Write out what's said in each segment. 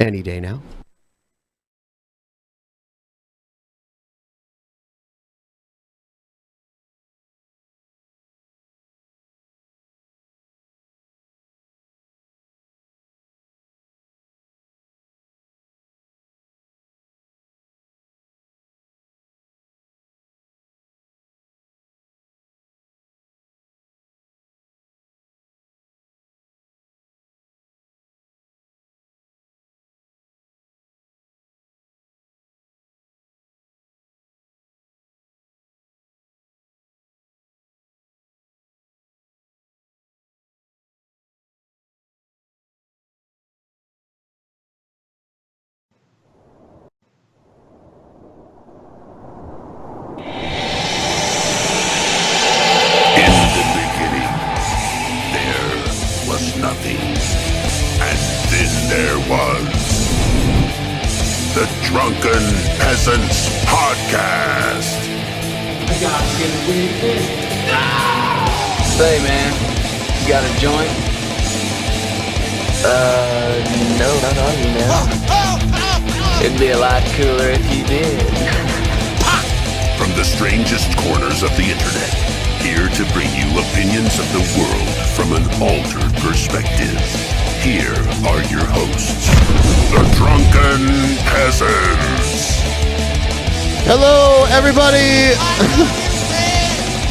Any day now. Say, man, you got a joint? No, not on you now. It'd be a lot cooler if you did. From the strangest corners of the internet, here to bring you opinions of the world from an altered perspective. Here are your hosts, the Drunken Peasants. Hello, everybody.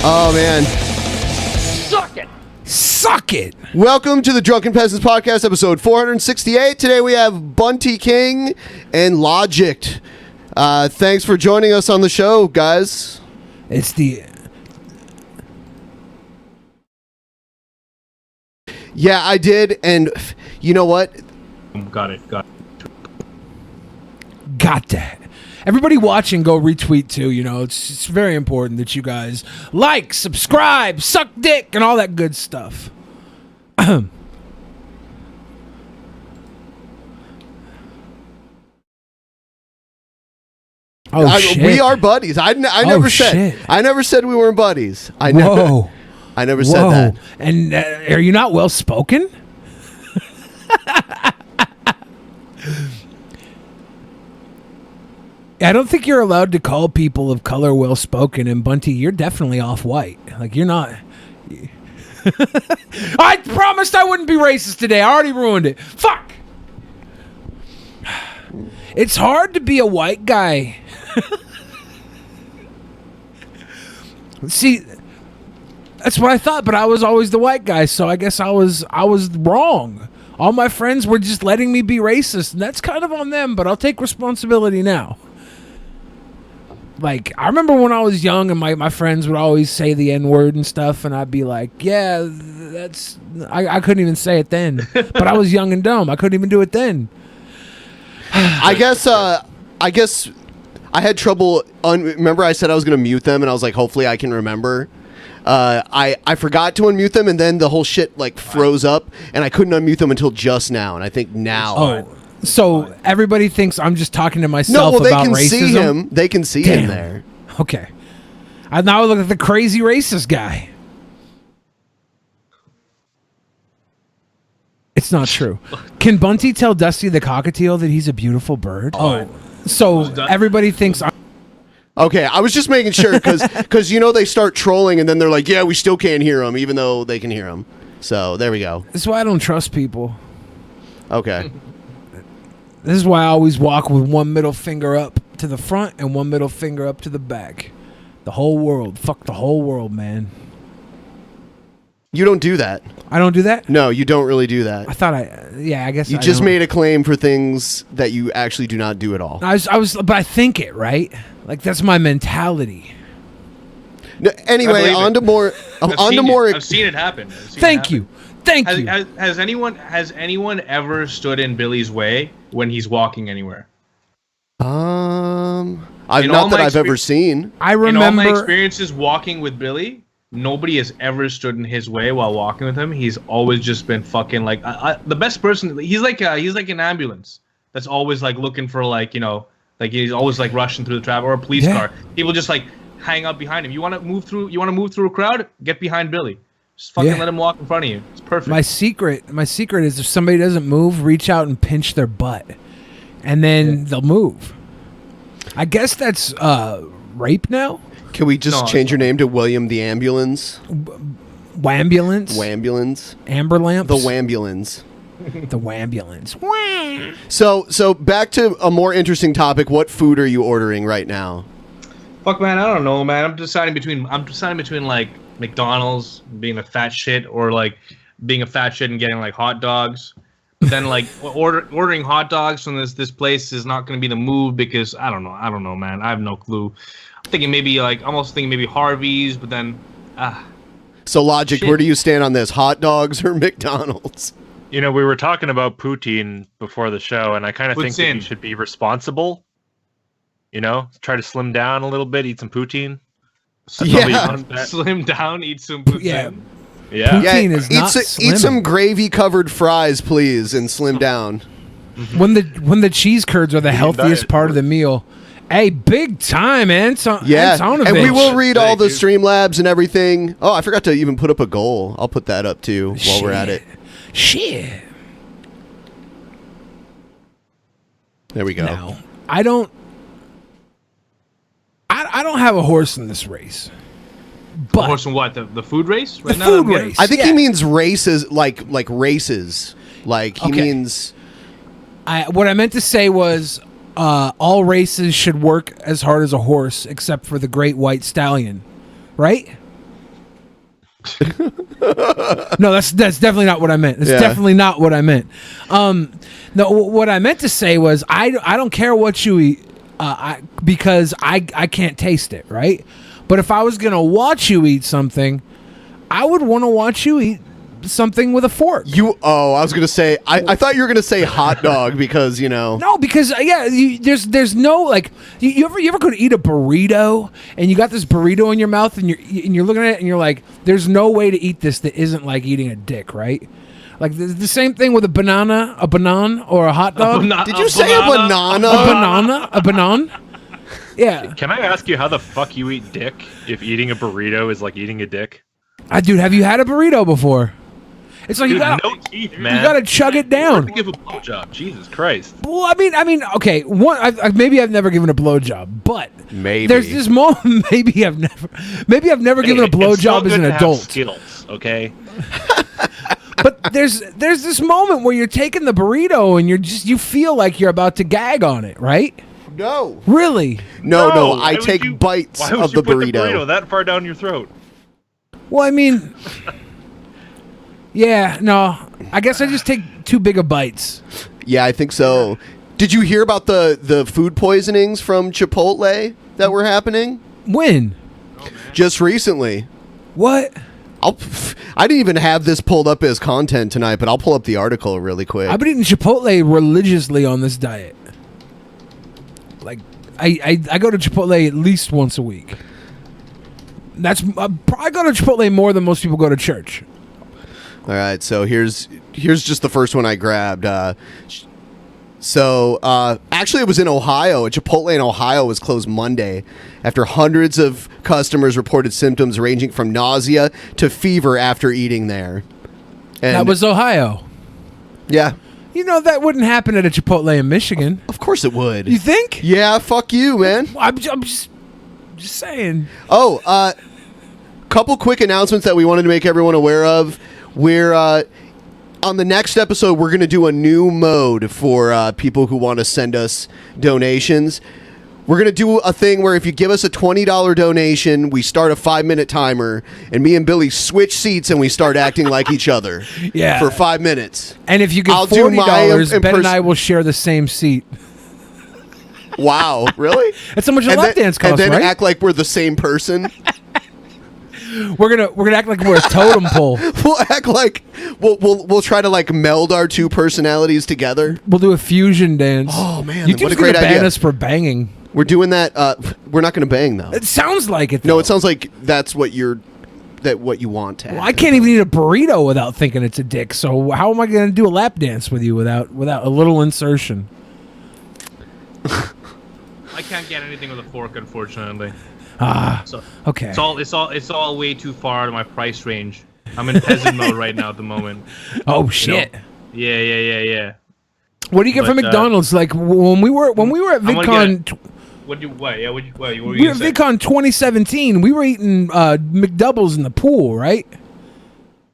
Oh, man. Suck it! Welcome to the Drunken Peasants Podcast, episode 468. Today we have Bunty, Kane, and Logicked. Thanks for joining us on the show, guys. It's the... Yeah, I did, and you know what? Got it. Got that. Everybody watching, go retweet too. You know, it's very important that you guys like, subscribe, suck dick, and all that good stuff. Shit. We are buddies. I never said. Shit. I never said we weren't buddies. I Whoa. I never said that. And are you not well spoken? I don't think you're allowed to call people of color well spoken. And Bunty, you're definitely off white. Like you're not. I promised I wouldn't be racist today. I already ruined it. Fuck. It's hard to be a white guy. See, that's what I thought, but I was always the white guy, so I guess I was wrong. All my friends were just letting me be racist, and that's kind of on them, but I'll take responsibility now. Like, I remember when I was young and my friends would always say the N-word and stuff, and I'd be like, yeah, that's... I couldn't even say it then. But I was young and dumb. I couldn't even do it then. I guess I had trouble... remember I said I was going to mute them, and I was like, hopefully I can remember. I forgot to unmute them, and then the whole shit, like, froze up, and I couldn't unmute them until just now, and I think now... Oh. So everybody thinks I'm just talking to myself about racism? No, well, they can see him. They can see him there. Okay. I now look like the crazy racist guy. It's not true. Can Bunty tell Dusty the cockatiel that he's a beautiful bird? Oh. So everybody thinks I'm... Okay, I was just making sure because you know they start trolling and then they're like, yeah, we still can't hear him even though they can hear him. So there we go. This is why I don't trust people. Okay. This is why I always walk with one middle finger up to the front and one middle finger up to the back. The whole world. Fuck the whole world, man. You don't do that. I don't do that? No, you don't really do that. I thought I guess you just made a claim for things that you actually do not do at all. But I think it, right? Like that's my mentality. No, anyway, on to more. I've seen it happen. Thank you. Has anyone ever stood in Billy's way when he's walking anywhere? I've ever seen. I remember in all my experiences walking with Billy, nobody has ever stood in his way while walking with him. He's always just been fucking like the best person. He's like an ambulance that's always like looking for like he's always like rushing through the traffic or a police car. People just like hang up behind him. You want to move through a crowd? Get behind Billy. Just fucking let him walk in front of you. It's perfect. My secret is if somebody doesn't move, reach out and pinch their butt. and then they'll move. I guess that's rape now. Can we just change your name to William the Ambulance? Wambulance. Wambulance. Amber lamps. The Wambulance. The Wambulance. So back to a more interesting topic. What food are you ordering right now? Fuck, man, I don't know, man. I'm deciding between like McDonald's being a fat shit or like being a fat shit and getting like hot dogs. But then like ordering hot dogs from this place is not going to be the move because I don't know, man. I have no clue. I'm thinking maybe Harvey's, but then So Logic, shit. where do you stand on this? Hot dogs or McDonald's? You know, we were talking about poutine before the show, and I kind of think that you should be responsible. You know, try to slim down a little bit, eat some poutine. Slim down, eat some poutine. Yeah. Poutine is not eat slimming. some gravy covered fries, please, and slim down. When the cheese curds are the healthiest part of the meal. Hey, big time, man. And we will read all the Streamlabs and everything. Oh, I forgot to even put up a goal. I'll put that up too while we're at it. Shit. There we go. Now, I don't have a horse in this race. But Horse and what? The food race? Right the now food I'm getting- race. I think he means races, like races. Like he Okay. means. What I meant to say was all races should work as hard as a horse, except for the great white stallion, right? No, that's definitely not what I meant. That's definitely not what I meant. No, what I meant to say was I don't care what you eat because I can't taste it, right? But if I was gonna watch you eat something, I would want to watch you eat something with a fork. I was gonna say. I thought you were gonna say hot dog because No, because there's no like you ever go to eat a burrito and you got this burrito in your mouth and you're looking at it and you're like, there's no way to eat this that isn't like eating a dick, right? Like the same thing with a banana or a hot dog. Did you say a banana? A banana? Yeah. Can I ask you how the fuck you eat dick if eating a burrito is like eating a dick? Dude, have you had a burrito before? It's like Dude, no teeth, man. You gotta chug it You have down. to give a blowjob. Jesus Christ. Well, I mean, okay. Maybe I've never given a blowjob, but Maybe. there's this moment. Maybe I've never given a It's blowjob so as good an to have adult. Skills, okay? But there's this moment where you're taking the burrito and you feel like you're about to gag on it, right? No. Really? No. why I would take you- bites why would of you the put burrito. the burrito that far down your throat? Well, I mean, yeah, no. I guess I just take too big of bites. Yeah, I think so. Did you hear about the food poisonings from Chipotle that were happening When? just recently? What? I didn't even have this pulled up as content tonight, but I'll pull up the article really quick. I've been eating Chipotle religiously on this diet. Like, I go to Chipotle at least once a week. I go to Chipotle more than most people go to church. All right, so here's just the first one I grabbed. Actually, it was in Ohio. A Chipotle in Ohio was closed Monday after hundreds of customers reported symptoms ranging from nausea to fever after eating there. And That was Ohio. yeah, You know that wouldn't happen at a Chipotle in Michigan. of course it would. You think? Yeah, fuck you, man. I'm just saying. Oh, couple quick announcements that we wanted to make everyone aware of. We're on the next episode, we're going to do a new mode for people who want to send us donations. We're going to do a thing where if you give us a $20 donation, we start a 5-minute timer, and me and Billy switch seats and we start acting like each other Yeah. for 5 minutes. And if you give I'll do my $40, Ben and I will share the same seat. Wow, really? That's how much a lap dance costs, and then right? act like we're the same person. We're gonna act like we're a totem pole. We'll act like we'll try to like meld our two personalities together. We'll do a fusion dance. Oh, man, YouTube's what a great gonna ban idea. us for banging. We're doing that. We're not going to bang though. It sounds like it. No, though. it sounds like that's what you want to have. Well, I can't even eat a burrito without thinking it's a dick. So how am I going to do a lap dance with you without a little insertion? I can't get anything with a fork, unfortunately. So Okay. it's all way too far to my price range. I'm in peasant mode right now at the moment. Oh shit. Yeah. What do you get from McDonald's? Like when we were at VidCon. What you were We were at VidCon 2017. We were eating McDoubles in the pool, right?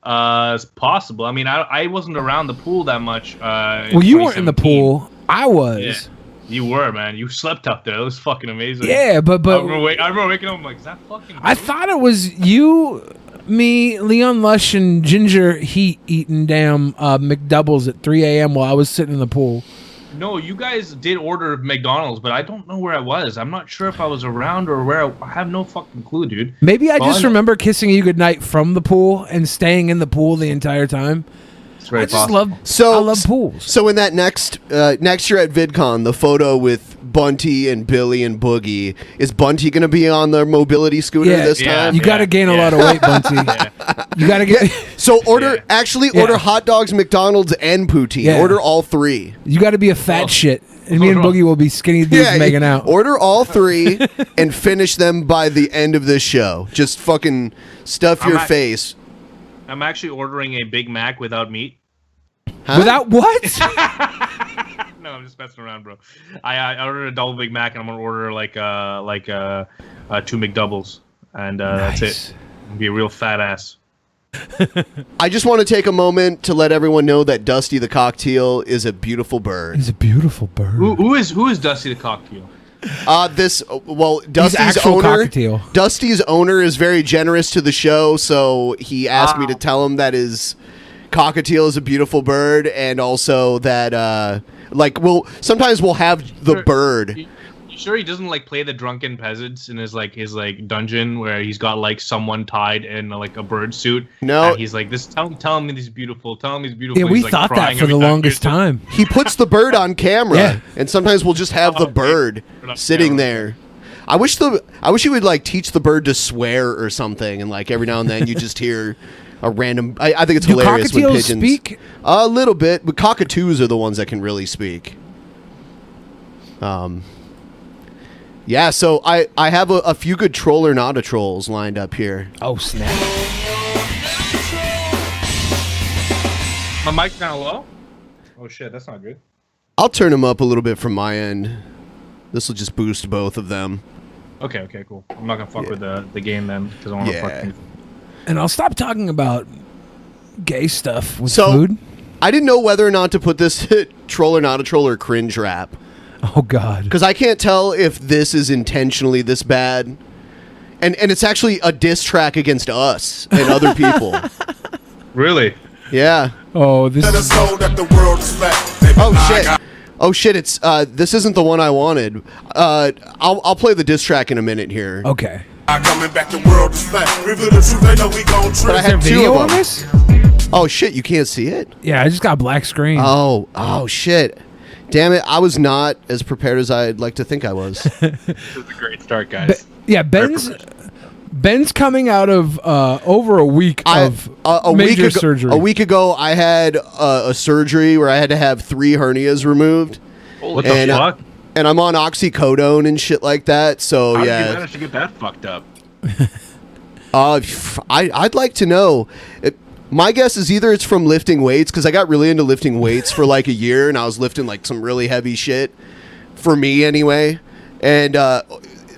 It's possible. I mean, I wasn't around the pool that much. Well, you weren't in the pool. I was. Yeah, you were, man. You slept out there. It was fucking amazing. Yeah, but I remember waking up. I'm like, is that fucking? I thought it was you, me, Leon Lush, and Ginger Heat eating damn McDoubles at 3 a.m. while I was sitting in the pool. No, you guys did order McDonald's, but I don't know where I was. I'm not sure if I was around or where. I have no fucking clue, dude. Maybe I just remember kissing you goodnight from the pool and staying in the pool the entire time. I just love. I love pools. So in that next year at VidCon, the photo with Bunty and Billy and Boogie, is Bunty going to be on the mobility scooter this time? You got to gain a lot of weight, Bunty. You got to get. So order hot dogs, McDonald's, and poutine. Yeah. Order all three. You got to be a fat shit. And me and Boogie will be skinny dudes making out. Order all three and finish them by the end of this show. Just fucking stuff your face. I'm actually ordering a Big Mac without meat. Huh? Without what? No, I'm just messing around, bro. I ordered a double Big Mac, and I'm gonna order like 2 McDoubles, and that's it. I'll be a real fat ass. I just want to take a moment to let everyone know that Dusty the Cocktail is a beautiful bird. He's a beautiful bird. Who is Dusty the Cocktail? Dusty's owner is very generous to the show, so he asked me to tell him that his cockatiel is a beautiful bird, and also that sometimes we'll have the bird. You sure he doesn't play the drunken peasants in his dungeon where he's got someone tied in a bird suit? No, and he's like, this. Tell him he's beautiful. Tell him he's beautiful. Yeah, we thought that for the longest time. He puts the bird on camera, and sometimes we'll just have the bird sitting there. I wish he would teach the bird to swear or something, and every now and then you just hear a random. I think it's hilarious when pigeons speak a little bit, but cockatoos are the ones that can really speak. Yeah, so I have a few good troll or not a trolls lined up here. Oh, snap. My mic's kind of low? Oh, shit, that's not good. I'll turn them up a little bit from my end. This will just boost both of them. Okay, cool. I'm not going to fuck with the game then, because I want to fuck things. And I'll stop talking about gay stuff with food. I didn't know whether or not to put this troll or not a troll or cringe rap. Oh, God. Because I can't tell if this is intentionally this bad. And it's actually a diss track against us and other people. Really? Yeah. Oh, this is... Oh, shit. It's this isn't the one I wanted. I'll play the diss track in a minute here. Okay. Coming back, the world is flat. Reveal the truth, they know we gon' trip. But I had video on this? Oh, shit. You can't see it? Yeah, I just got a black screen. Oh, shit. Damn it, I was not as prepared as I'd like to think I was. This is a great start, guys. Ben's coming out of over a week of major surgery. A week ago, I had a surgery where I had to have 3 hernias removed. What the fuck? And I'm on oxycodone and shit like that, so How yeah. did you manage to get that fucked up? I'd like to know. My guess is either it's from lifting weights, because I got really into lifting weights for a year, and I was lifting some really heavy shit, for me anyway. And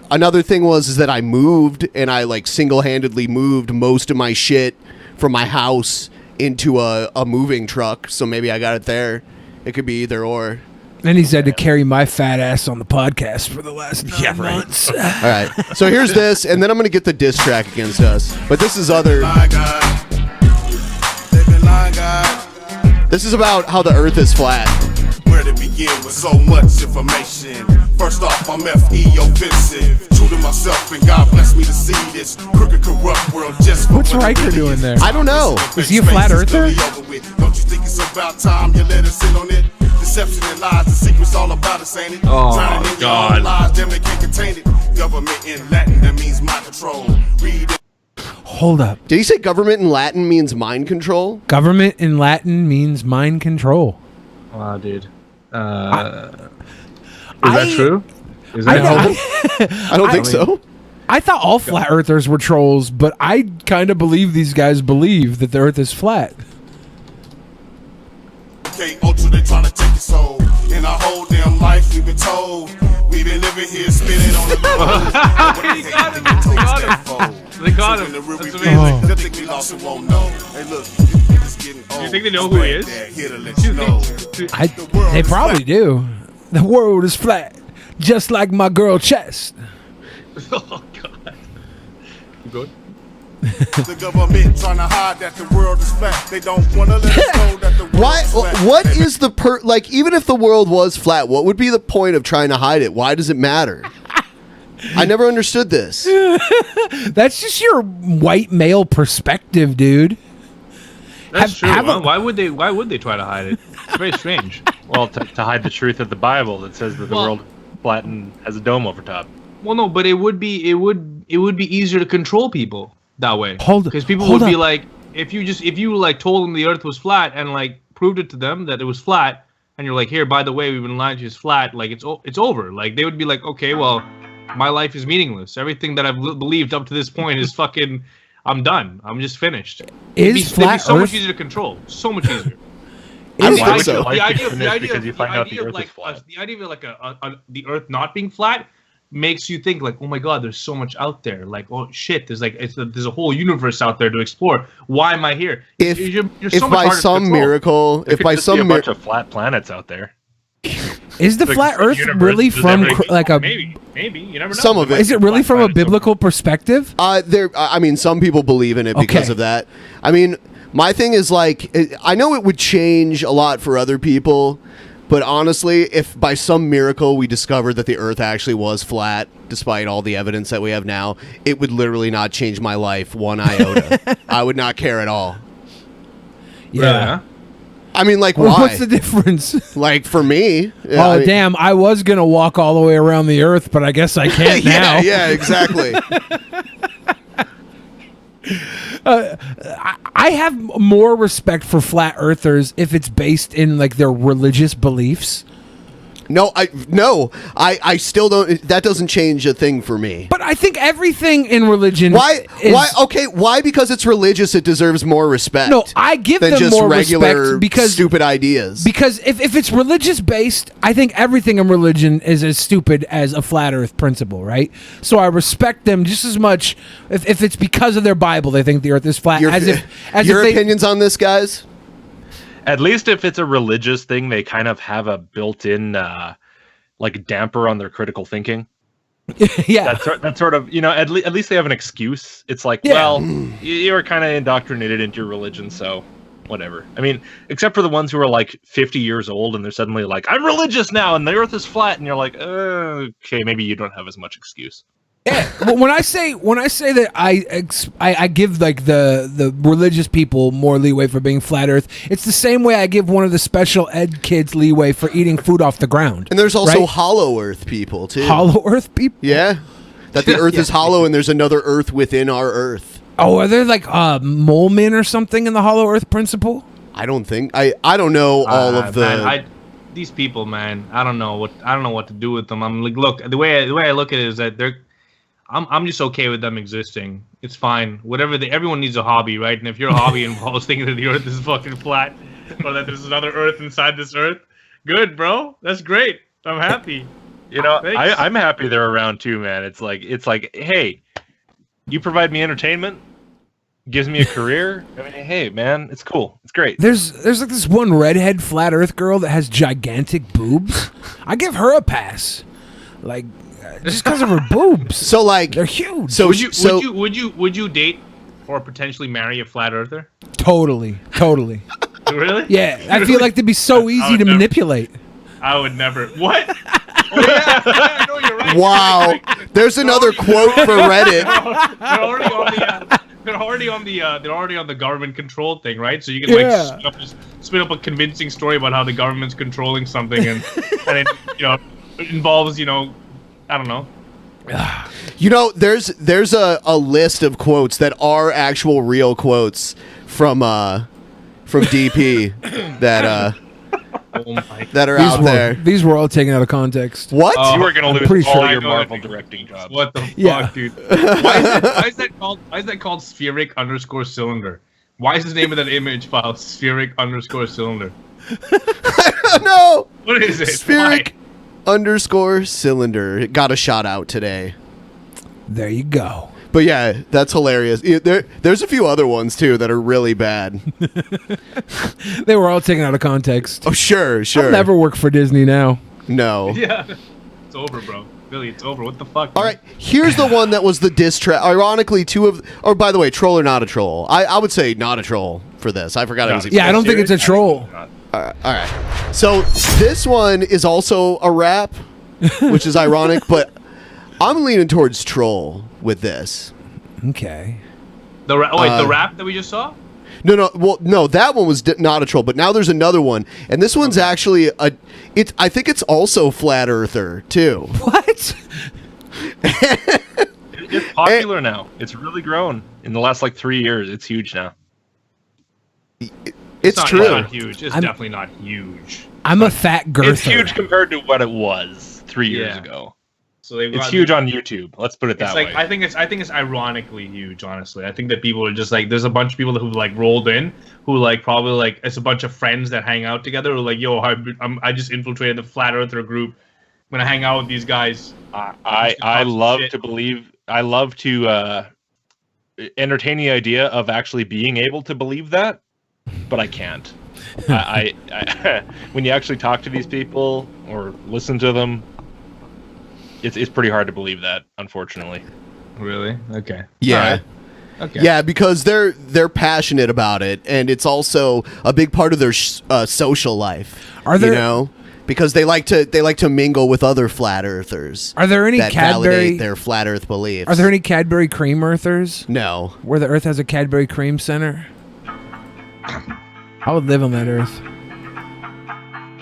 another thing is that I moved, and I single-handedly moved most of my shit from my house into a moving truck, so maybe I got it there. It could be either or. And he's had to carry my fat ass on the podcast for the last 9 months. All right, so here's this, and then I'm going to get the diss track against us. But this is other... This is about how the earth is flat. Where to begin with so much information? First off, I'm FE offensive. True to myself, and God bless me to see this crooked, corrupt world just for What's Riker doing there? I don't know. Is he a flat earther? Don't you think it's about time you let us in on it? Deception and lies, the secret's all about us, ain't it? Oh, God. Lies, damn, they can't contain it. Government in Latin, that means mind control. Read it. Hold up. Did he say government in Latin means mind control? Government in Latin means mind control. Wow, dude. Is that true? Is that I don't think so. I thought all flat earthers were trolls, but I kind of believe these guys believe that the earth is flat. Okay, ultra, they trying to take your soul. In our whole damn life, we've been told. We've been living here, spinning on the road. They got him. That's amazing. Do you think they know who he is? They probably do. The world is flat, just like my girl chest. Oh God. You good? The government trying to hide that the world is flat. They don't want to let us know that the world is flat. What is the like? Even if the world was flat, what would be the point of trying to hide it? Why does it matter? I never understood this. That's just your white male perspective, dude. That's true. Why would they try to hide it? It's very strange. Well, to hide the truth of the Bible that says that the world is flat and has a dome over top. Well, no, but it would be easier to control people that way. Because people hold would be up. like, if you like told them the Earth was flat and like proved it to them that it was flat, and you're like, here, by the way, we've been lying to you, it's flat. Like it's over. Like they would be like, okay, well, my life is meaningless. Everything that I've believed up to this point is fucking. I'm done. I'm just finished. Is it'd be flat so Earth much easier to control. So much easier. I don't think so. The idea of the Earth not being flat makes you think like, oh my God, there's so much out there. Like, oh shit, there's a whole universe out there to explore. Why am I here? If so much by harder some to control. miracle, There if could by just some be a bunch miracle, of flat planets out there. Is the flat Earth universe really does from everything. like a? Maybe you never know. Some of it. Is it really from a Flat planets biblical perspective? I mean, some people believe in it because Okay. of that. I mean, my thing is like, I know it would change a lot for other people, but honestly, if by some miracle we discovered that the Earth actually was flat, despite all the evidence that we have now, it would literally not change my life one iota. I would not care at all. Yeah. I mean, like, Well, why? what's the difference? Like, for me. Oh, damn. I was going to walk all the way around the Earth, but I guess I can't now. Yeah, exactly. I have more respect for flat earthers if it's based in like their religious beliefs. No, I still don't. That doesn't change a thing for me. But I think everything in religion. Why? is- Why? Okay. Why? Because it's religious, it deserves more respect. No, I give than them just more regular respect because stupid ideas. Because if it's religious based, I think everything in religion is as stupid as a flat Earth principle, right? So I respect them just as much if it's because of their Bible they think the Earth is flat. Your opinions on this, guys? At least if it's a religious thing, they kind of have a built-in like damper on their critical thinking. Yeah, that's sort of, at least they have an excuse. It's like, Yeah. well, you were kind of indoctrinated into your religion, so whatever. I mean, except for the ones who are like 50 years old and they're suddenly like, I'm religious now and the Earth is flat, and you're like, okay, maybe you don't have as much excuse. Yeah, well, when I say that I give like the religious people more leeway for being flat Earth, it's the same way I give one of the special ed kids leeway for eating food off the ground. And there's also right? hollow Earth people too. Hollow Earth people. Yeah, that the Earth is hollow and there's another Earth within our Earth. Oh, are there like mole men or something in the Hollow Earth principle? I don't think I don't know all of the. Man, these people, man, I don't know what to do with them. I'm like, look, the way I look at it is that I'm just okay with them existing. It's fine. Everyone needs a hobby, right? And if your hobby involves thinking that the Earth is fucking flat, or that there's another Earth inside this Earth, good, bro. That's great. I'm happy. I'm happy they're around too, man. It's like, hey, you provide me entertainment, gives me a career. I mean, hey, man, it's cool. It's great. There's like this one redhead flat Earth girl that has gigantic boobs. I give her a pass. Like. Just because of her boobs. So like they're huge. So would you date or potentially marry a flat earther? Totally. Really? Yeah, I feel like they'd be so easy to manipulate. I would never. What? Oh yeah, no, you're right. Wow. There's another quote for Reddit. They're already on the government control thing, right? So you can spin up a convincing story about how the government's controlling something, and it involves I don't know. There's a list of quotes that are actual real quotes from DP that that are out there. These were all taken out of context. What? You were gonna lose pretty all sure. your Marvel directing jobs. What the Yeah. fuck, dude? Why is that called spheric _ cylinder? Why is the name of that image file spheric _ cylinder? I don't know. What is it? Spheric underscore cylinder. It got a shout out today. There you go. But yeah, that's hilarious. There's a few other ones too that are really bad. They were all taken out of context. Oh, sure. I'll never work for Disney now. No. Yeah. It's over, bro. Billy, it's over. What the fuck? All right, here's the one that was the diss track. Ironically, by the way, troll or not a troll? I would say not a troll for this. I forgot it was a Yeah, I don't think it's a troll. All right. So this one is also a rap, which is ironic, but I'm leaning towards troll with this. Okay. The rap that we just saw? No. Well, no, that one was not a troll, but now there's another one, and this one's actually I think it's also flat earther too. What? It's popular now. It's really grown in the last 3 years. It's huge now. It's true. It's not huge. It's definitely not huge. I'm a fat girther. It's huge compared to what it was 3 years ago. So it's huge on YouTube. Let's put it that way. I think it's ironically huge. Honestly, I think that people are just there's a bunch of people who rolled in who probably it's a bunch of friends that hang out together who yo, I just infiltrated the flat earther group. I'm gonna hang out with these guys. I love to believe. I love to entertain the idea of actually being able to believe that, but I can't. I when you actually talk to these people or listen to them. It's pretty hard to believe that, unfortunately. Really? Okay. Yeah. Right. Okay. Yeah, because they're passionate about it, and it's also a big part of their social life. Are there? You know, because they like to mingle with other flat earthers. Are there any that Cadbury validate their flat Earth beliefs? Are there any Cadbury cream earthers? No. Where the Earth has a Cadbury cream center? I would live on that Earth.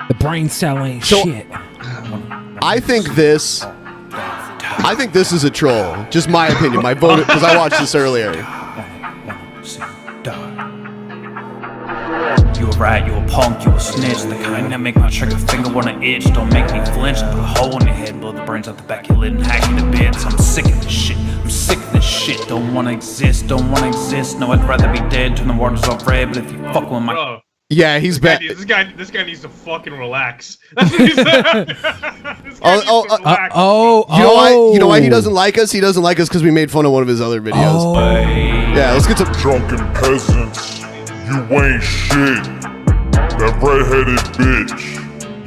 The brain cell ain't shit. I think this is a troll. Just my opinion. My vote, because I watched this earlier. You a rat, you a punk, you a snitch. The kind that make my trigger finger wanna itch. Don't make me flinch, put a hole in your head, blow the brains out the back of your lid and hack you to bits. I'm sick of this shit, I'm sick of this shit. Don't wanna exist, don't wanna exist. No, I'd rather be dead, turn the waters off red. But if you fuck with my... Bro, yeah, he's bad. This guy needs to fucking relax. That's what he said. You know why he doesn't like us? He doesn't like us because we made fun of one of his other videos. Yeah, let's get some Drunken peasants, you ain't shit. That redheaded bitch,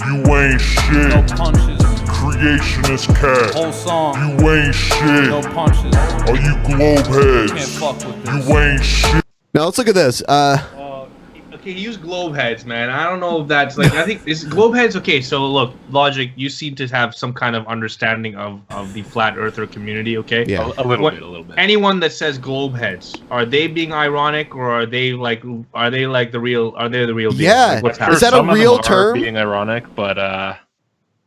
you ain't shit. No punches, Creationist cat, whole song, you ain't shit. no punches. Are you globe Can't heads? fuck with this. You ain't shit. Now let's look at this. Okay, he used globe heads, man. I don't know if that's I think is globe heads. Okay, so look, Logic, you seem to have some kind of understanding of the flat earther community. Okay, Yeah. A little bit. Anyone that says globe heads, are they being ironic or are they the real? Are they the real deal? Yeah. Like, what's Is that happening? a real term? Being ironic, but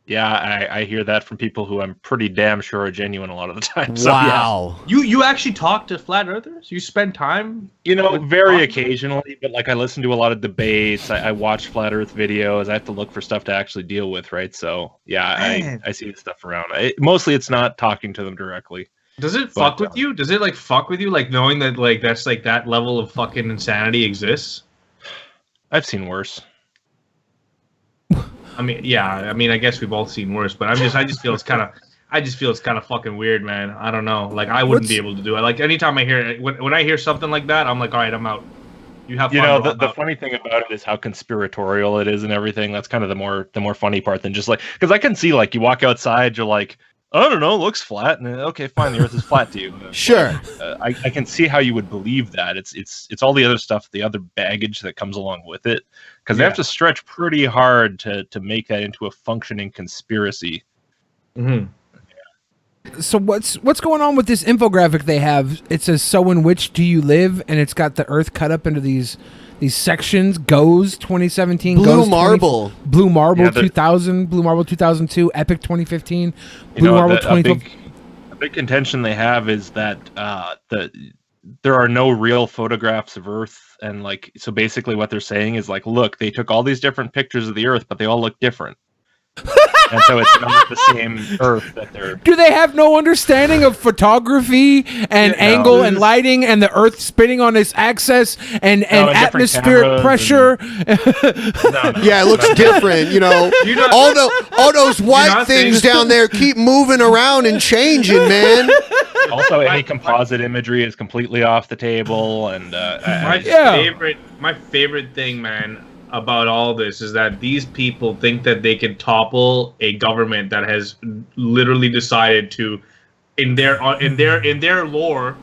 yeah, I hear that from people who I'm pretty damn sure are genuine a lot of the time. So, Wow. You actually talk to flat earthers? You spend time? yeah. Very occasionally, but I listen to a lot of debates. I watch flat Earth videos. I have to look for stuff to actually deal with, right? So yeah, I see this stuff around. Mostly, it's not talking to them directly. Does it fuck with you? Does it fuck with you, knowing that that's that level of fucking insanity exists? I've seen worse. I mean, yeah. I mean, I guess we've all seen worse, but I just feel it's kind of fucking weird, man. I don't know. I wouldn't be able to do it. Anytime I hear when I hear something like that, I'm like, all right, I'm out. You have fun. The funny thing about it is how conspiratorial it is and everything. That's kind of the more funny part than just because I can see you walk outside, you're like, I don't know, looks flat, and okay, fine, the Earth is flat to you. Sure. I can see how you would believe that. It's all the other stuff, the other baggage that comes along with it, because they have to stretch pretty hard to make that into a functioning conspiracy. Mm-hmm. So what's going on with this infographic they have? It says, "So in which do you live?" And it's got the Earth cut up into these sections. Goes 2017. Blue Marble. Blue Marble Yeah, 2000. Blue Marble 2002. Epic 2015. Blue Marble 2012. A big contention they have is that there are no real photographs of Earth, and so basically what they're saying is look, they took all these different pictures of the Earth, but they all look different. and so it's not the same Earth that they're. Do they have no understanding of photography and angle and lighting and the Earth spinning on its axis and atmospheric pressure? Yeah, it looks different. You know, all those white things down there keep moving around and changing, man. Also, any composite imagery is completely off the table, and my favorite thing, man, about all this is that these people think that they can topple a government that has literally decided to, in their lore,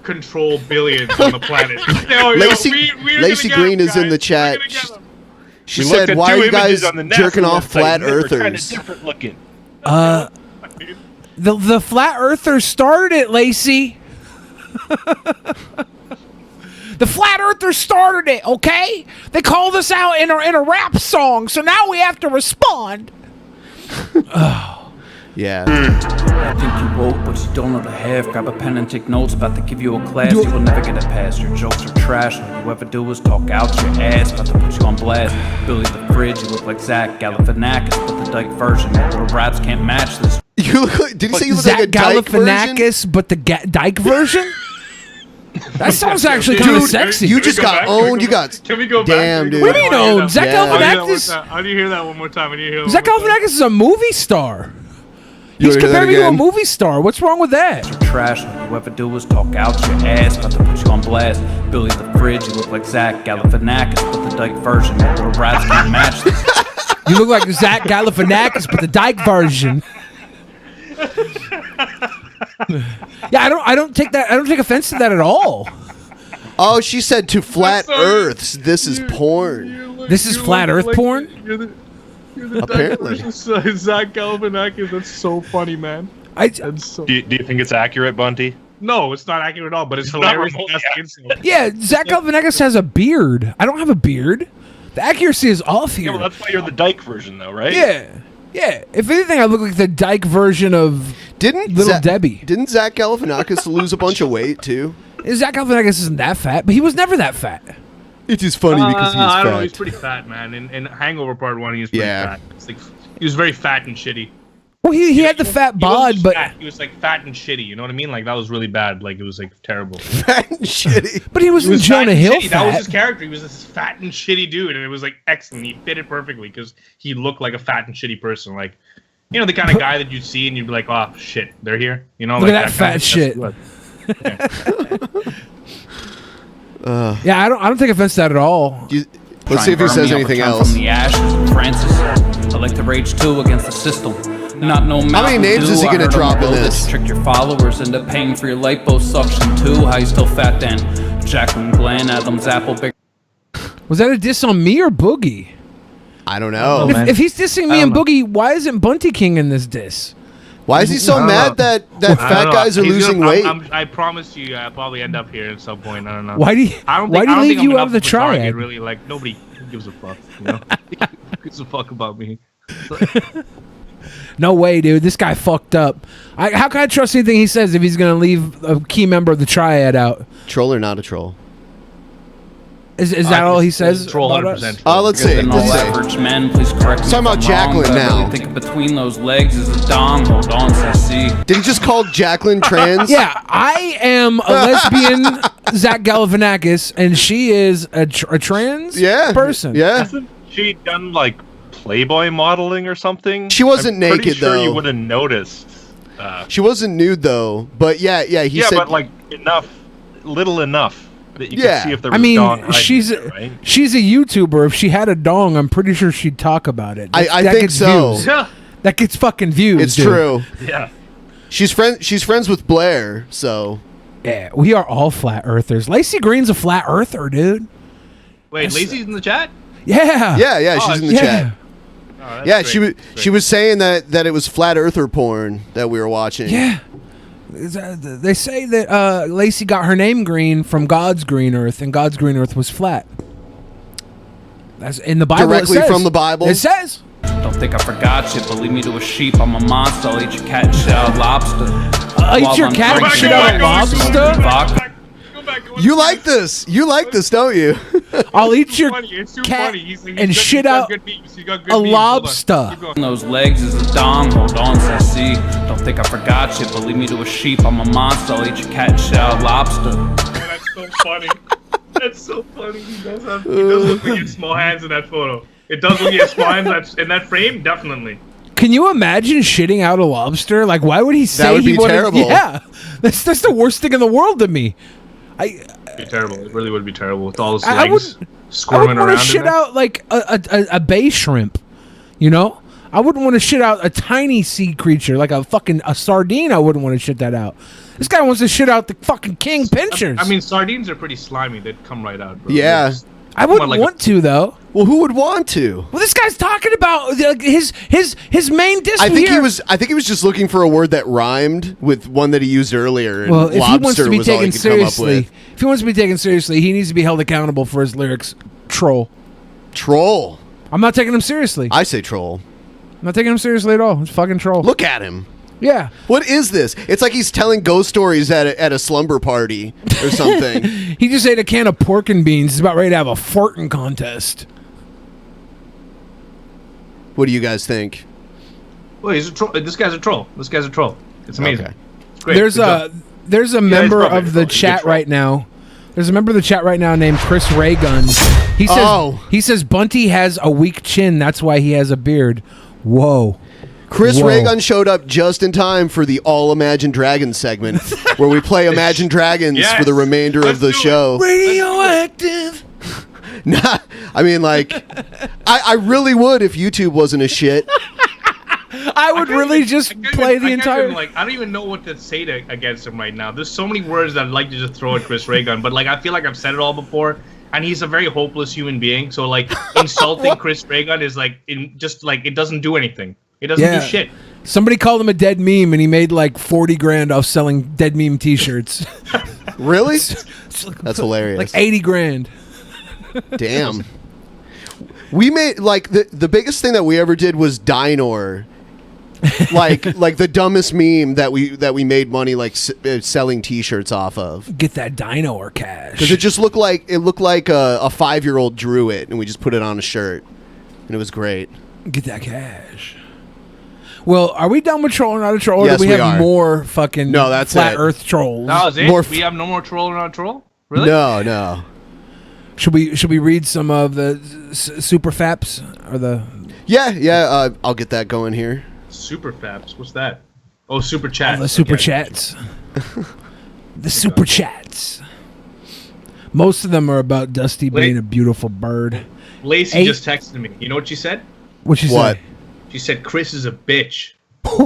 control billions on the planet. Lacey Green is in the chat. She said, "Why are you guys jerking off flat earthers?" Kind of different looking. The flat earthers started it, Lacey. The flat earthers started it, okay? They called us out in a rap song, so now we have to respond. Yeah. I think you woke, but you don't know the half. Grab a pen and take notes, about to give you a class. You will never get it past. Your jokes are trash. All you ever do is talk out your ass. About to put you on blast. Billy the Fridge, you look like Zach Galifianakis, but the dyke version. Little raps can't match this. You look, did he say you look Zach like a dyke version? Galifianakis, but the dyke version? That sounds actually kind of sexy. You just got owned. You got. Can we go back? Damn, dude. What do you mean owned? Zach Galifianakis. How do you hear that one more time? Zach Galifianakis is a movie star. You He's wanna hear that compared me to a again? movie star. What's wrong with that? You're trash. All you ever do is talk out your ass. About to put you on blast. Billy the Fridge, you look like Zach Galifianakis, but the dyke version. Little raps can't match this. You look like Zach Galifianakis, but the dyke version. Yeah, I don't take offense to that at all. Oh, she said to flat earths. This is porn. This is flat earth porn? You're the Apparently. Zach Galifianakis. That's so funny, man. Do you think it's accurate, Bunty? No, it's not accurate at all, but it's hilarious. Yeah, Zach Galifianakis has a beard. I don't have a beard. The accuracy is off here. Yeah, well, that's why you're the dyke version, though, right? Yeah. If anything, I look like the dyke version of Little Debbie. Didn't Zach Galifianakis lose a bunch of weight too? Zach Galifianakis isn't that fat, but he was never that fat. It is funny because he's fat. I don't know. He's pretty fat, man. In Hangover Part 1, he was pretty fat. It's like, he was very fat and shitty. Well, he had the fat bod, but he was like fat and shitty. You know what I mean? Like that was really bad. Like it was like terrible. Fat and shitty. But he was Jonah Hill fat. That was his character. He was this fat and shitty dude, and it was like excellent. He fit it perfectly because he looked like a fat and shitty person. Like, you know, the kind of guy that you'd see and you'd be like, oh shit, they're here. You know, look like at that fat shit. Yeah, I don't take offense to that at all. Let's see if he says anything else. From the ashes, Francis. I like to rage too against the system. Not no How many names is he gonna drop in this? Trick your followers into paying for your liposuction too. How you still fat then? Jacqueline Glenn, Adam's apple. Big. Was that a diss on me or Boogie? I don't know. If he's dissing me and Boogie, why isn't Bunty King in this diss? Why is he so mad that fat guys are losing weight? I promise you, I'll probably end up here at some point. I don't know. Why do you leave you out of the triad? Really, like nobody gives a fuck. You know, who gives a fuck about me? No way, dude. This guy fucked up. How can I trust anything he says if he's gonna leave a key member of the triad out? Troll or not a troll? Is that all he says? Troll, about 100%. Oh, let's see. Average men, please correct me. Talking about Jacqueline now. I think between those legs is a dong. Hold on, CC. Did he just call Jacqueline trans? Yeah, I am a lesbian, Zach Galifianakis, and she is a trans person. Yeah. Hasn't she done like Playboy modeling or something? She wasn't I'm naked pretty sure though. You would have noticed. She wasn't nude though, but he said. But like little enough that you could see if there was I mean, dong she's there, right? she's a YouTuber. If she had a dong, I'm pretty sure she'd talk about it. I that think gets so. Views. That gets fucking views. It's dude. true. Yeah. She's friends with Blair, so. Yeah, we are all flat earthers. Lacey Green's a flat earther, dude. Wait, Lacey's in the chat? Yeah. Yeah, she's in the chat. Oh, Yeah, great. she was saying that it was flat earther porn that we were watching. Yeah. They say that Lacey got her name green from God's green earth, and God's green earth was flat. That's in the Bible. Directly from the Bible. It says. Don't think I forgot you, but lead me to a sheep. I'm a monster. I'll eat your cat and shit out lobster. Eat your cat and shit out lobster? Go back. You like this? You like this, don't you? I'll eat your It's too cat funny. He's and got- shit he's got out good memes. He's got good a memes. Hold on. lobster. Keep going. Those legs is a dom, hold on, CC. Don't think I forgot you, but lead me to a sheep. I'm a monster, I'll eat your cat and shit out lobster. That's so funny. That's so funny. He does look like he has small hands in that photo. It does look like he has small hands in that frame, definitely. Can you imagine shitting out a lobster? Like, why would he say would he be wanted? terrible. Yeah, that's the worst thing in the world to me. It'd be terrible. It really would be terrible with all those I legs I squirming wouldn't want around. to in shit there. out like a bay shrimp, you know? I wouldn't want to shit out a tiny sea creature like a sardine. I wouldn't want to shit that out. This guy wants to shit out the fucking king pinchers. I mean, sardines are pretty slimy. They'd come right out, bro. Yeah. I wouldn't like want to though. Well, who would want to? Well, this guy's talking about his main diss. I think here. he was just looking for a word that rhymed with one that he used earlier. And Well, if he wants to lobster be was all he taken could come up seriously, with. if he wants to be taken seriously, he needs to be held accountable for his lyrics. Troll. Troll. I'm not taking him seriously. I say troll. I'm not taking him seriously at all. It's fucking troll. Look at him. Yeah. What is this? It's like he's telling ghost stories at a slumber party or something. He just ate a can of pork and beans. He's about ready to have a farting contest. What do you guys think? Well, he's a troll. This guy's a troll. This guy's a troll. It's amazing. Okay. It's great. There's Good job. a he's member probably of a the troll. He's a chat troll. right now. There's a member of the chat right now named Chris Raygun. He says he says Bunty has a weak chin. That's why he has a beard. Whoa. Chris Whoa. Raygun showed up just in time for the All Imagine Dragons segment, where we play Imagine Dragons Yes. for the remainder Let's of the do it. show. Radioactive. Nah, I mean, like, I really would if YouTube wasn't a shit. I would really just play the entire. I don't even know what to say against him right now. There's so many words that I'd like to just throw at Chris Raygun, but like I feel like I've said it all before, and he's a very hopeless human being. So like insulting Chris Raygun is like it doesn't do anything. It doesn't do shit. Somebody called him a dead meme, and he made like 40 grand off selling dead meme T-shirts. Really? That's hilarious. Like 80 grand. Damn. We made like the biggest thing that we ever did was Dinor. like the dumbest meme that we made money like selling T-shirts off of. Get that dino or cash. Because it looked like a 5-year-old drew it, and we just put it on a shirt, and it was great. Get that cash. Well, are we done with troll or not a troll? Or Yes, do we have are. more fucking No, that's flat it. Earth trolls? That was it. More We have no more troll or not troll. Really? No. Should we read some of the super faps or the? Yeah. I'll get that going here. Super Fabs. What's that? Oh, super chat. The super chats. The super chats. Most of them are about Dusty being a beautiful bird. Lacey just texted me. You know what she said? What'd she say? She said Chris is a bitch.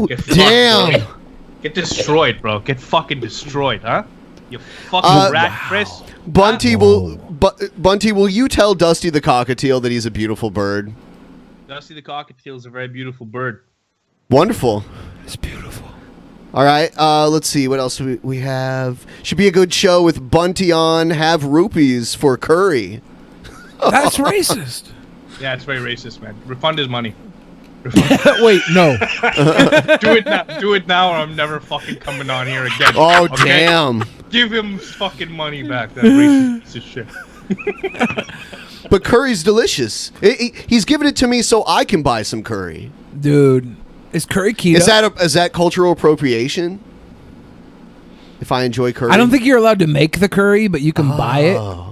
Get fucked, Damn. bro. Get destroyed, bro. Get fucking destroyed, huh? You fucking rat, Chris. Bunty will you tell Dusty the cockatiel that he's a beautiful bird? Dusty the cockatiel is a very beautiful bird. Wonderful. It's beautiful. All right, let's see. What else do we have? Should be a good show with Bunty on. Have rupees for curry. That's racist. Yeah, it's very racist, man. Refund his money. Wait, no. Do it now, or I'm never fucking coming on here again. Oh, okay? damn. Give him his fucking money back, that racist piece of shit. But curry's delicious. He's giving it to me so I can buy some curry. Dude, is curry keto? Is that cultural appropriation? If I enjoy curry, I don't think you're allowed to make the curry, but you can buy it.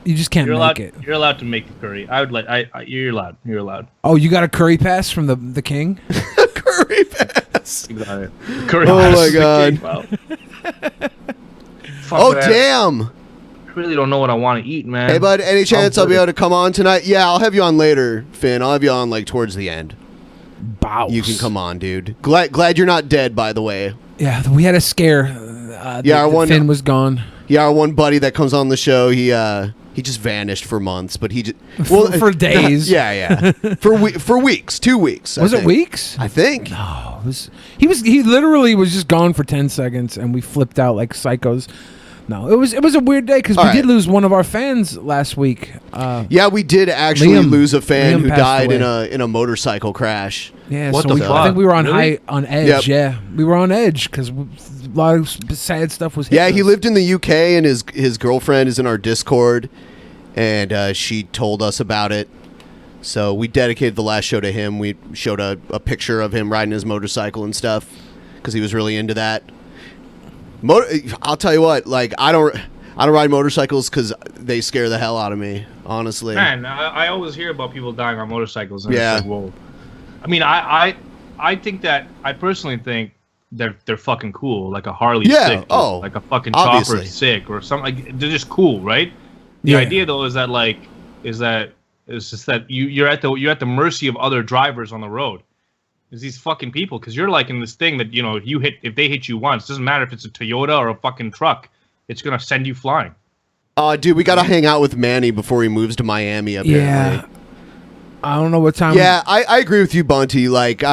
You just can't make it. You're allowed to make the curry. I would like. You're allowed. You're allowed. Oh, you got a curry pass from the king? curry pass. You got it. Curry Oh pass my is the God. king. Wow. Oh Fuck that. damn. I really don't know what I want to eat, man. Hey bud, any chance I'll be able to come on tonight? Yeah, I'll have you on later, Finn. I'll have you on like towards the end. Bows. You can come on, dude. Glad you're not dead, by the way. Yeah, we had a scare. Our one Finn was gone. Yeah, our one buddy that comes on the show, he just vanished for months, but he just for days. Yeah. for weeks, 2 weeks. Was it weeks? I think. No, he literally was just gone for 10 seconds, and we flipped out like psychos. No, it was a weird day because we did lose one of our fans last week. Yeah, we did actually lose a fan who died away. in a motorcycle crash. Yeah, What so the I fuck? think we were on Really? on edge. Yep. Yeah, we were on edge because a lot of sad stuff was. Yeah, hitting he us. lived in the UK, and his girlfriend is in our Discord, and she told us about it. So we dedicated the last show to him. We showed a picture of him riding his motorcycle and stuff because he was really into that. I'll tell you what, like I don't ride motorcycles because they scare the hell out of me. Honestly, Man, I always hear about people dying on motorcycles. And Yeah. It's like, whoa. I mean, I think that I personally think they're fucking cool. Like a Harley, Yeah, sick. oh, Like a fucking obviously. chopper, sick, or something. Like they're just cool, right? The Yeah. idea though is that it's just that you're at the mercy of other drivers on the road. Is these fucking people, because you're like in this thing that, you know, if they hit you once, doesn't matter if it's a Toyota or a fucking truck, it's gonna send you flying. Dude, we gotta hang out with Manny before he moves to Miami. Apparently. Yeah, I don't know what time. Yeah, I agree with you, Bunty. Like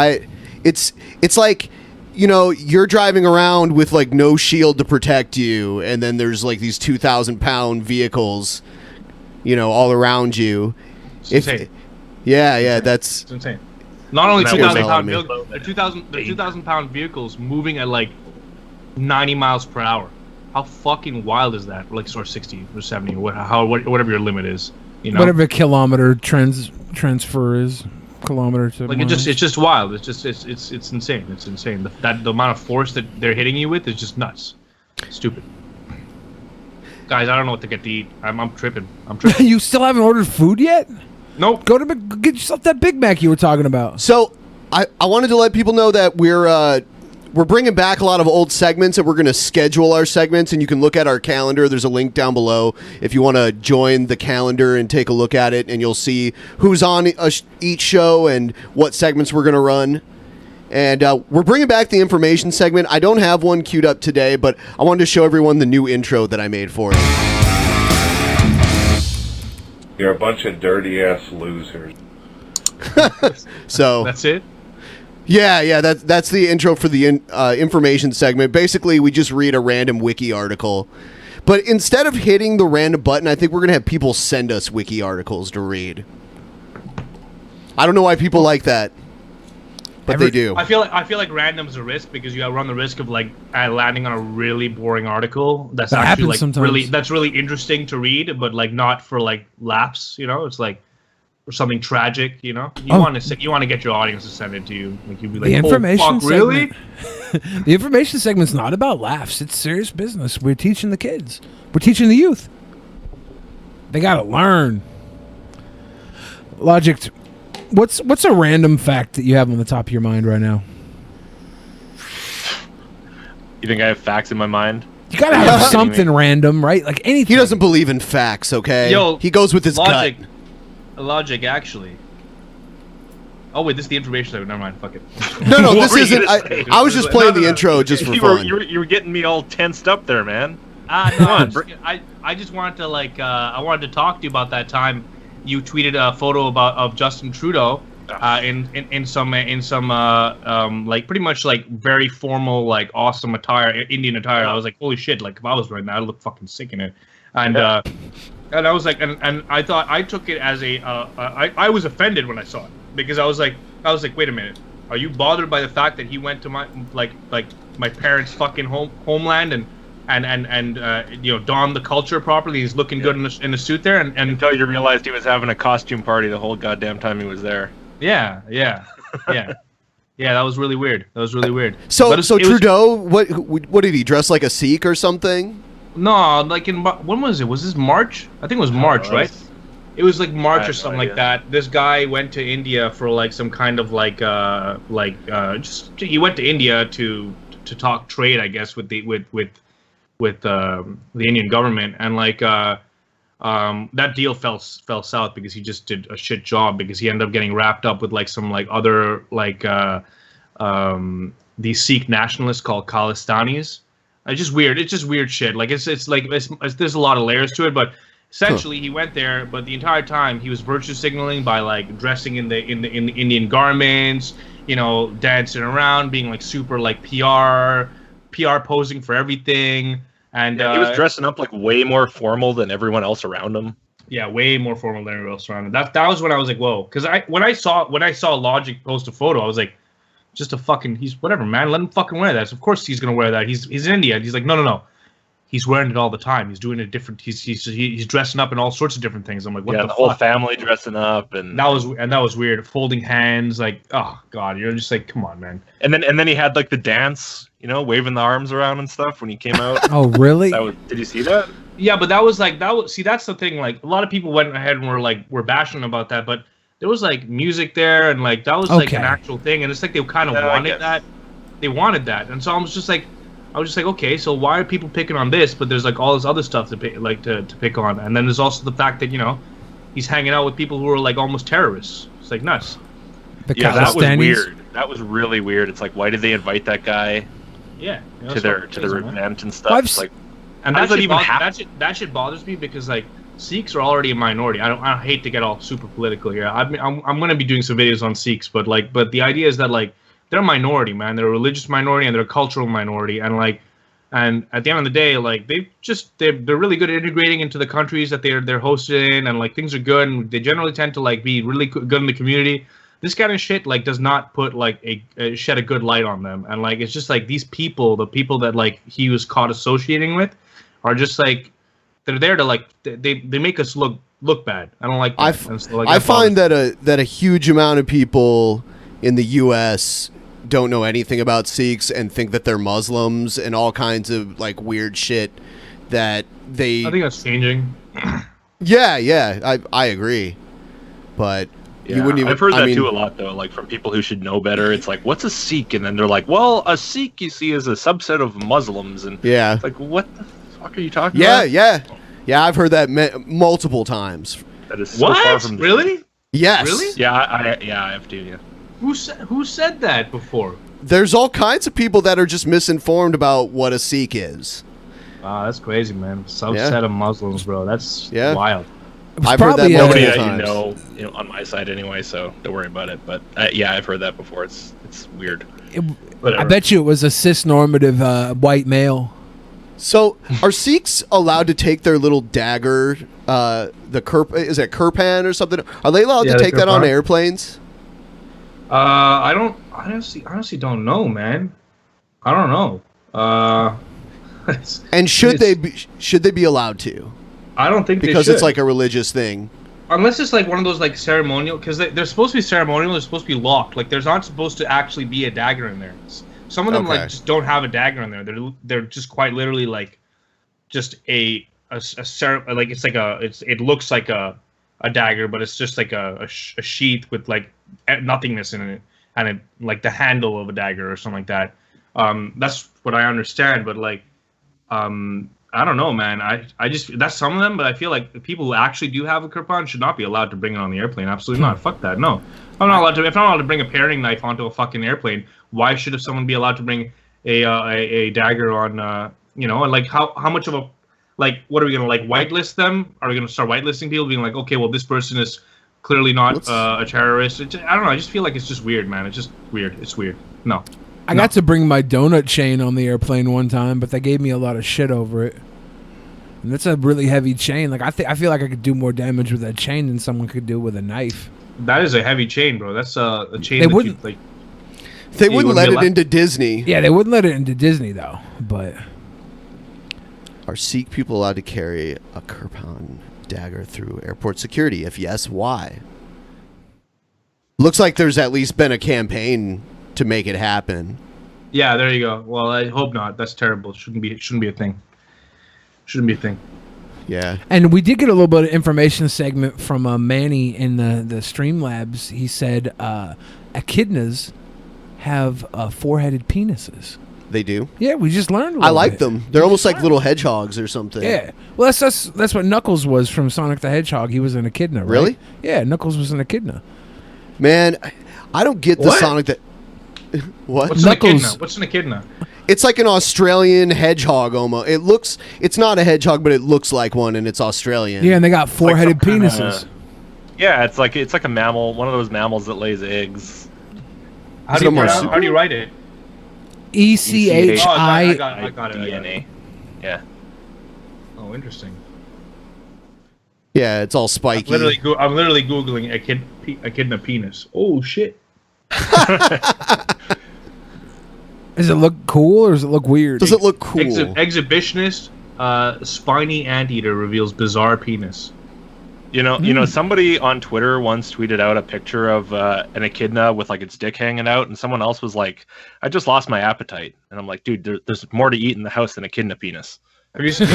it's like, you know, you're driving around with like no shield to protect you, and then there's like these 2,000-pound vehicles, you know, all around you. It's insane. Yeah, that's It's insane. Not only That 2,000 was pound me. vehicles, the 2,000 pound vehicles moving at like 90 miles per hour. How fucking wild is that? Like, or 60 or 70 or whatever your limit is. You know, whatever kilometer transfer is, kilometer to like miles. it's just wild. It's insane. It's insane. The amount of force that they're hitting you with is just nuts. Stupid. Guys, I don't know what to get to eat. I'm tripping. You still haven't ordered food yet? Nope. Go to get yourself that Big Mac you were talking about. So I wanted to let people know that we're bringing back a lot of old segments, and we're going to schedule our segments, and you can look at our calendar. There's a link down below if you want to join the calendar and take a look at it, and you'll see who's on each show and what segments we're going to run. And we're bringing back the information segment. I don't have one queued up today, but I wanted to show everyone the new intro that I made for it. You're a bunch of dirty-ass losers. So That's it. Yeah, that's the intro for the information segment. Basically, we just read a random wiki article. But instead of hitting the random button, I think we're going to have people send us wiki articles to read. I don't know why people like that, but they do. I feel like random's a risk because you run the risk of like landing on a really boring article that's That actually happens like sometimes. really interesting to read, but like not for like laughs. You know, it's like or something tragic. You know, you want to get your audience to send it to you. Like you'd be like, The information oh, fuck, really? segment. The information segment's not about laughs. It's serious business. We're teaching the kids. We're teaching the youth. They gotta learn. Logicked. What's a random fact that you have on the top of your mind right now? You think I have facts in my mind? You gotta have something random, right? Like anything. He doesn't believe in facts, okay? Yo, he goes with his Logic, gut. Logic, actually. Oh wait, this is the information segment. Never mind. Fuck it. No, What this were you isn't. gonna say? I was just playing the intro just for You were, fun. you were getting me all tensed up there, man. No, I just wanted to like I wanted to talk to you about that time you tweeted a photo of Justin Trudeau in some like pretty much like very formal like awesome attire, Indian attire. I was like, holy shit! Like if I was wearing that, I'd look fucking sick in it. And and I was like, and I thought I took it as I was offended when I saw it because I was like, wait a minute, are you bothered by the fact that he went to my my parents' fucking homeland and you know, donned the culture properly? He's looking good in a suit there, and Until you realized he was having a costume party the whole goddamn time he was there. yeah, that was really weird. So But it was- Trudeau, what did he dress like a Sikh or something? No, like when was it? Was this March? I think it was March, right? It was like March I or have something no like idea. that. This guy went to India for like some kind of just he went to India to talk trade, I guess, with the Indian government, and like that deal fell south because he just did a shit job because he ended up getting wrapped up with like some like other like these Sikh nationalists called Khalistanis. It's just weird. It's just weird shit. Like it's there's a lot of layers to it, but essentially he went there, but the entire time he was virtue signaling by like dressing in the Indian garments, you know, dancing around, being like super like PR posing for everything. And he was dressing up like way more formal than everyone else around him. Yeah, way more formal than everyone else around him. That was when I was like, whoa, because when I saw Logic post a photo, I was like, just a fucking, he's whatever, man. Let him fucking wear that. So of course he's gonna wear that. He's in India. And he's like, no. He's wearing it all the time. He's doing it different. He's dressing up in all sorts of different things. I'm like, what the whole fuck? family dressing up, and that was weird. Folding hands, like, oh god, you're just like, come on, man. And then he had like the dance, waving the arms around and stuff when he came out. Oh really? Did you see that? Yeah, but that's the thing. Like a lot of people went ahead and were bashing about that, but there was like music there, and like that was like an actual thing, and it's like they kind of wanted that. They wanted that, and so I was just like, okay, so why are people picking on this? But there's like all this other stuff to pick on, and then there's also the fact that he's hanging out with people who are like almost terrorists. It's like nuts. Yeah, that was weird. That was really weird. It's like, why did they invite that guy? Yeah, to their event and stuff. It's like, and that shit bothers me because like Sikhs are already a minority. I hate to get all super political here. I'm going to be doing some videos on Sikhs, but the idea is that like they're a minority, man. They're a religious minority and they're a cultural minority, and at the end of the day, like they're really good at integrating into the countries that they're hosted in, and like things are good, and they generally tend to like be really good in the community. This kind of shit like does not put like shed a good light on them, and like it's just like these people, the people that like he was caught associating with, are just like they're there to like they make us look bad. I don't like that. I find that a huge amount of people in the U.S. don't know anything about Sikhs and think that they're Muslims and all kinds of like weird shit that they. I think that's changing. Yeah, I agree, but. Yeah, you wouldn't even, I've heard that too a lot, though. Like from people who should know better, it's like, "What's a Sikh?" And then they're like, "Well, a Sikh, you see, is a subset of Muslims." And it's like, what the fuck are you talking about? Yeah. I've heard that multiple times. That is so far from the really. Yes. Really? Yeah, I have to. Yeah. Who said that before? There's all kinds of people that are just misinformed about what a Sikh is. Wow, that's crazy, man. Subset of Muslims, bro. That's wild. I've heard that nobody that times. you know on my side anyway, so don't worry about it. But I've heard that before. It's weird. I bet you it was a cis-normative white male. So, are Sikhs allowed to take their little dagger, is it kirpan or something? Are they allowed to take that on airplanes? I honestly don't know, man. I don't know. And should they be allowed to? I don't think because they should. It's like a religious thing. Unless it's like one of those like ceremonial, because they're supposed to be ceremonial. They're supposed to be locked. Like there's not supposed to actually be a dagger in there. Some of them like just don't have a dagger in there. They're just quite literally like just a like it looks like a dagger, but it's just like a sheath with like nothingness in it, and it like the handle of a dagger or something like that. That's what I understand, but like I don't know, man. I just that's some of them, but I feel like the people who actually do have a kirpan should not be allowed to bring it on the airplane. Absolutely not. Fuck that. No, I'm not allowed to. If I'm not allowed to bring a paring knife onto a fucking airplane, why should someone be allowed to bring a dagger on? And like how much of a like what are we gonna like whitelist them? Are we gonna start whitelisting people, being like, okay, well this person is clearly not a terrorist? I don't know. I just feel like it's just weird, man. It's just weird. It's weird. No. I got to bring my donut chain on the airplane one time, but they gave me a lot of shit over it. And that's a really heavy chain. Like I feel like I could do more damage with that chain than someone could do with a knife. That is a heavy chain, bro. That's a chain. They wouldn't let it into Disney. Yeah, they wouldn't let it into Disney though. But are Sikh people allowed to carry a kirpan dagger through airport security? If yes, why? Looks like there's at least been a campaign to make it happen. Yeah, there you go. Well, I hope not. That's terrible. It shouldn't be a thing. Shouldn't be a thing. Yeah. And we did get a little bit of information segment from Manny in the Streamlabs. He said echidnas have four-headed penises. They do? Yeah, we just learned. I like them. They're almost like little hedgehogs or something. Yeah. Well, that's what Knuckles was from Sonic the Hedgehog. He was an echidna, right? Really? Yeah, Knuckles was an echidna. Man, I don't get the Sonic that. What? What's Knuckles? What's an echidna? It's like an Australian hedgehog almost. It's not a hedgehog, but it looks like one, and it's Australian. Yeah, and they got four-headed penises. Yeah, it's like a mammal, one of those mammals that lays eggs. How do you write it? ECHI. I got it. DNA. Yeah. Oh, interesting. Yeah, it's all spiky. I'm literally googling echidna penis. Oh shit. Does it look cool or does it look weird? Does it look cool? Exhibitionist, spiny anteater reveals bizarre penis. You know, somebody on Twitter once tweeted out a picture of an echidna with like its dick hanging out, and someone else was like, "I just lost my appetite," and I'm like, "Dude, there's more to eat in the house than echidna penis." Have you seen?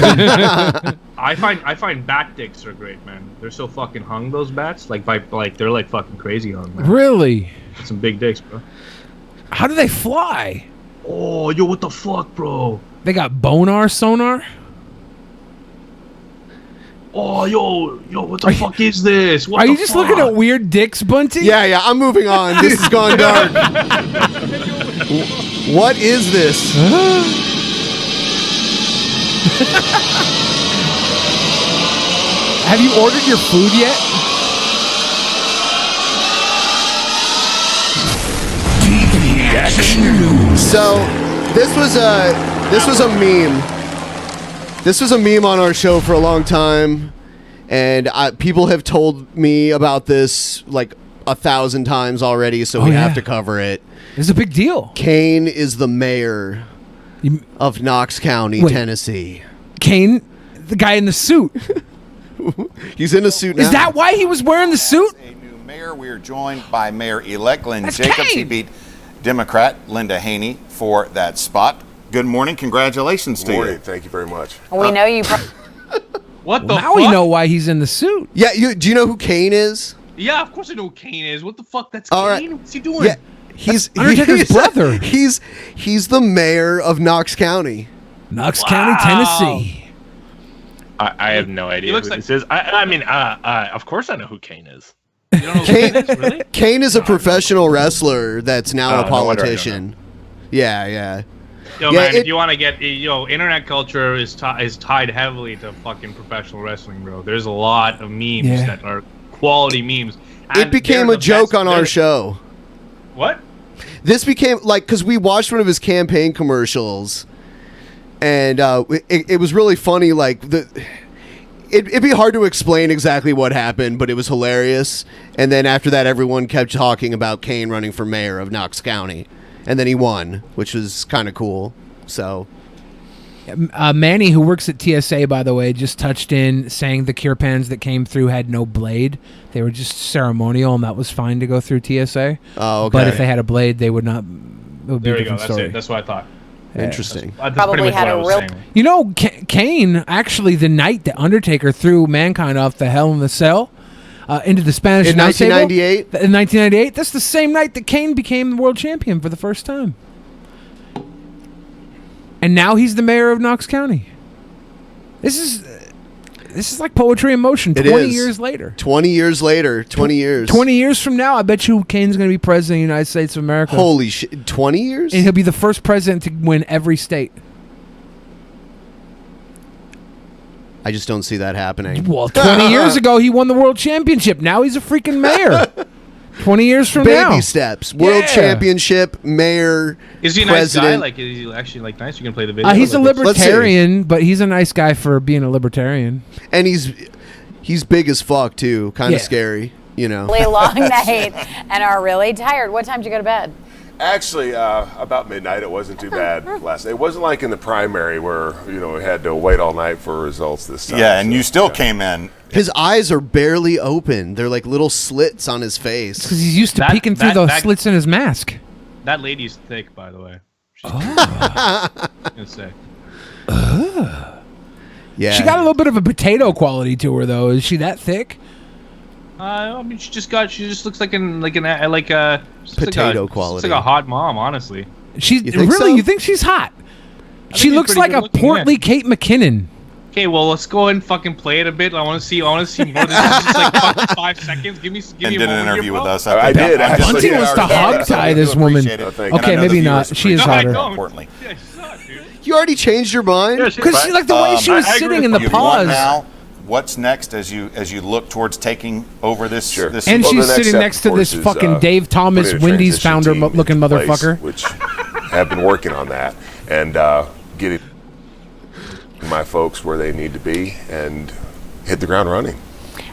I find bat dicks are great, man. They're so fucking hung, those bats. They're like fucking crazy hung, man. Really? Some big dicks, bro. How do they fly? Oh, yo, what the fuck, bro? They got bonar sonar? Oh, yo, what the fuck is this? What Are the you just fuck? looking at weird dicks, Bunty? Yeah, I'm moving on. This has gone dark. What is this? Have you ordered your food yet? So, this was a meme. This was a meme on our show for a long time, and people have told me about this like 1,000 times already, so we have to cover it. It's a big deal. Kane is the mayor of Knox County, Tennessee. Kane, the guy in the suit. He's in a suit now. Is that why he was wearing the suit? A new mayor. We are joined by Mayor-elect Lynn That's Jacobs. Kane. He beat Democrat Linda Haney for that spot. Good morning. Congratulations to you. Thank you very much. We know you. What the Now fuck? we know why he's in the suit. Yeah, do you know who Kane is? Yeah, of course I know who Kane is. What the fuck? That's All Kane? right. What's he doing? Yeah, he's Undertaker's brother. He's the mayor of Knox County. Knox County, Tennessee. I have no idea who this is. I mean, of course I know who Kane is. You don't know who Kane is, really? Kane is a professional wrestler that's now a no wonder I don't politician. Yeah. Yo, man, if you want to get, internet culture is tied heavily to fucking professional wrestling, bro. There's a lot of memes that are quality memes. It became a joke on our show. What? This became because we watched one of his campaign commercials, and it was really funny. It'd be hard to explain exactly what happened, but it was hilarious. And then after that, everyone kept talking about Kane running for mayor of Knox County. And then he won, which was kind of cool. So, Manny, who works at TSA, by the way, just touched in saying the cure pens that came through had no blade. They were just ceremonial, and that was fine to go through TSA. Oh, okay. But if they had a blade, they would not. It would be a different story. That's what I thought. Interesting. That's Probably had a real. You know, Kane, actually, the night that Undertaker threw Mankind off the Hell in the Cell into the Spanish in announce table, 1998? In 1998, that's the same night that Kane became the world champion for the first time. And now he's the mayor of Knox County. This is like poetry in motion. 20 years later. 20 years later. 20 years. 20 years from now, I bet you Kane's going to be president of the United States of America. Holy shit. 20 years? And he'll be the first president to win every state. I just don't see that happening. Well, 20 years ago, he won the world championship. Now he's a freaking mayor. 20 years from now. Baby steps. World championship, mayor, Is he a president. nice guy? Is he actually nice? You can play the video. He's a libertarian, but he's a nice guy for being a libertarian. And he's big as fuck, too. Kind of scary, Really long night and are really tired. What time did you go to bed? Actually, about midnight. It wasn't too bad last night. It wasn't like in the primary where, we had to wait all night for results this time. Yeah, and you still came in. His eyes are barely open. They're like little slits on his face. Because he's used to peeking through those slits in his mask. That lady's thick, by the way. I'm gonna say. Yeah. She got a little bit of a potato quality to her, though. Is she that thick? I mean, she just looks like Potato quality. She's like a hot mom, honestly. She's You think really. so? You think she's hot? She she's looks pretty like a good-looking, portly yeah. Kate McKinnon. Okay, well, let's go ahead and fucking play it a bit. I want to see more. This is just like fucking 5 seconds. Give me And a did an moment interview here, with bro. us. I did, actually. Bunty Yeah, wants to hog tie this woman. Okay, maybe not. She is hotter. Importantly. Yeah, she's hot, dude. You already changed your mind? Yeah, she's Because she fine. like the way she was I agree sitting with in the You've won pause. now. What's next as you look towards taking over this? Sure. this And Well, she's the next sitting step, next of to this course, is, fucking Dave Thomas, putting a Wendy's transition founder team looking into place, motherfucker. which have been working on that and getting. my folks where they need to be and hit the ground running.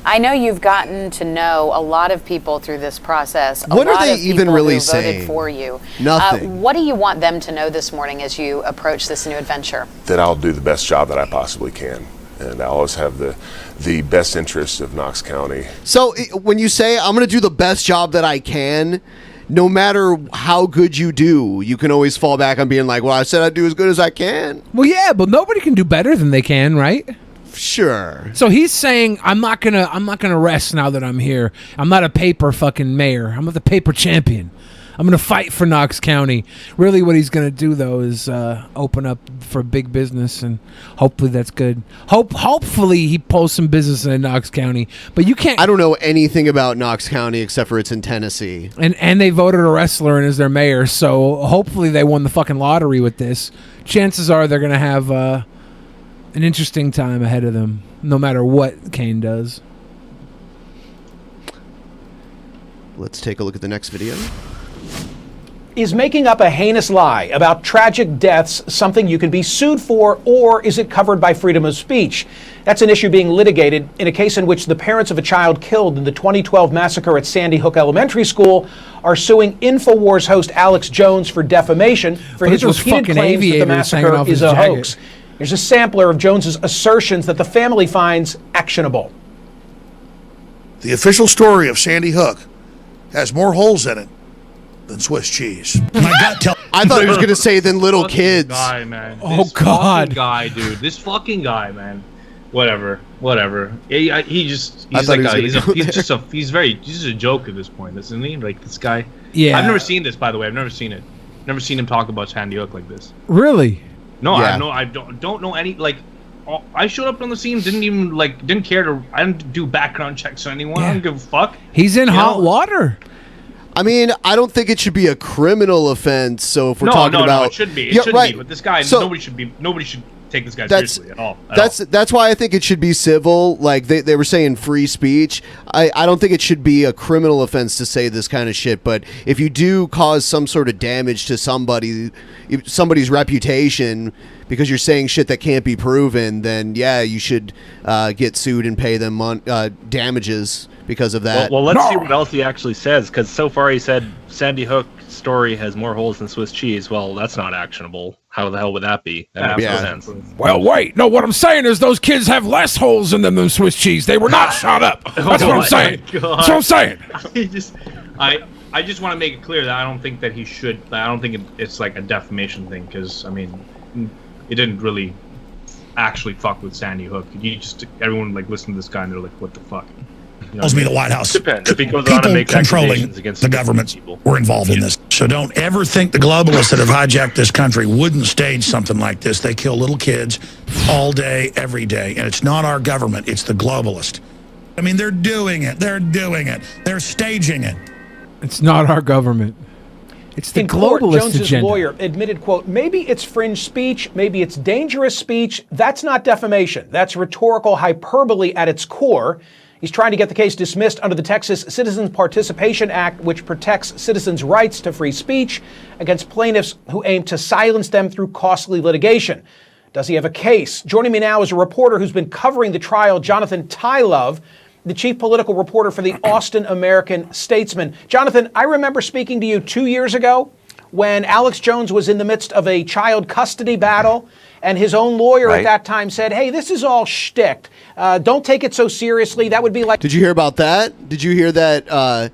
I know you've gotten to know a lot of people through this process. What are they even really saying? saying? For you. Nothing. What do you want them to know this morning as you approach this new adventure? That I'll do the best job that I possibly can. And I always have the best interests of Knox County. So when you say I'm going to do the best job that I can, no matter how good you do, you can always fall back on being like, well, I said I'd do as good as I can. Well, yeah, but nobody can do better than they can, right? Sure. So he's saying I'm not gonna rest now that I'm here. I'm not a paper fucking mayor. I'm not the paper champion. I'm gonna fight for Knox County. Really, what he's gonna do though is open up for big business, and hopefully that's good. Hopefully he pulls some business in Knox County. But you can't. I don't know anything about Knox County except for it's in Tennessee. And they voted a wrestler in as their mayor, so hopefully they won the fucking lottery with this. Chances are they're gonna have an interesting time ahead of them, no matter what Kane does. Let's take a look at the next video. Is making up a heinous lie about tragic deaths something you can be sued for, or is it covered by freedom of speech? That's an issue being litigated in a case in which the parents of a child killed in the 2012 massacre at Sandy Hook Elementary School are suing InfoWars host Alex Jones for defamation for his repeated claims that the massacre is a hoax. Here's a sampler of Jones's assertions that the family finds actionable. The official story of Sandy Hook has more holes in it than Swiss cheese. I thought he was going to say than little kids. Guy, man. Oh, This God. fucking guy, dude. This fucking guy, man. Whatever. He just I he's thought like he was gonna go he's just a joke at this point, isn't he? Like this guy. Yeah. I've never seen this, by the way. I've never seen it. Never seen him talk about Sandy Hook like this. Really? No, Yeah. I don't know any like. I showed up on the scene, didn't care to. I didn't do background checks on anyone. I don't give a fuck. He's in You hot know? water. I mean, I don't think it should be a criminal offense. So if we're talking about, no, it should be. It should be. But this guy, So- nobody should take this guy That's- seriously at all. That's why I think it should be civil. Like they were saying free speech. I don't think it should be a criminal offense to say this kind of shit. But if you do cause some sort of damage to somebody's reputation because you're saying shit that can't be proven, then yeah, you should get sued and pay them damages because of that. Well, let's see what else he actually says, because so far he said Sandy Hook story has more holes than Swiss cheese. Well, that's not actionable. How the hell would that be? That makes no sense. Well, wait. No, what I'm saying is those kids have less holes in them than Swiss cheese. They were not shot up. That's what I'm saying. That's what I'm saying. I just want to make it clear that I don't think that he should. I don't think it's like a defamation thing, because I mean, it didn't really actually fuck with Sandy Hook. Everyone like listened to this guy and they're like, what the fuck? You know Tells me the White House. Depends. If he goes on People and makes controlling accusations against the government people. were involved in this. So don't ever think the globalists that have hijacked this country wouldn't stage something like this. They kill little kids all day, every day. And it's not our government. It's the globalist. I mean, they're doing it. They're doing it. They're staging it. It's not our government. It's the In court, globalist Jones's agenda. lawyer admitted, quote, maybe it's fringe speech, maybe it's dangerous speech. That's not defamation. That's rhetorical hyperbole at its core. He's trying to get the case dismissed under the Texas Citizens Participation Act, which protects citizens' rights to free speech against plaintiffs who aim to silence them through costly litigation. Does he have a case? Joining me now is a reporter who's been covering the trial, Jonathan Tylove, the chief political reporter for the Austin American-Statesman. Jonathan, I remember speaking to you 2 years ago when Alex Jones was in the midst of a child custody battle, and his own lawyer at that time said, hey, this is all shtick. Don't take it so seriously. That would be like... Did you hear about that? Did you hear that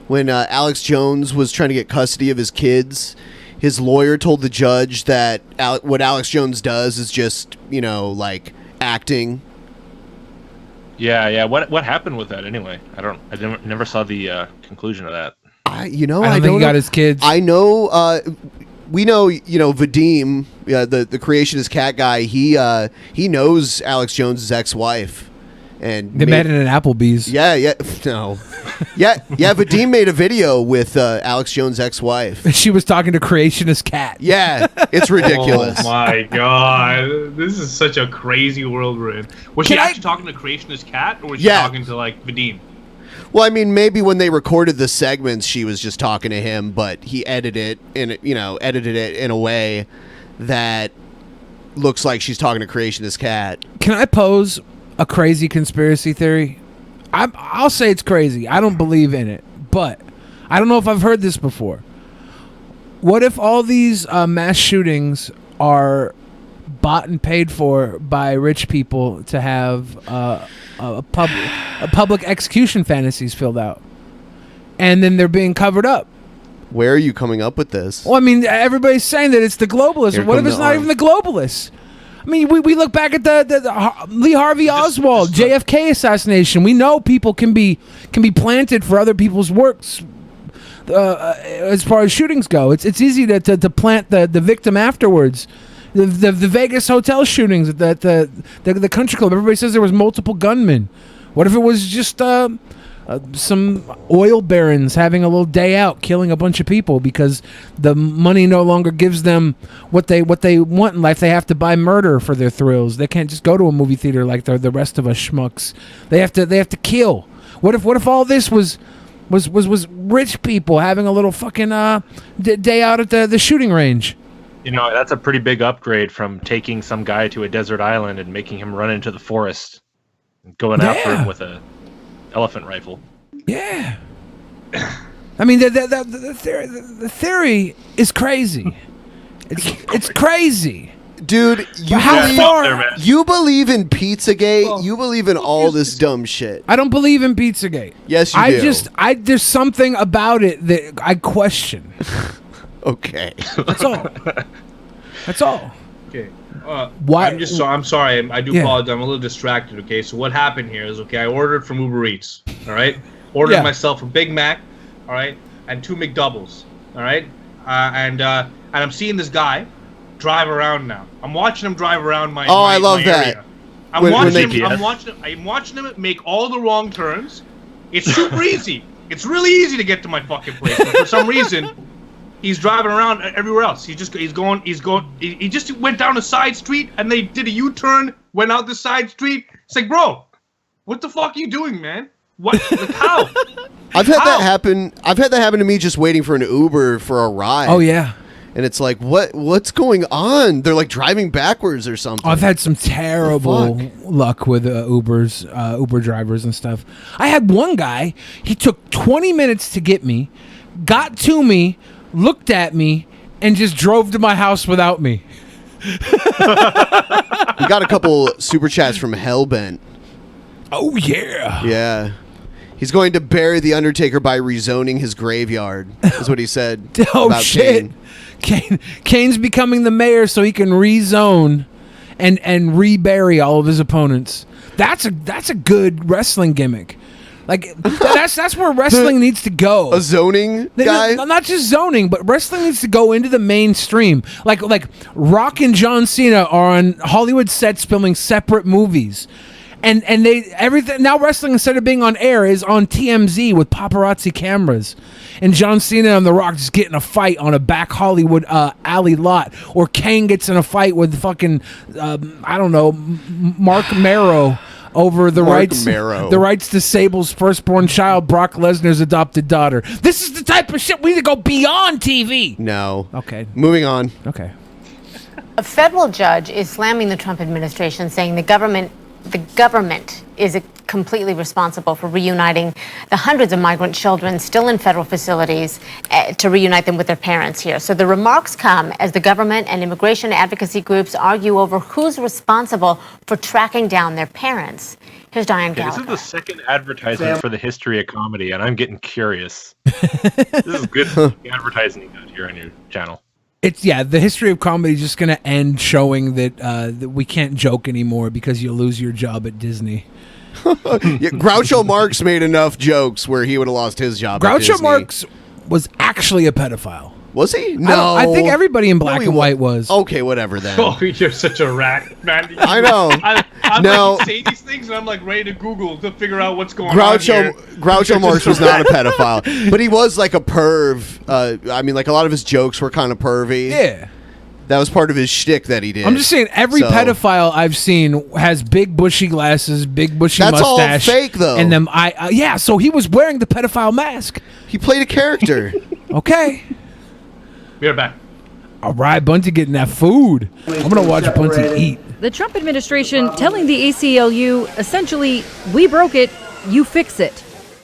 when Alex Jones was trying to get custody of his kids, his lawyer told the judge that what Alex Jones does is just, like acting? Yeah. What happened with that anyway? I never saw the conclusion of that. I don't think he got his kids. I know. We know. Vadim, the creationist cat guy. He knows Alex Jones's ex-wife, and They met in an Applebee's. Yeah. No. Yeah. Vadim made a video with Alex Jones' ex-wife. She was talking to creationist cat. Yeah, it's ridiculous. Oh my god, this is such a crazy world we're in. Was she actually talking to creationist cat, or was she talking to like Vadim? Well, I mean, maybe when they recorded the segments, she was just talking to him, but he edited it in a way that looks like she's talking to Creationist Cat. Can I pose a crazy conspiracy theory? I'll say it's crazy. I don't believe in it, but I don't know if I've heard this before. What if all these mass shootings are bought and paid for by rich people to have public execution fantasies filled out, and then they're being covered up? Where are you coming up with this? Well, I mean, everybody's saying that it's the globalists. Here What if come it's the not arm. even the globalists? I mean, we look back at the Lee Harvey Oswald, JFK assassination. We know people can be planted for other people's works. As far as shootings go, it's easy to plant the victim afterwards. The Vegas hotel shootings at the country club. Everybody says there was multiple gunmen. What if it was just some oil barons having a little day out, killing a bunch of people because the money no longer gives them what they want in life? They have to buy murder for their thrills. They can't just go to a movie theater like the rest of us schmucks. They have to kill. What if all this was rich people having a little fucking day out at the shooting range? You know, that's a pretty big upgrade from taking some guy to a desert island and making him run into the forest and going after him with a elephant rifle. Yeah. I mean, the theory is crazy. It's crazy. Dude, you believe in Pizzagate? You believe in all this dumb shit? I don't believe in Pizzagate. Yes, you do. There's something about it that I question. Okay. That's all. That's all. Okay. Why? I'm sorry. I do Yeah. apologize. I'm a little distracted. Okay. So what happened here is, okay, I ordered from Uber Eats. All right. Ordered myself a Big Mac. All right, and 2 McDoubles. All right. And I'm seeing this guy drive around now. I'm watching him drive around my. I love my that. area. I'm watching him make all the wrong turns. It's super easy. It's really easy to get to my fucking place. And for some reason, he's driving around everywhere else. He just went down a side street and they did a U-turn, went out the side street. It's like, bro, what the fuck are you doing, man? What? Like, how? I've had that happen. I've had that happen to me just waiting for an Uber for a ride. Oh yeah. And it's like, what's going on? They're like driving backwards or something. I've had some terrible luck with Uber drivers and stuff. I had one guy, he took 20 minutes to get me, got to me, looked at me, and just drove to my house without me. We got a couple super chats from Hellbent. Oh, yeah. Yeah. He's going to bury the Undertaker by rezoning his graveyard, is what he said. Oh, about shit. Kane. Kane's becoming the mayor so he can rezone and rebury all of his opponents. That's a good wrestling gimmick. Like that's where wrestling needs to go. A zoning guy? Not just zoning, but wrestling needs to go into the mainstream. Like Rock and John Cena are on Hollywood sets filming separate movies. And everything now, wrestling, instead of being on air, is on TMZ with paparazzi cameras, and John Cena and The Rock just get in a fight on a back Hollywood alley lot, or Kane gets in a fight with fucking I don't know, Mark Marrow over the rights to Sable's firstborn child, Brock Lesnar's adopted daughter. This is the type of shit we need to go beyond TV. No. Okay. Moving on. Okay. A federal judge is slamming the Trump administration, saying the government is completely responsible for reuniting the hundreds of migrant children still in federal facilities to reunite them with their parents here. So the remarks come as the government and immigration advocacy groups argue over who's responsible for tracking down their parents. Here's Diane Gallagher. This is the second advertisement for the history of comedy, and I'm getting curious. This is good advertising you got here on your channel. The history of comedy is just going to end showing that we can't joke anymore because you lose your job at Disney. Groucho Marx made enough jokes where he would have lost his job at Disney. Groucho Marx was actually a pedophile. Was he? No. I think everybody in black and white was. Okay, whatever then. Oh, you're such a rat, man. I know. I'm No. like, you say these things, and I'm like ready to Google to figure out what's going on here. Groucho Marx was not a pedophile, but he was like a perv. I mean, like a lot of his jokes were kind of pervy. Yeah. That was part of his shtick that he did. I'm just saying, every pedophile I've seen has big bushy glasses, big bushy That's mustache. all fake, though. And them, so he was wearing the pedophile mask. He played a character. Okay. We're back. All right, Bunty getting that food. I'm going to watch Bunty eat. The Trump administration telling the ACLU, essentially, we broke it, you fix it.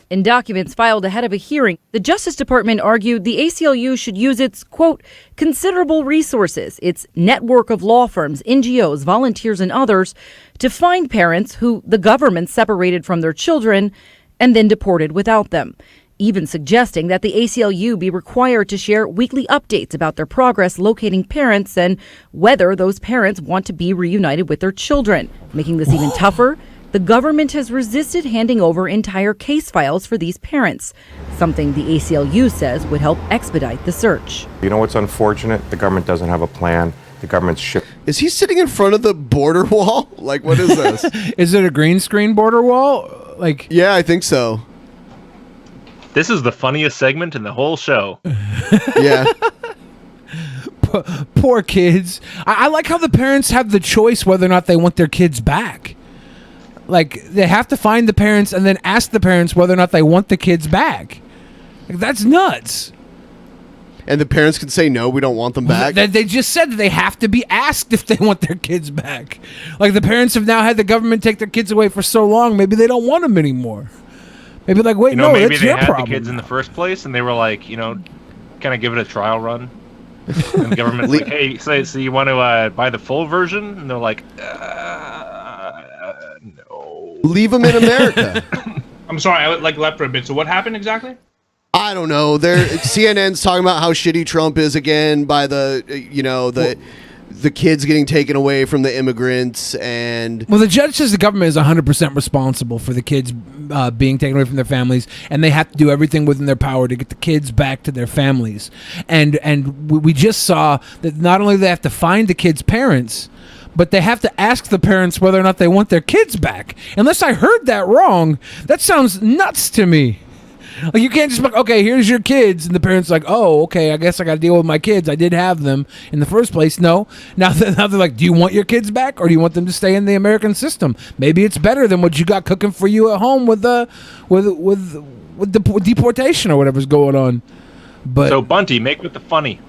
In documents filed ahead of a hearing, the Justice Department argued the ACLU should use its, quote, considerable resources, its network of law firms, NGOs, volunteers, and others, to find parents who the government separated from their children and then deported without them, even suggesting that the ACLU be required to share weekly updates about their progress locating parents and whether those parents want to be reunited with their children. Making this even tougher, the government has resisted handing over entire case files for these parents, something the ACLU says would help expedite the search. You know what's unfortunate? The government doesn't have a plan. The government's Is he sitting in front of the border wall? Like, what is this? Is it a green screen border wall? Like, yeah, I think so. This is the funniest segment in the whole show. Yeah. Poor kids. I like how the parents have the choice whether or not they want their kids back. Like, they have to find the parents and then ask the parents whether or not they want the kids back. Like, that's nuts. And the parents can say, no, we don't want them back. They just said that they have to be asked if they want their kids back. Like, the parents have now had the government take their kids away for so long, maybe they don't want them anymore. Maybe like, wait, no, maybe that's they your had problem. the kids in the first place, and they were like, kind of give it a trial run. And the government's like, hey, so you want to buy the full version? And they're like, no. Leave them in America. I'm sorry, I left for a bit. So what happened exactly? I don't know. CNN's talking about how shitty Trump is again by the kids getting taken away from the immigrants and. Well, the judge says the government is 100% responsible for the kids being taken away from their families, and they have to do everything within their power to get the kids back to their families. And we just saw that not only do they have to find the kids' parents, but they have to ask the parents whether or not they want their kids back. Unless I heard that wrong, that sounds nuts to me. Like, you can't just be like, okay, here's your kids, and the parents are like, oh, okay, I guess I got to deal with my kids. I did have them in the first place. No, now they're like, do you want your kids back, or do you want them to stay in the American system? Maybe it's better than what you got cooking for you at home with the deportation or whatever's going on. But so Bunty, make with the funny.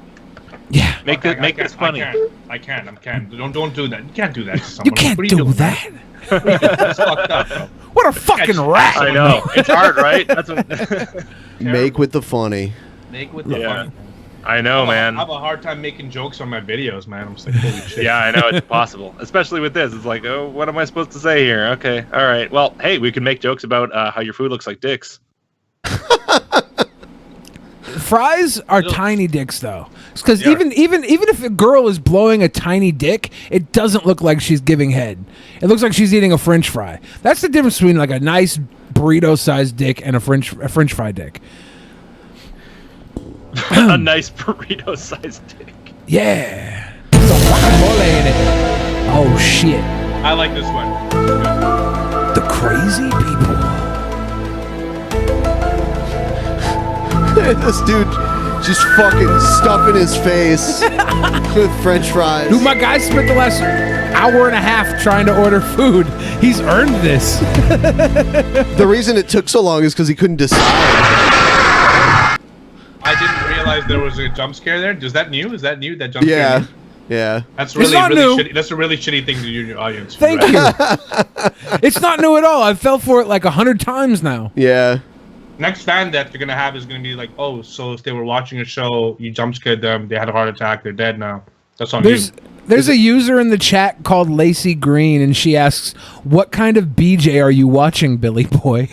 Yeah, make this funny. I can't. Don't do that. You can't do that to someone. You can't What are do doing? that. That's fucked up, bro. What a fucking rat! I know. It's hard, right? That's what. Make with the funny. Make with the funny. I know, man. I have a hard time making jokes on my videos, man. I'm just like, holy shit. Yeah, I know it's impossible, especially with this. It's like, oh, what am I supposed to say here? Okay, all right. Well, hey, we can make jokes about how your food looks like dicks. Fries are tiny dicks, though, because even if a girl is blowing a tiny dick, it doesn't look like she's giving head. It looks like she's eating a French fry. That's the difference between like a nice burrito-sized dick and a French fry dick. A nice burrito-sized dick. Yeah, there's a guacamole in it. Oh shit! I like this one. The crazy people. This dude just fucking stuffing his face with French fries. Dude, my guy spent the last hour and a half trying to order food. He's earned this. The reason it took so long is because he couldn't decide. I didn't realize there was a jump scare there. Is that new? That jump scare? Yeah. Yeah. That's really shitty. That's a really shitty thing to do in your audience. Thank you. It's not new at all. I fell for it like 100 times now. Yeah. Next fan that you're gonna have is gonna be like, oh, so if they were watching a show, you jump scared them, they had a heart attack, they're dead now. That's on you. There's a user in the chat called Lacey Green, and she asks, "What kind of BJ are you watching, Billy Boy?"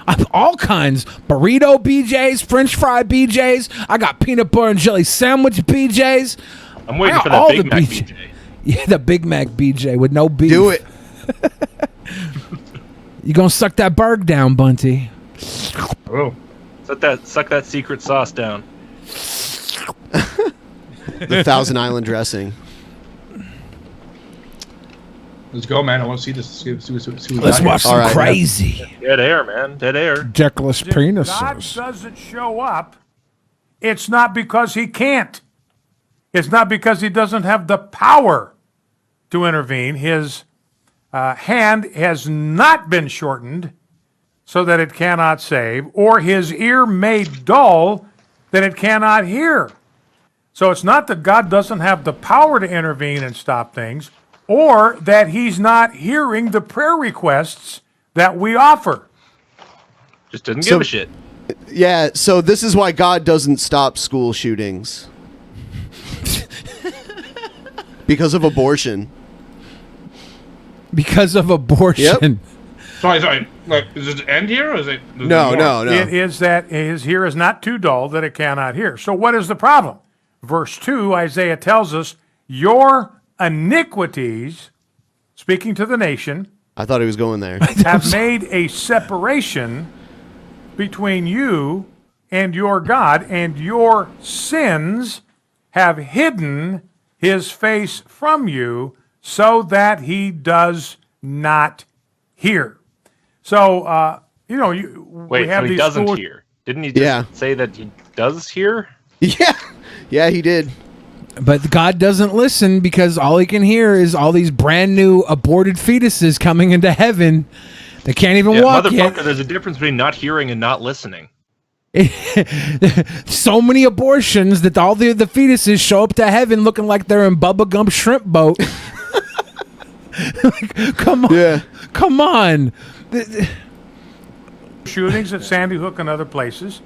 I'm all kinds: burrito BJs, French fry BJs. I got peanut butter and jelly sandwich BJs. I'm waiting for that Big Mac BJ. Yeah, the Big Mac BJ with no beef. Do it. You gonna suck that burg down, Bunty? Oh. Suck that secret sauce down. The Thousand Island dressing. Let's go, man. I want to see this. Let's watch some crazy. Dead air, man. Dead air. Deckless penises. God doesn't show up, it's not because he can't. It's not because he doesn't have the power to intervene. His hand has not been shortened so that it cannot save, or his ear made dull that it cannot hear. So it's not that God doesn't have the power to intervene and stop things, or that he's not hearing the prayer requests that we offer. Just doesn't give a shit. Yeah, so this is why God doesn't stop school shootings. Because of abortion. Because of abortion. Sorry. Like, does it end here, or is it? No. It is that his ear is not too dull that it cannot hear. So what is the problem? Verse 2, Isaiah tells us, your iniquities, speaking to the nation, I thought he was going there. have made a separation between you and your God, and your sins have hidden his face from you so that he does not hear. So, Wait, we have so he these doesn't schools- hear. Didn't he just say that he does hear? Yeah, he did. But God doesn't listen because all he can hear is all these brand new aborted fetuses coming into heaven. They can't even walk motherfucker, yet. there's a difference between not hearing and not listening. So many abortions that all the fetuses show up to heaven looking like they're in Bubba Gump shrimp boat. Like, come on. Yeah. Come on. Shootings at Sandy Hook and other places.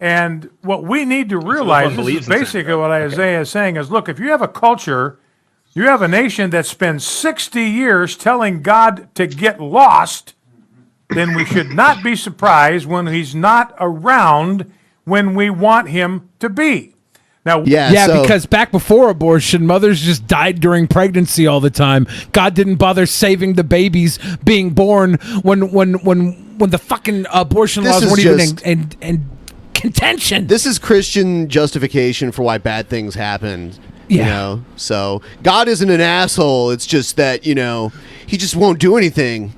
And what we need to realize, this is basically what Isaiah is saying, is look, if you have a culture, you have a nation that spends 60 years telling God to get lost, then we should not be surprised when he's not around when we want him to be. Now, because back before abortion, mothers just died during pregnancy all the time. God didn't bother saving the babies being born when the fucking abortion This laws is weren't just- even in contention. This is Christian justification for why bad things happened. You know? So God isn't an asshole. It's just that, he just won't do anything.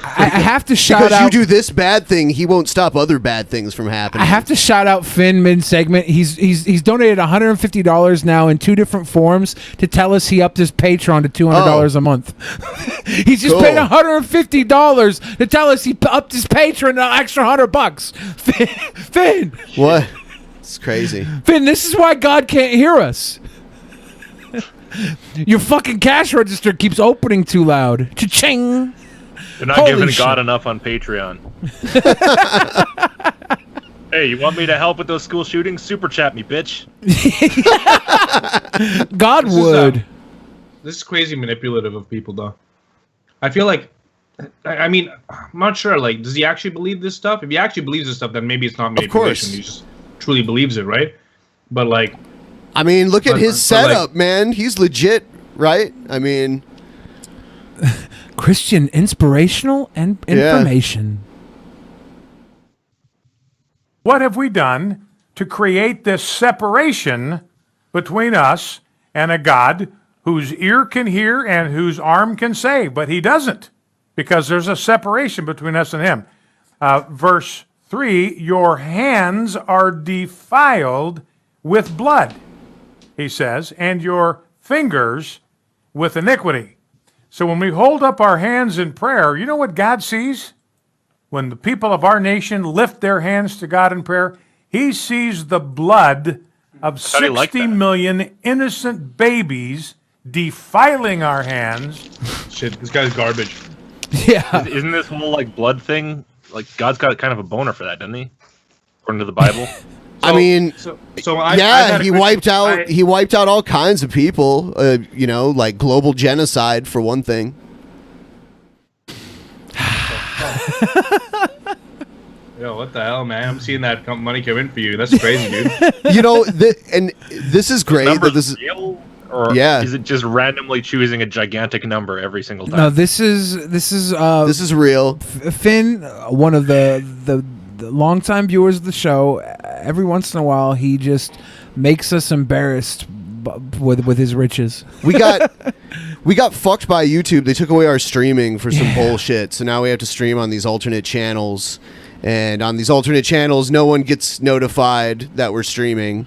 I have to shout because out. you do this bad thing, he won't stop other bad things from happening. I have to shout out Finn mid-segment. He's donated $150 now in 2 different forms to tell us he upped his Patreon to $200 a month. He's just paid $150 to tell us he upped his Patreon an extra $100. Finn. What? It's crazy. Finn, this is why God can't hear us. Your fucking cash register keeps opening too loud. Cha-ching. They're not Holy giving shit. God enough on Patreon. Hey, you want me to help with those school shootings? Super chat me, bitch. God would. This is crazy manipulative of people, though. I feel like, I mean, I'm not sure. Like, does he actually believe this stuff? If he actually believes this stuff, then maybe it's not manipulation. He just truly believes it, right? But like, I mean, look at his but, like- setup, man. He's legit, right? I mean, Christian inspirational and information. what have we done to create this separation between us and a God whose ear can hear and whose arm can save? But he doesn't, because there's a separation between us and him. Verse 3, your hands are defiled with blood, he says, and your fingers with iniquity. So when we hold up our hands in prayer, you know what God sees? When the people of our nation lift their hands to God in prayer, he sees the blood of How do you like 60 million innocent babies defiling our hands. Shit, this guy's garbage. Yeah. Isn't this whole like blood thing, like God's got kind of a boner for that, doesn't he? According to the Bible. I mean, I've he wiped out all kinds of people. Like global genocide for one thing. Yo, what the hell, man? I'm seeing that money come in for you. That's crazy, dude. And this is great. That this is real, or is it just randomly choosing a gigantic number every single time? No, this is real. Finn, one of the longtime viewers of the show, every once in a while he just makes us embarrassed with his riches. We got fucked by YouTube. They took away our streaming for some bullshit. So now we have to stream on these alternate channels. And on these alternate channels, no one gets notified that we're streaming.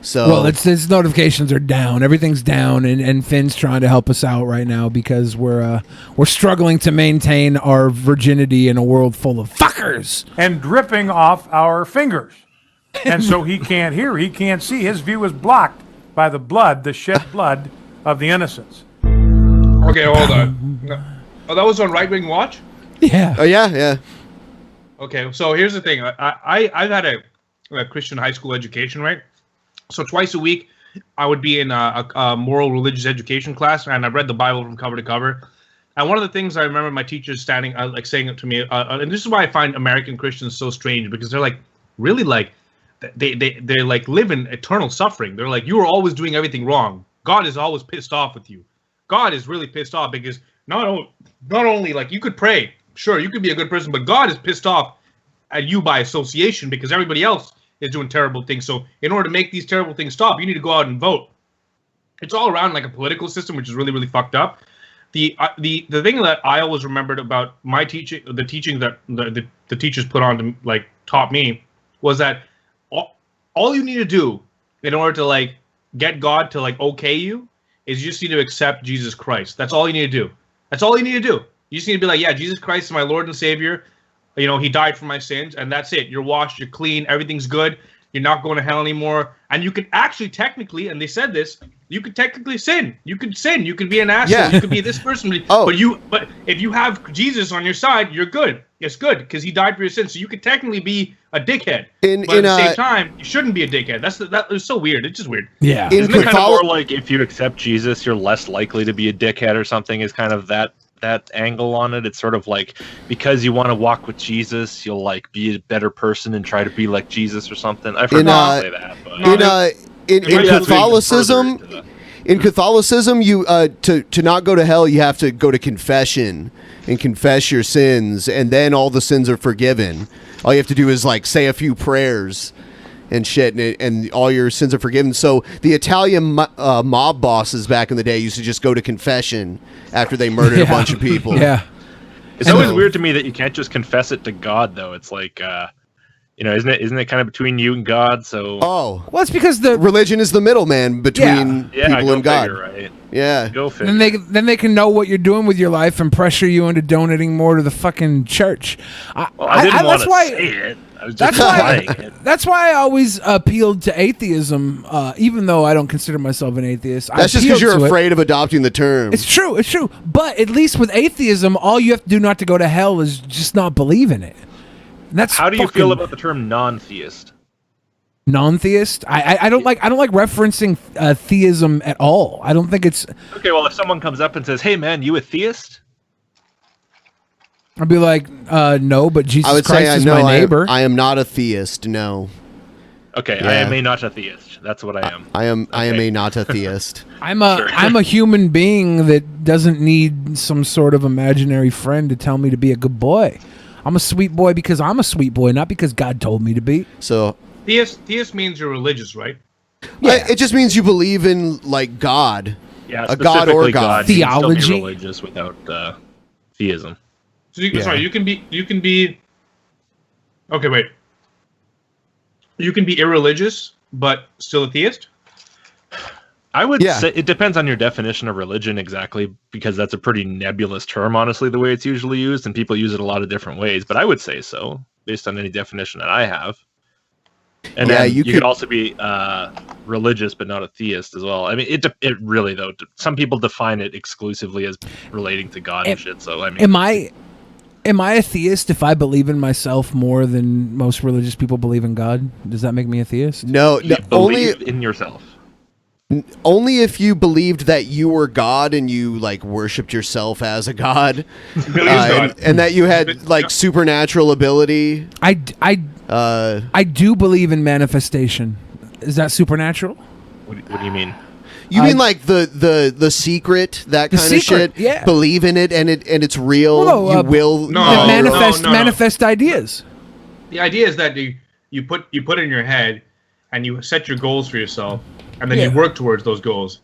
So well, his notifications are down. Everything's down, and Finn's trying to help us out right now because we're struggling to maintain our virginity in a world full of fuckers And dripping off our fingers. And so he can't hear, he can't see. His view is blocked by the blood, the shed blood of the innocents. Okay, hold on. Oh, that was on Right Wing Watch? Yeah. Oh, yeah. Okay, so here's the thing. I've had a Christian high school education, right? So twice a week, I would be in a moral religious education class, and I read the Bible from cover to cover. And one of the things I remember my teachers standing, like saying it to me, and this is why I find American Christians so strange, because they're like, really like, they like live in eternal suffering. They're like, you are always doing everything wrong. God is always pissed off with you. God is really pissed off because not only like you could pray, sure, you could be a good person, but God is pissed off at you by association because everybody else is doing terrible things. So in order to make these terrible things stop, you need to go out and vote. It's all around like a political system, which is really, really fucked up. The thing that I always remembered about my teaching, the teaching that the teachers put on to like taught me, was that all you need to do in order to like get God to like okay you is you just need to accept Jesus Christ. That's all you need to do. That's all you need to do. You just need to be like, yeah, Jesus Christ is my Lord and Savior. You know, he died for my sins, and that's it. You're washed, you're clean, everything's good. You're not going to hell anymore. And you can actually technically, and they said this, you could technically sin. You could sin. You could be an asshole. Yeah. You could be this person. But if you have Jesus on your side, you're good. It's good because he died for your sins. So you could technically be a dickhead. But at the same time, you shouldn't be a dickhead. That is so weird. It's just weird. Yeah. Isn't it kind of more like if you accept Jesus, you're less likely to be a dickhead or something? Is kind of that angle on it. It's sort of like because you want to walk with Jesus, you'll like be a better person and try to be like Jesus or something. I forgot to say that. But in Catholicism, you to not go to hell, you have to go to confession and confess your sins, and then all the sins are forgiven. All you have to do is like say a few prayers and shit, and all your sins are forgiven. So the Italian mob bosses back in the day used to just go to confession after they murdered a bunch of people. Yeah. It's always weird to me that you can't just confess it to God, though. It's like, isn't it kind of between you and God? So well, it's because the religion is the middleman between people and God. Figure, right? Yeah, go figure. Then they can know what you're doing with your life and pressure you into donating more to the fucking church. I didn't want to say it. I was just implying it. That's why I always appealed to atheism, even though I don't consider myself an atheist. That's just because you're afraid of adopting the term. It's true. But at least with atheism, all you have to do not to go to hell is just not believe in it. And that's how do you feel about the term non-theist? Non-theist? I don't like referencing theism at all. I don't think it's okay. Well, if someone comes up and says, "Hey, man, you a theist?" I'd be like, no, but Jesus I would Christ say, is no, my neighbor. I am not a theist. No. Okay, Yeah. I am a not a theist. That's what I am. I am a not a theist. I'm a human being that doesn't need some sort of imaginary friend to tell me to be a good boy. I'm a sweet boy because I'm a sweet boy, not because God told me to be. So Theist means you're religious, right? Yeah, it just means you believe in like God. Yeah, a God or specifically God. You can still be Theology. religious without theism. So you can be. Okay, wait. You can be irreligious, but still a theist? I would say it depends on your definition of religion exactly, because that's a pretty nebulous term, honestly, the way it's usually used, and people use it a lot of different ways. But I would say so, based on any definition that I have. And then you could also be religious, but not a theist as well. I mean, it really, though, some people define it exclusively as relating to God and shit. So, I mean, Am I a theist if I believe in myself more than most religious people believe in God? Does that make me a theist? No, only in yourself. Only if you believed that you were God and you like worshipped yourself as a god, and that you had like supernatural ability. I do believe in manifestation. Is that supernatural? What do you mean? You mean like the secret, that kind of shit? Yeah. Believe in it and it's real. Well, you will manifest ideas. The idea is that you put it in your head and you set your goals for yourself, and then you work towards those goals,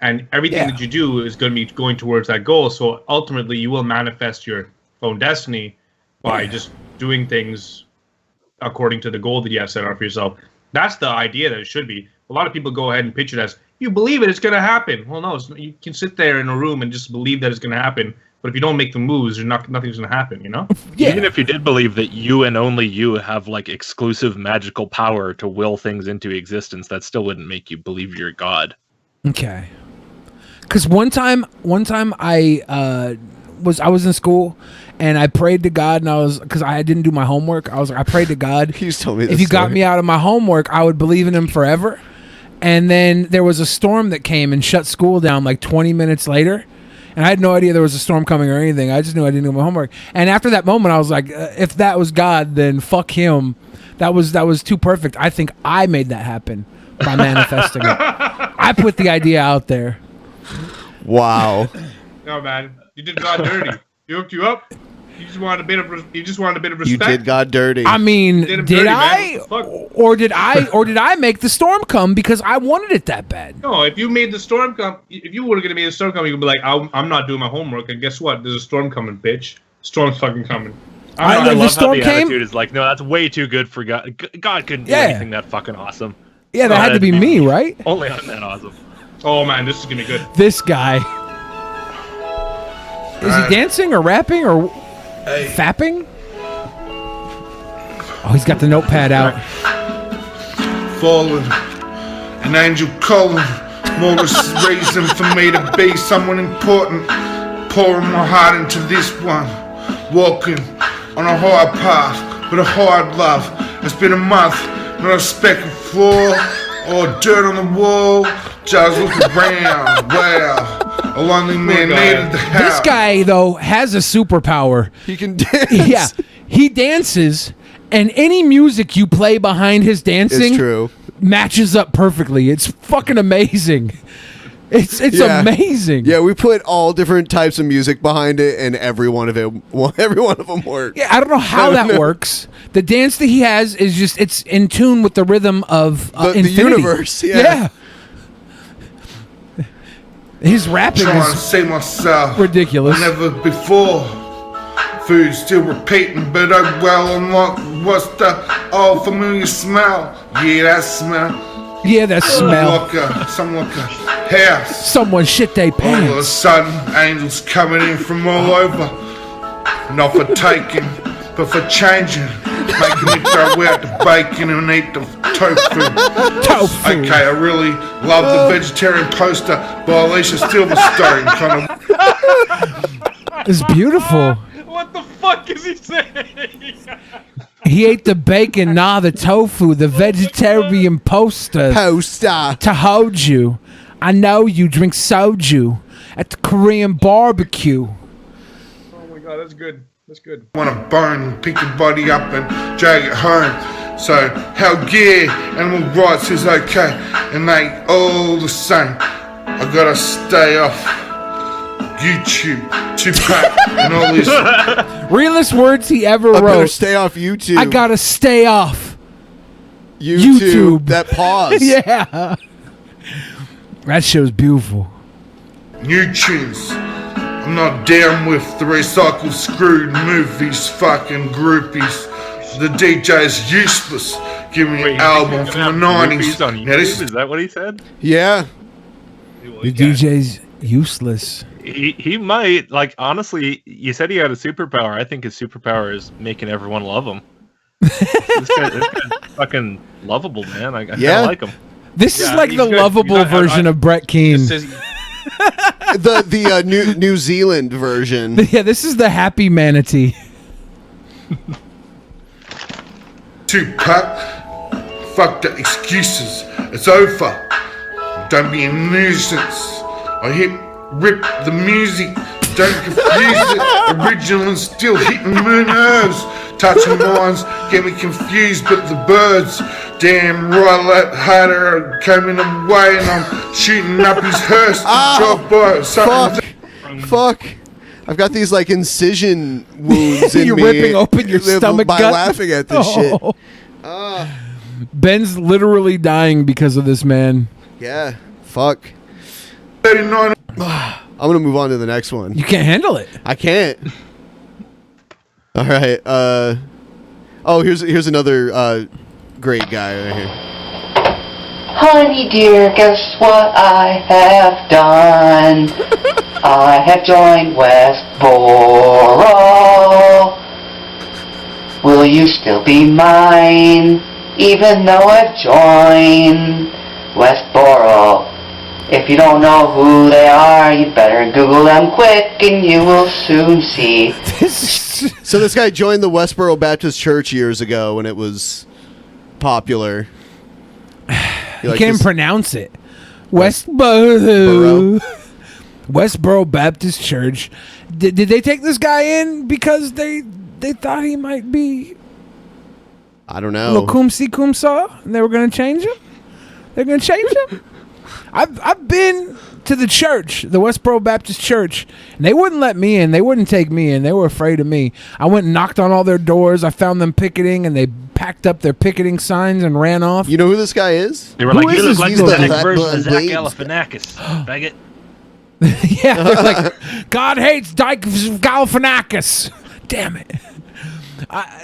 and everything that you do is going to be going towards that goal. So ultimately, you will manifest your own destiny by just doing things according to the goal that you have set out for yourself. That's the idea that it should be. A lot of people go ahead and pitch it as, you believe it's going to happen. Well, no, you can sit there in a room and just believe that it's going to happen, But if you don't make the moves, nothing's gonna happen. You know? Even if you did believe that you and only you have like exclusive magical power to will things into existence, that still wouldn't make you believe you're God. Okay. Because one time I was in school and I prayed to God, and because I didn't do my homework, I prayed to God. He's told me if you got me out of my homework, I would believe in him forever. And then there was a storm that came and shut school down like 20 minutes later. And I had no idea there was a storm coming or anything. I just knew I didn't do my homework. And after that moment, I was like, if that was God, then fuck him. That was too perfect. I think I made that happen by manifesting it. I put the idea out there. Wow. No, man, you did God dirty. He hooked you up. You just wanted a bit of respect. You did God dirty. I mean, did I? Or did I make the storm come because I wanted it that bad? No, if you made the storm come, if you were gonna make the storm come, you'd be like, I'm not doing my homework, and guess what? There's a storm coming, bitch. Storm's fucking coming. I love how the attitude is like, no, that's way too good for God. God couldn't do anything that fucking awesome. Yeah, that had to be me, right? Only I'm that awesome. Oh man, this is gonna be good. This guy. Is he dancing or rapping or fapping? Oh, he's got the notepad out. Fallen, an angel calling, more reason for me to be someone important. Pouring my heart into this one, walking on a hard path with a hard love. It's been a month, not a speck of floor or dirt on the wall. Just look around, wow. A lonely man needed the house. This guy, though, has a superpower. He can dance. Yeah, he dances, and any music you play behind his dancing matches up perfectly. It's fucking amazing. It's amazing. Yeah, we put all different types of music behind it, and every one of them works. Yeah, I don't know how that works. The dance that he has is just, it's in tune with the rhythm of the infinity. universe. Yeah. His rapping trying to is see myself ridiculous. Never before. Food still repeating, but oh well, I'm like, what's the old familiar smell? Yeah, that smell. Yeah, that smell. Something like a house. Someone shit they pants. All of a sudden, angels coming in from all over. Not for taking, but for changing. Making me throw out the bacon and eat the tofu. Tofu. Okay, I really love the vegetarian poster by Alicia Silverstone. Kind of. It's beautiful. What the fuck is he saying? He ate the bacon, the tofu, the vegetarian poster. To hold you. I know you drink soju at the Korean barbecue. Oh my god, that's good. That's good. Want to bone, pick your body up and drag it home. So, how gear, animal rights is okay, and they all the same. I gotta stay off YouTube, Tupac, and all this. Realest words he ever wrote. I better stay off YouTube. I gotta stay off YouTube. That pause. Yeah. That show's beautiful. New tunes. I'm not down with the recycled screwed movies, fucking groupies. The DJ's useless. Give me an album from the 90s. On YouTube? Is that what he said? Yeah. The DJ's useless. He might, like, honestly, you said he had a superpower. I think his superpower is making everyone love him. This guy's fucking lovable, man. I kinda like him. This is like the lovable version of Brett Keane. the New Zealand version. Yeah, this is the happy manatee. Tupac, fuck the excuses. It's over. Don't be a nuisance. Rip the music. Don't confuse it. Original and still hitting my nerves. Touching minds get me confused, but the birds, damn right, that hater coming away, and I'm shooting up his hearse. Fuck. I've got these like incision wounds in You're me. ripping open your stomach by gut? laughing at this shit. Ben's literally dying because of this man. Yeah. Fuck. 39. I'm gonna move on to the next one. You can't handle it. I can't. All right. Here's another great guy right here. Honey dear, guess what I have done? I have joined Westboro. Will you still be mine, even though I've joined Westboro? If you don't know who they are, you better Google them quick and you will soon see. So this guy joined the Westboro Baptist Church years ago when it was popular. You can't even pronounce it. Westboro. Westboro Baptist Church. Did they take this guy in because they thought he might be I don't know. Lokumsi Kumsa, and they were going to change him? They're going to change him? I've been to the church, the Westboro Baptist Church, and they wouldn't let me in. They wouldn't take me in. They were afraid of me. I went and knocked on all their doors. I found them picketing, and they packed up their picketing signs and ran off. You know who this guy is? They were like, you look like the pathetic version of Zach Galifianakis. Faggot. Yeah, they're like, God hates Dyke Galifianakis. Damn it.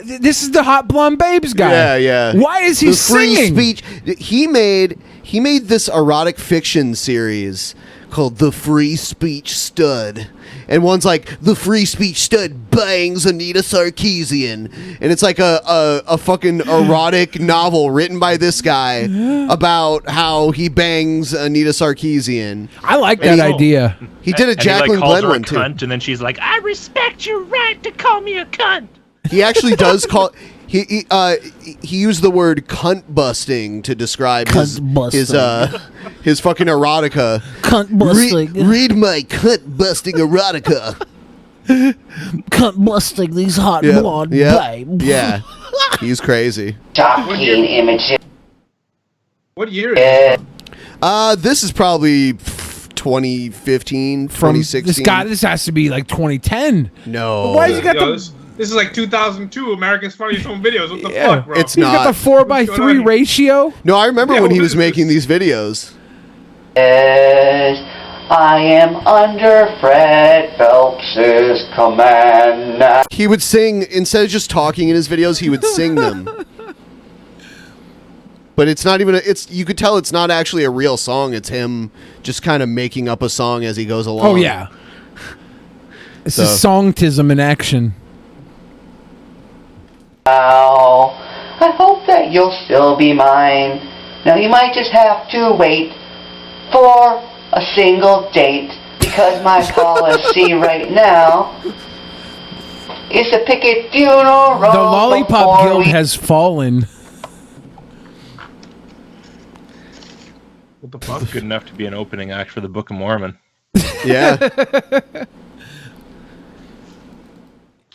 This is the Hot Blonde Babes guy. Yeah, yeah. Why is he the free singing? speech? He made this erotic fiction series called The Free Speech Stud. And one's like, The Free Speech Stud bangs Anita Sarkeesian. And it's like a fucking erotic novel written by this guy about how he bangs Anita Sarkeesian. I like that idea. He did a And Jacqueline he, calls Glenn her a one too. cunt, and then she's like, I respect your right to call me a cunt. He actually does call... He used the word cunt busting to describe his fucking erotica. Cunt busting. Read my cunt busting erotica. Cunt busting these hot blonde babes. Yeah. He's crazy. Shocking images. What year is it? This is probably 2015, From 2016. this guy, this has to be like 2010. No. Why has he got Yo, the... this is like 2002 America's Funniest Home Videos. What the fuck, bro? it's He's got the 4:3 ratio. No, I remember Yeah, when he what was is making these videos. I am under Fred Phelps's command. He would sing, instead of just talking in his videos, he would sing them. But it's not even you could tell it's not actually a real song. It's him just kind of making up a song as he goes along. Oh, yeah. This is songtism in action. Now, I hope that you'll still be mine. Now, you might just have to wait for a single date, because my policy right now is to pick a funeral. The Lollipop Guild has fallen. What the fuck? Good enough to be an opening act for the Book of Mormon. Yeah.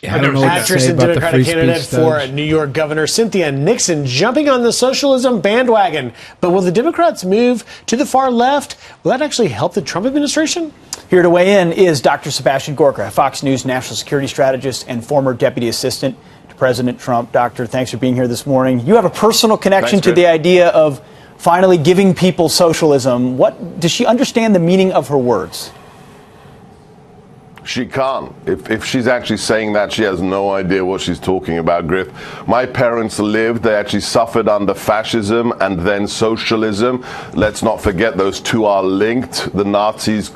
I don't know what to Actress say and about the free Democratic candidate speech for stuff. New York Governor Cynthia Nixon jumping on the socialism bandwagon. But will the Democrats move to the far left? Will that actually help the Trump administration? Here to weigh in is Dr. Sebastian Gorka, Fox News national security strategist and former deputy assistant to President Trump. Doctor, thanks for being here this morning. You have a personal connection to the idea of finally giving people socialism. What does she understand the meaning of her words? She can't. If she's actually saying that, she has no idea what she's talking about, Griff. My parents lived, they actually suffered under fascism and then socialism. Let's not forget those two are linked. The Nazis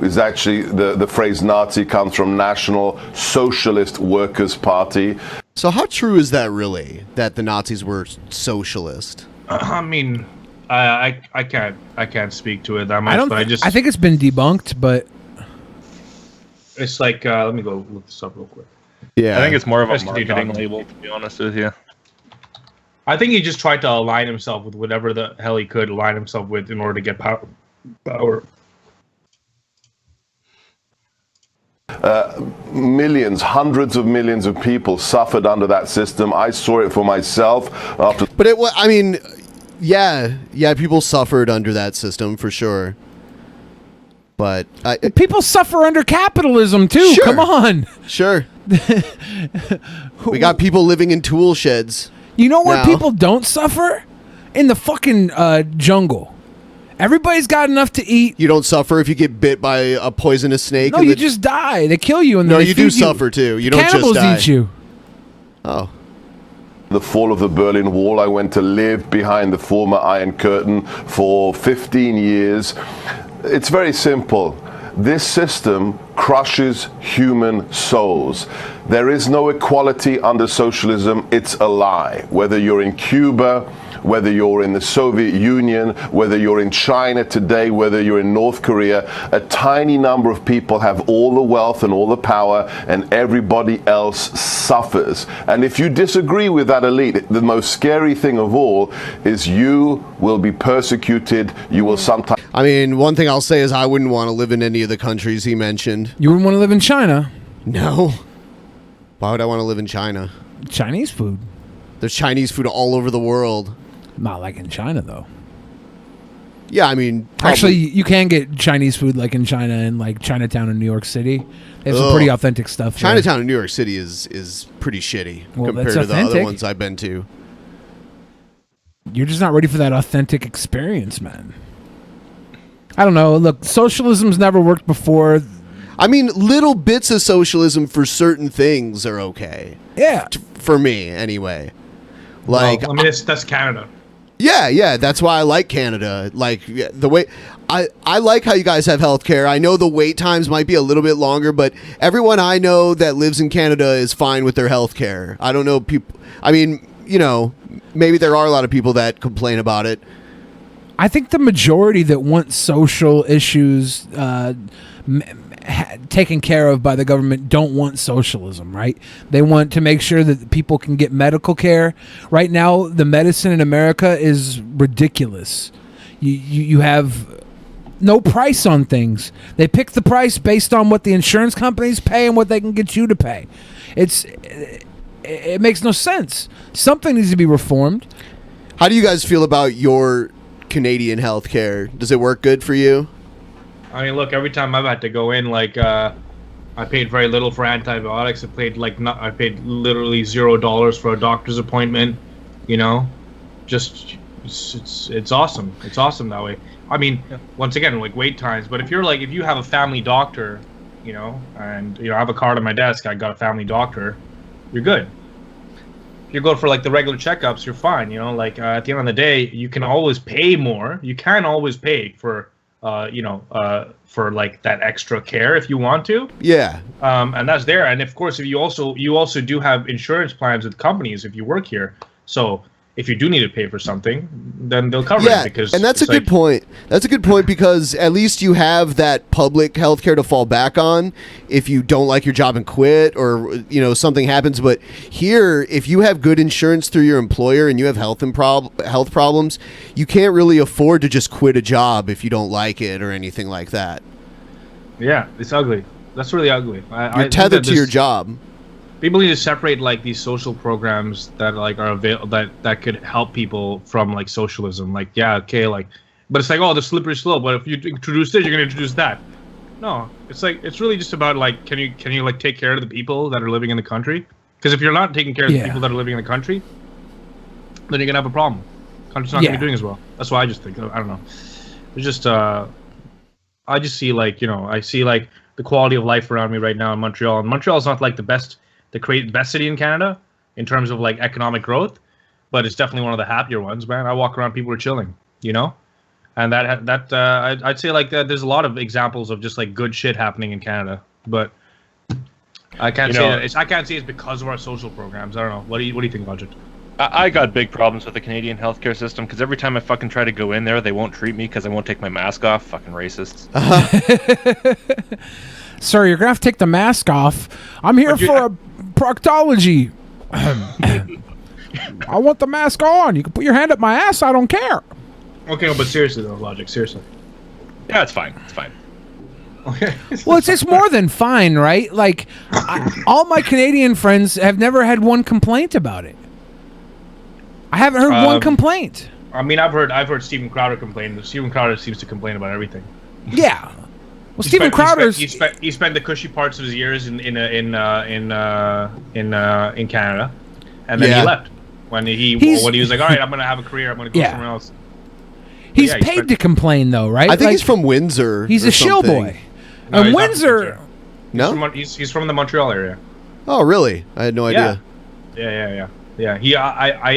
is actually, the phrase Nazi comes from National Socialist Workers' Party. So how true is that really, that the Nazis were socialist? I mean, I can't speak to it that much. I think it's been debunked, but it's like let me go look this up real quick. Yeah, I think it's more of a Let's continue marketing talking. label, to be honest with you. I think he just tried to align himself with whatever the hell he could align himself with in order to get power. Millions, hundreds of millions of people suffered under that system. I saw it for myself after. But it was, I mean, yeah, people suffered under that system for sure. But people suffer under capitalism too. Sure. Come on. Sure. We got people living in tool sheds. You know where now. people don't suffer? In the fucking jungle. Everybody's got enough to eat. You don't suffer if you get bit by a poisonous snake. No, in you the- just die. They kill you and No, then they you do feed suffer too. You don't Cannibals just die. eat you. Oh. The fall of the Berlin Wall, I went to live behind the former Iron Curtain for 15 years. It's very simple. This system crushes human souls. There is no equality under socialism. It's a lie. Whether you're in Cuba, whether you're in the Soviet Union, whether you're in China today, whether you're in North Korea, a tiny number of people have all the wealth and all the power, and everybody else suffers. And if you disagree with that elite, the most scary thing of all is you will be persecuted. You will sometimes... I mean, one thing I'll say is I wouldn't want to live in any of the countries he mentioned. You wouldn't want to live in China? No. Why would I want to live in China? Chinese food. There's Chinese food all over the world. Not like in China, though. Yeah, I mean... Actually, you can get Chinese food like in China and like Chinatown in New York City. They have some pretty authentic stuff. Chinatown in New York City is pretty shitty compared to the other ones I've been to. You're just not ready for that authentic experience, man. I don't know. Look, socialism's never worked before. I mean, little bits of socialism for certain things are okay. Yeah. For me, anyway. Like, well, I mean, that's Canada. Yeah, that's why I like Canada. Like, the way... I like how you guys have healthcare. I know the wait times might be a little bit longer, but everyone I know that lives in Canada is fine with their healthcare. I don't know people... I mean, you know, maybe there are a lot of people that complain about it. I think the majority that want social issues taken care of by the government don't want socialism, right? They want to make sure that people can get medical care. Right now, the medicine in America is ridiculous. You have no price on things. They pick the price based on what the insurance companies pay and what they can get you to pay. It makes no sense. Something needs to be reformed. How do you guys feel about your Canadian healthcare? Does it work good for you? I mean, look, every time I've had to go in, like, I paid very little for antibiotics. I paid literally $0 for a doctor's appointment. You know, just it's awesome. It's awesome that way. I mean, once again, like wait times. But if you have a family doctor, you know, and I have a card on my desk, I got a family doctor, you're good. If you go for like the regular checkups, you're fine. You know, like at the end of the day, you can always pay more. You can always pay for for like that extra care if you want to. Yeah. And that's there. And of course, if you also do have insurance plans with companies if you work here. So if you do need to pay for something, then they'll cover it. Because and that's a good point. That's a good point because at least you have that public healthcare to fall back on if you don't like your job and quit or something happens. But here, if you have good insurance through your employer and you have health problems, you can't really afford to just quit a job if you don't like it or anything like that. Yeah, it's ugly. That's really ugly. You're tethered to your job. People need to separate like these social programs that like are available that could help people from like socialism. Like, yeah, okay, like, but it's like, oh, the slippery slope. But if you introduce this, you're gonna introduce that. No, it's like it's really just about like, can you like take care of the people that are living in the country? Because if you're not taking care of the people that are living in the country, then you're gonna have a problem. The country's not gonna be doing as well. That's why I just think. I don't know. It's just I just see like I see like the quality of life around me right now in Montreal. And Montreal's not like the best city in Canada in terms of like economic growth, but it's definitely one of the happier ones, man. I walk around, people are chilling, and I'd say like there's a lot of examples of just like good shit happening in Canada, but I can't say it's because of our social programs. I don't know. What do you think, Logicked? I got big problems with the Canadian healthcare system because every time I fucking try to go in there, they won't treat me because I won't take my mask off. Fucking racists. Sir, you're gonna have to take the mask off. I'm here for a proctology. I want the mask on. You can put your hand up my ass. I don't care. Okay, but seriously though, Logic. Seriously. Yeah, it's fine. It's fine. Okay. Well, it's more than fine, right? Like, all my Canadian friends have never had one complaint about it. I haven't heard one complaint. I mean, I've heard Steven Crowder complain. Steven Crowder seems to complain about everything. Yeah. Well, Steven Crowder's he spent the cushy parts of his years in Canada, and then he left when he was like, all right, I'm gonna have a career. I'm gonna go somewhere else. He's paid to complain though, right? I think he's from Windsor. He's a shill boy. No, and Windsor. No, he's from the Montreal area. Oh, really? I had no idea. Yeah.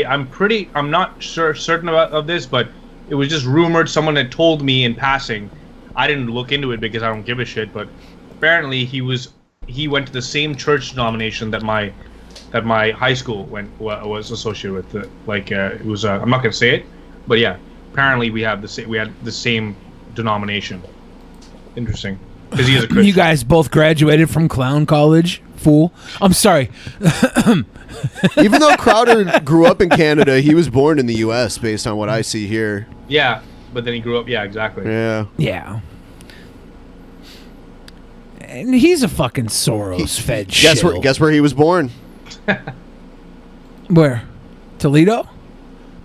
I'm not certain of this, but it was just rumored. Someone had told me in passing. I didn't look into it because I don't give a shit. But apparently he went to the same church denomination that my high school was associated with. It was I'm not gonna say it, but yeah, apparently we had the same denomination. Interesting, because he is a Christian. You guys both graduated from clown college, fool. I'm sorry. Even though Crowder grew up in Canada, he was born in the U.S. based on what I see here. Yeah, but then he grew up. Yeah, exactly. Yeah. Yeah. And he's a fucking Soros-fed shit. Guess where he was born? Where? Toledo?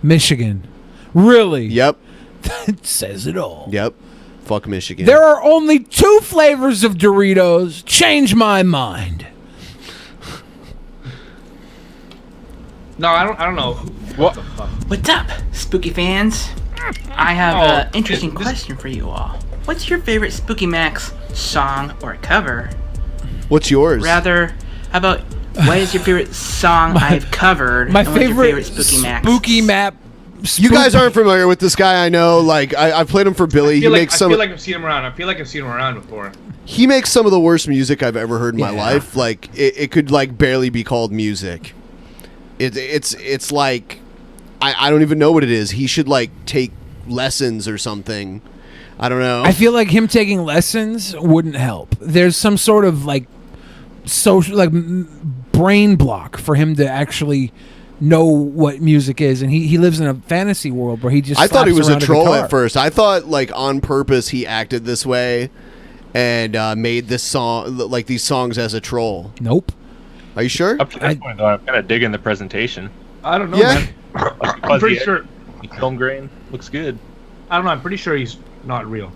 Michigan. Really? Yep. That says it all. Yep. Fuck Michigan. There are only 2 flavors of Doritos. Change my mind. No, I don't know. What the fuck? What's up, spooky fans? I have an interesting question for you all. What's your favorite Spooky Max song or cover? What's yours? Rather, how about what is your favorite song I've covered? My and what's your favorite Spooky Max. Spooky Map. You guys aren't familiar with this guy. I know. Like I've played him for Billy. I feel like I've seen him around. I feel like I've seen him around before. He makes some of the worst music I've ever heard in my life. Like it could like barely be called music. It's like I don't even know what it is. He should like take lessons or something. I don't know. I feel like him taking lessons wouldn't help. There's some sort of like social, like brain block for him to actually know what music is, and he lives in a fantasy world where he just. I thought he was a troll guitar. at first. I thought like on purpose he acted this way, and made this song like these songs as a troll. Nope. Are you sure? Up to this point, though, I'm kind of digging the presentation. I don't know, Yeah. man. I'm pretty sure. Film grain looks good. I don't know. I'm pretty sure he's not real.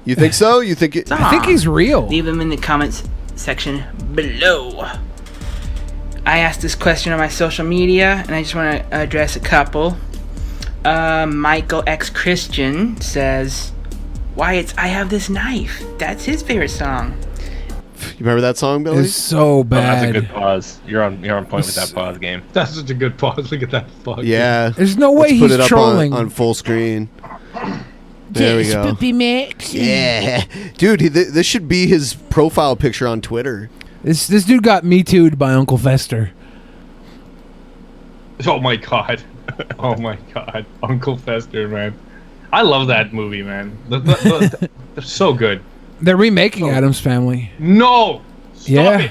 You think so? You think it? I think he's real. Leave them in the comments section below. I asked this question on my social media, and I just want to address a couple. Michael X Christian says, "Why it's I Have This Knife." That's his favorite song. You remember that song, Billy? It's so bad. That's a good pause. You're on point with that pause game. That's such a good pause. Look at that fuck. Yeah. There's no way Let's put he's it up trolling. on full screen. There we go. Spoopy Max. Yeah, dude, this should be his profile picture on Twitter. This dude got Me Too'd by Uncle Fester. Oh my god. Oh my god. Uncle Fester, man. I love that movie, man. They're so good. They're remaking Addams Family. No. Stop Yeah. it.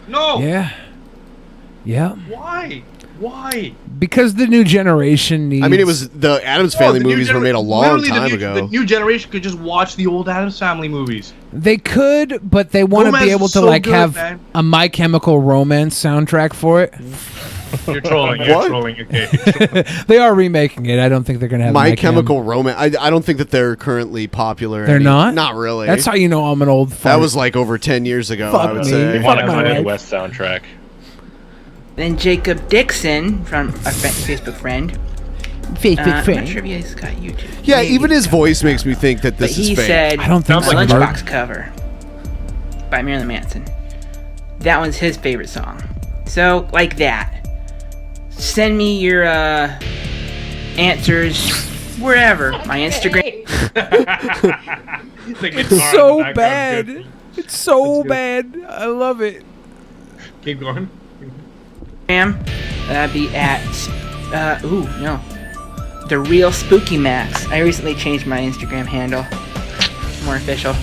No. Yeah. Yeah. Why? Why? Because the new generation needs. I mean, it was the Addams Family the new movies were made a long literally time ago. The new generation could just watch the old Addams Family movies. They could, but they want to Romance be able is to so like good, have man. a My Chemical Romance soundtrack for it. You're trolling. You're trolling. Okay. They are remaking it. I don't think they're gonna have My Chemical Romance. I don't think that they're currently popular. They're not. Not really. That's how you know I'm an old. That fart. was like over 10 years ago. Fuck I would me. say. They want to my find a life. West soundtrack. Then Jacob Dixon from a Facebook friend. I'm not sure if you guys got YouTube. Yeah, Maybe. even his voice makes me think that But this he is fake. said I don't think the so. Lunchbox cover by Marilyn Manson. That one's his favorite song. So, like that. Send me your answers wherever. My Instagram. It's so bad. It's so bad. I love it. Keep going. That'd be at The Real Spooky Max. I recently changed my Instagram handle. More official.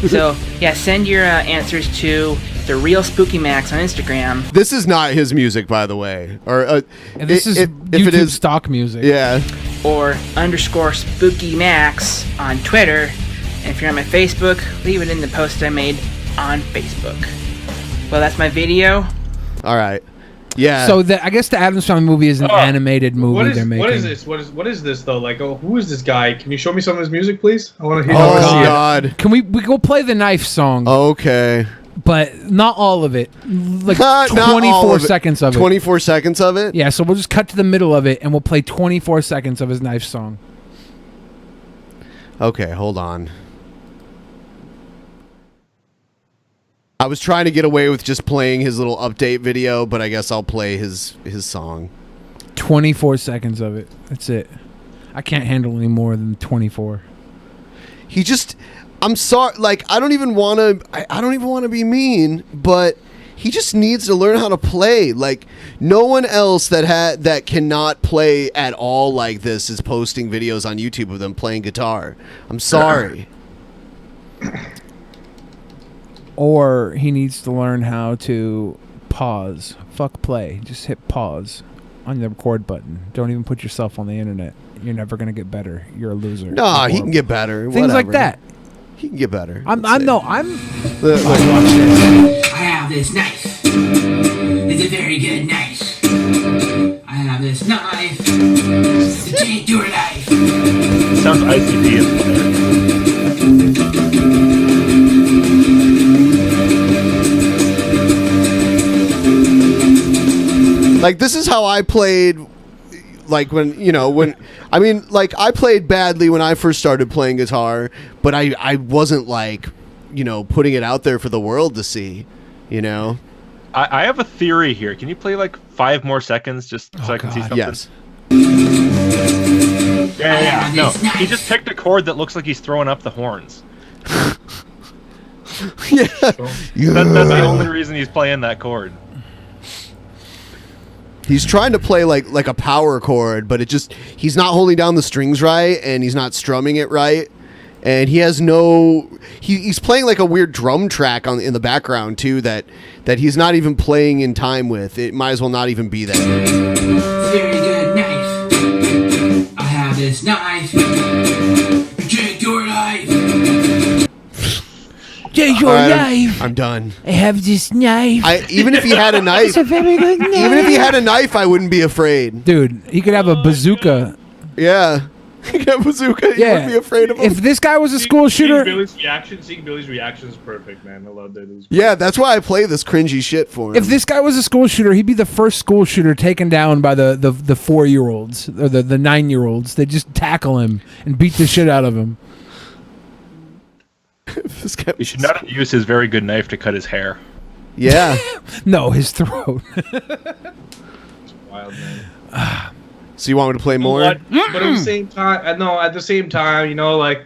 So yeah, send your answers to The Real Spooky Max on Instagram. This is not his music, by the way. Or And this is if YouTube it is stock music. Yeah. Or _Spooky Max on Twitter. And if you're on my Facebook, leave it in the post I made on Facebook. Well, that's my video. All right. Yeah. So I guess the Addams Family movie is an animated movie they're making. What is this? What is this though? Like, who is this guy? Can you show me some of his music, please? I want to hear. Oh God. Can we go play the knife song? Okay. But not all of it. Like Not all 24 of it. seconds of it. 24 seconds of it? Yeah, so we'll just cut to the middle of it and we'll play 24 seconds of his knife song. Okay, hold on. I was trying to get away with just playing his little update video, but I guess I'll play his song. 24 seconds of it. That's it. I can't handle any more than 24. he just. I'm sorry. Like I don't even want to. I don't even want to be mean, but he just needs to learn how to play. Like no one else that cannot play at all like this is posting videos on YouTube of them playing guitar. I'm sorry. Or he needs to learn how to pause. Fuck play. Just hit pause on the record button. Don't even put yourself on the internet. You're never gonna get better. You're a loser. Nah, he can get better. Things like Whatever. that. He can get better. I'm Look. I have this knife. It's a very good knife. I have this knife. It's a take your life. Sounds ICP Like this is how I played. Like I played badly when I first started playing guitar, but I wasn't like, putting it out there for the world to see, I have a theory here. Can you play like 5 more seconds just so I can see something? Yes. Yeah. No, he just picked a chord that looks like he's throwing up the horns. Yeah. That's the only reason he's playing that chord. He's trying to play like a power chord, but he's not holding down the strings right, and he's not strumming it right, and he has he's playing like a weird drum track in the background too that he's not even playing in time with. It might as well not even be there. Very good knife. I have this knife. Take your life. Take your knife. I'm done. I have this knife. Even if he had a knife, It's a very good knife. even if he had a knife, I wouldn't be afraid. Dude, he could have a bazooka. Yeah. He could have a bazooka. You wouldn't be afraid of him. If this guy was a school shooter, Seeing Billy's reaction is perfect, man. I love that. Yeah, that's why I play this cringy shit for him. if this guy was a school shooter, he'd be the first school shooter taken down by the 4-year-olds or the 9-year-olds. They just tackle him and beat the shit out of him. He should not have used his very good knife to cut his hair. Yeah. No, his throat. It's wild, man. So you want me to play more? But at the same time, like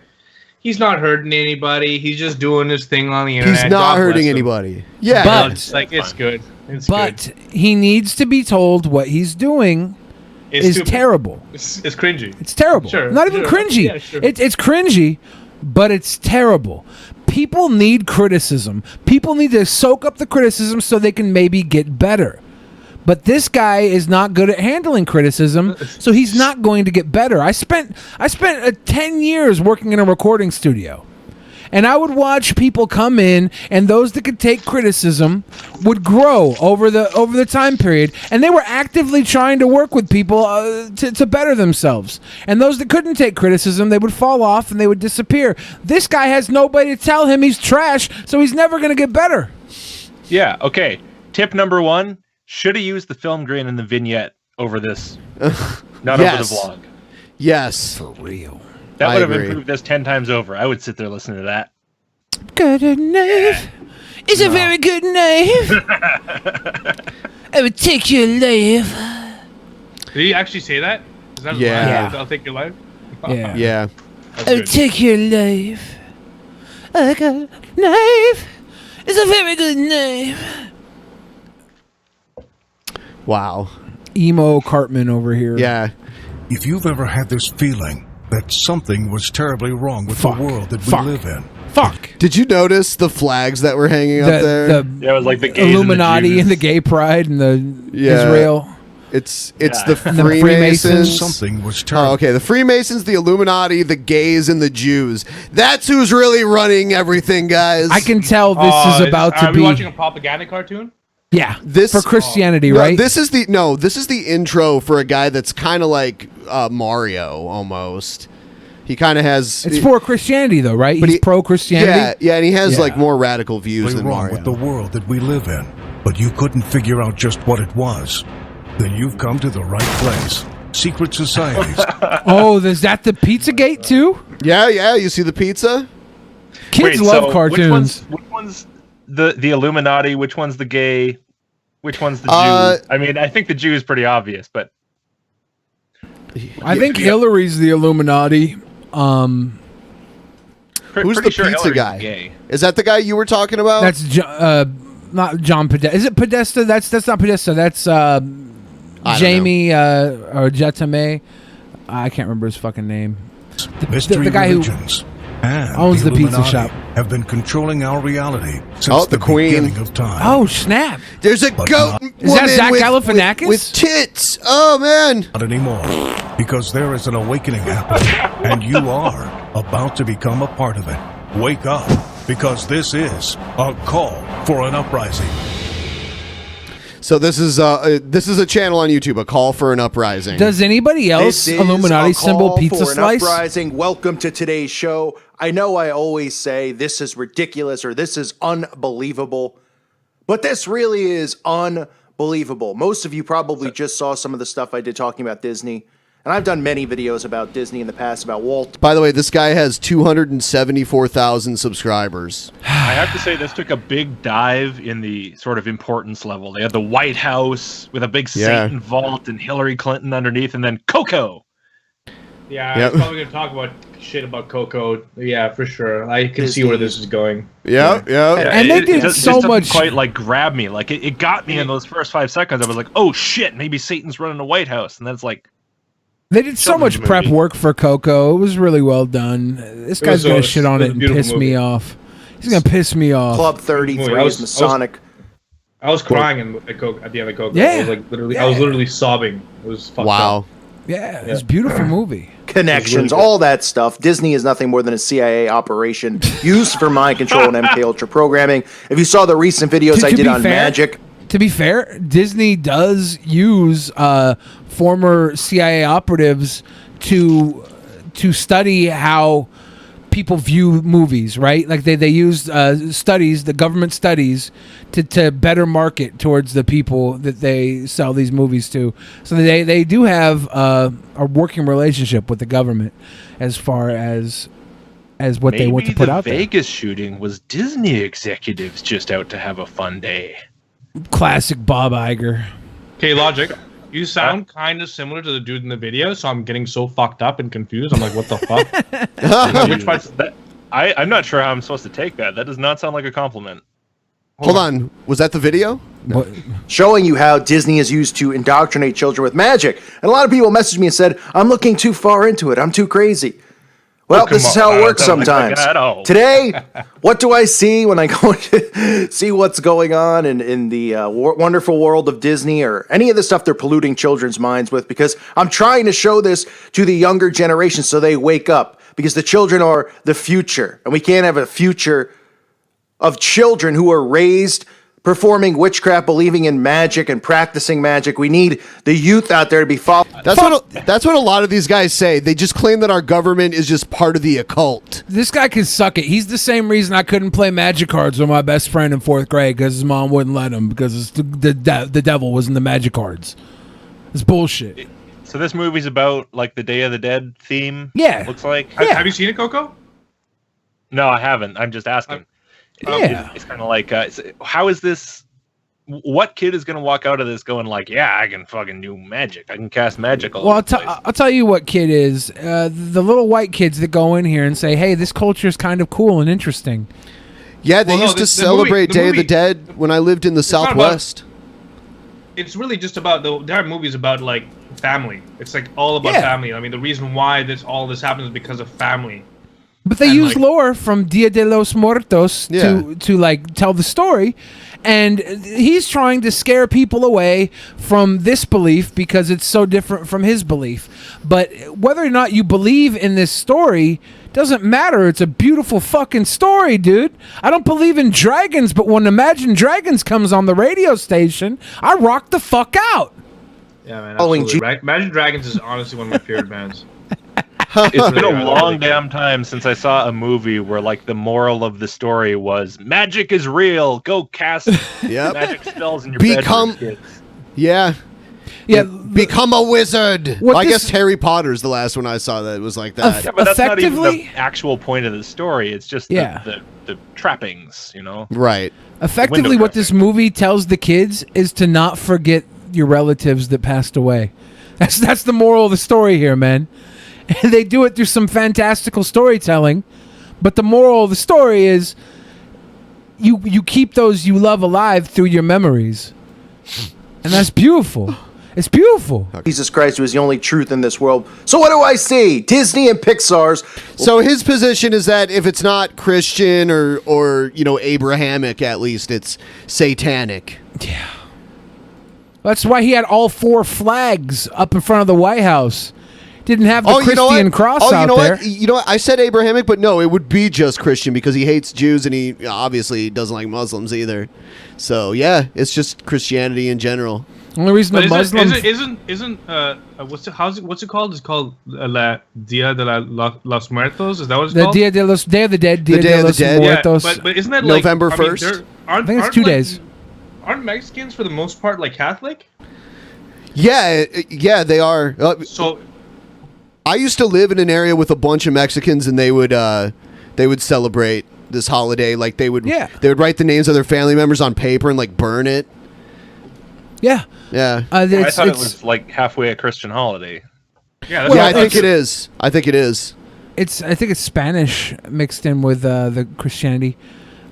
he's not hurting anybody. He's just doing his thing on the internet. He's not God hurting bless him. anybody. Yeah. But- it's good. It's But he needs to be told what he's doing It's is stupid. terrible. It's cringy. It's terrible. Sure, Not even sure. cringy. Yeah, sure. It's cringy, but it's terrible. People need criticism. People need to soak up the criticism so they can maybe get better. But this guy is not good at handling criticism, so he's not going to get better. I spent 10 years working in a recording studio. And I would watch people come in, and those that could take criticism would grow over the time period. And they were actively trying to work with people to better themselves. And those that couldn't take criticism, they would fall off and they would disappear. This guy has nobody to tell him he's trash, so he's never going to get better. Yeah, okay. Tip number 1, should have used the film grain in the vignette over this, not over the vlog. Yes. For real. That I would have agree. improved this 10 times over. I would sit there listening to that. Got a knife. It's a very good knife. I would take your life. Did he actually say that? Is that his Yeah. line? I'll take your life. Yeah. Yeah. That's I would good. take your life. I got a knife. It's a very good knife. Wow. Emo Cartman over here. Yeah. If you've ever had this feeling that something was terribly wrong with the world that we live in. Fuck. Did you notice the flags that were hanging up there? Yeah, it was like the gays Illuminati and the gay pride and the Israel. It's Yeah. the And the Freemasons. Freemasons. Something was terrible. Oh, okay. The Freemasons, the Illuminati, the gays, and the Jews. That's who's really running everything, guys. I can tell this is about to Are be. we watching a propaganda cartoon? Yeah, This for Christianity, no, right? This is the intro for a guy that's kind of like Mario almost. He kind of has. It's for Christianity, though, right? But He's pro-Christianity. Yeah, and he has Yeah. like more radical views Really than wrong Mario. with the world that we live in, but you couldn't figure out just what it was. Then you've come to the right place. Secret societies. Oh, is that the Pizzagate too? Yeah. You see the pizza? Kids Wait, love so cartoons. Which one's the Illuminati? Which one's the gay? Which one's the Jew? I mean, I think the Jew is pretty obvious, but I think Hillary's the Illuminati. Who's the Pretty sure pizza Hillary's guy? gay. Is that the guy you were talking about? That's not John Podesta. Is it Podesta? That's not Podesta. That's Jamie or Jetta May. I can't remember his fucking name. The guy who owns the pizza shop have been controlling our reality since Oh, the queen. beginning of time. Oh snap! There's a goat Is that woman Zach with Galifianakis? with tits. Oh man! Not anymore, because there is an awakening happening, and you are about to become a part of it. Wake up, because this is a call for an uprising. So this is a channel on YouTube, a call for an uprising. Does anybody else This is Illuminati a symbol call pizza for an slice? uprising. Welcome to today's show. I know I always say this is ridiculous or this is unbelievable, but this really is unbelievable. Most of you probably just saw some of the stuff I did talking about Disney, and I've done many videos about Disney in the past, about Walt. By the way, this guy has 274,000 subscribers. I have to say, this took a big dive in the sort of importance level. They had the White House with a big Satan vault and Hillary Clinton underneath, and then Coco. Yeah, Yep. I'm probably going to talk about shit about Coco. Yeah, for sure. I can see where this is going. Yeah. And they did just so doesn't much- quite like grab me. Like it got me in those first 5 seconds. I was like, oh shit, maybe Satan's running the White House, and then it's like. They did so much prep work for Coco. It was really well done. This guy's gonna shit on it and piss me off. He's gonna piss me off. Club 33 is Masonic. I was crying at the end of Coco. Yeah. I was like literally, I was literally sobbing. It was fucked up. Yeah, it's a beautiful movie. Connections, all that stuff. Disney is nothing more than a CIA operation used for mind control and MK Ultra programming. If you saw the recent videos I did on Magic. To be fair, Disney does use former CIA operatives to study how people view movies, right? Like they used studies, the government studies, to better market towards the people that they sell these movies to. So they do have a working relationship with the government as far as what they want to put out there. Maybe the Vegas shooting was Disney executives just out to have a fun day. Classic Bob Iger. Okay, Logic. You sound kind of similar to the dude in the video, so I'm getting so fucked up and confused. I'm like, what the fuck? Which part's that? I'm not sure how I'm supposed to take that. That does not sound like a compliment. Hold on. Was that the video? No. Showing you how Disney is used to indoctrinate children with magic. And a lot of people messaged me and said, I'm looking too far into it. I'm too crazy. Well, this is how it works sometimes. Today, what do I see when I go to see what's going on in the wonderful world of Disney or any of the stuff they're polluting children's minds with? Because I'm trying to show this to the younger generation so they wake up. Because the children are the future. And we can't have a future of children who are raised performing witchcraft, believing in magic and practicing magic. We need the youth out there to be followed. That's what a lot of these guys say. They just claim that our government is just part of the occult. This guy can suck it. He's the same reason I couldn't play magic cards with my best friend in 4th grade because his mom wouldn't let him because the devil was in the magic cards. It's bullshit. So this movie's about like the Day of the Dead theme. Yeah, looks like. Have you seen it, Coco? No, I haven't. I'm just asking. It's kind of like, how is this? What kid is going to walk out of this going like, yeah, I can fucking do magic. I can cast magic all Well, over the place. I'll tell you what kid is. The little white kids that go in here and say, hey, this culture is kind of cool and interesting. Yeah, they used to celebrate Day of the Dead when I lived in the Southwest. It's really just about the entire movie is about like family. It's like all about family. I mean, the reason why all this happens is because of family. But they use lore from Dia de los Muertos to like tell the story, and he's trying to scare people away from this belief because it's so different from his belief. But whether or not you believe in this story doesn't matter. It's a beautiful fucking story, dude. I don't believe in dragons, but when Imagine Dragons comes on the radio station, I rock the fuck out. Yeah, man. Absolutely. Imagine Dragons is honestly one of my favorite bands. It's been a long damn time since I saw a movie where like the moral of the story was magic is real. Go cast magic spells in your bedroom, kids. Yeah. Become a wizard. What I this- guess Harry Potter's the last one I saw that was like that. Yeah, but that's not even the actual point of the story. It's just the trappings, you know? Right. Effectively, what this movie tells the kids is to not forget your relatives that passed away. That's the moral of the story here, man. And they do it through some fantastical storytelling, But the moral of the story is you keep those you love alive through your memories. And that's beautiful. It's beautiful. Jesus Christ was the only truth in this world. So what do I see? Disney and Pixar's. So his position is that if it's not Christian or Abrahamic, at least it's satanic. Yeah. That's why he had all 4 flags up in front of the White House. Didn't have the Christian cross out there. You know what? I said Abrahamic, but no, it would be just Christian because he hates Jews and he obviously doesn't like Muslims either. So yeah, it's just Christianity in general. Only reason But the Muslims what's it called? It's called La Dia de los Muertos. Is that what it's the called? Day of the Dead. Dia de los Muertos. Yeah, but isn't that like November 1st? I think it's 2 days. Aren't Mexicans for the most part like Catholic? Yeah, they are. So I used to live in an area with a bunch of Mexicans, and they would celebrate this holiday. Like they would write the names of their family members on paper and like burn it. Yeah. Yeah. I thought it was like halfway a Christian holiday. Yeah, I think it is. I think it's Spanish mixed in with the Christianity.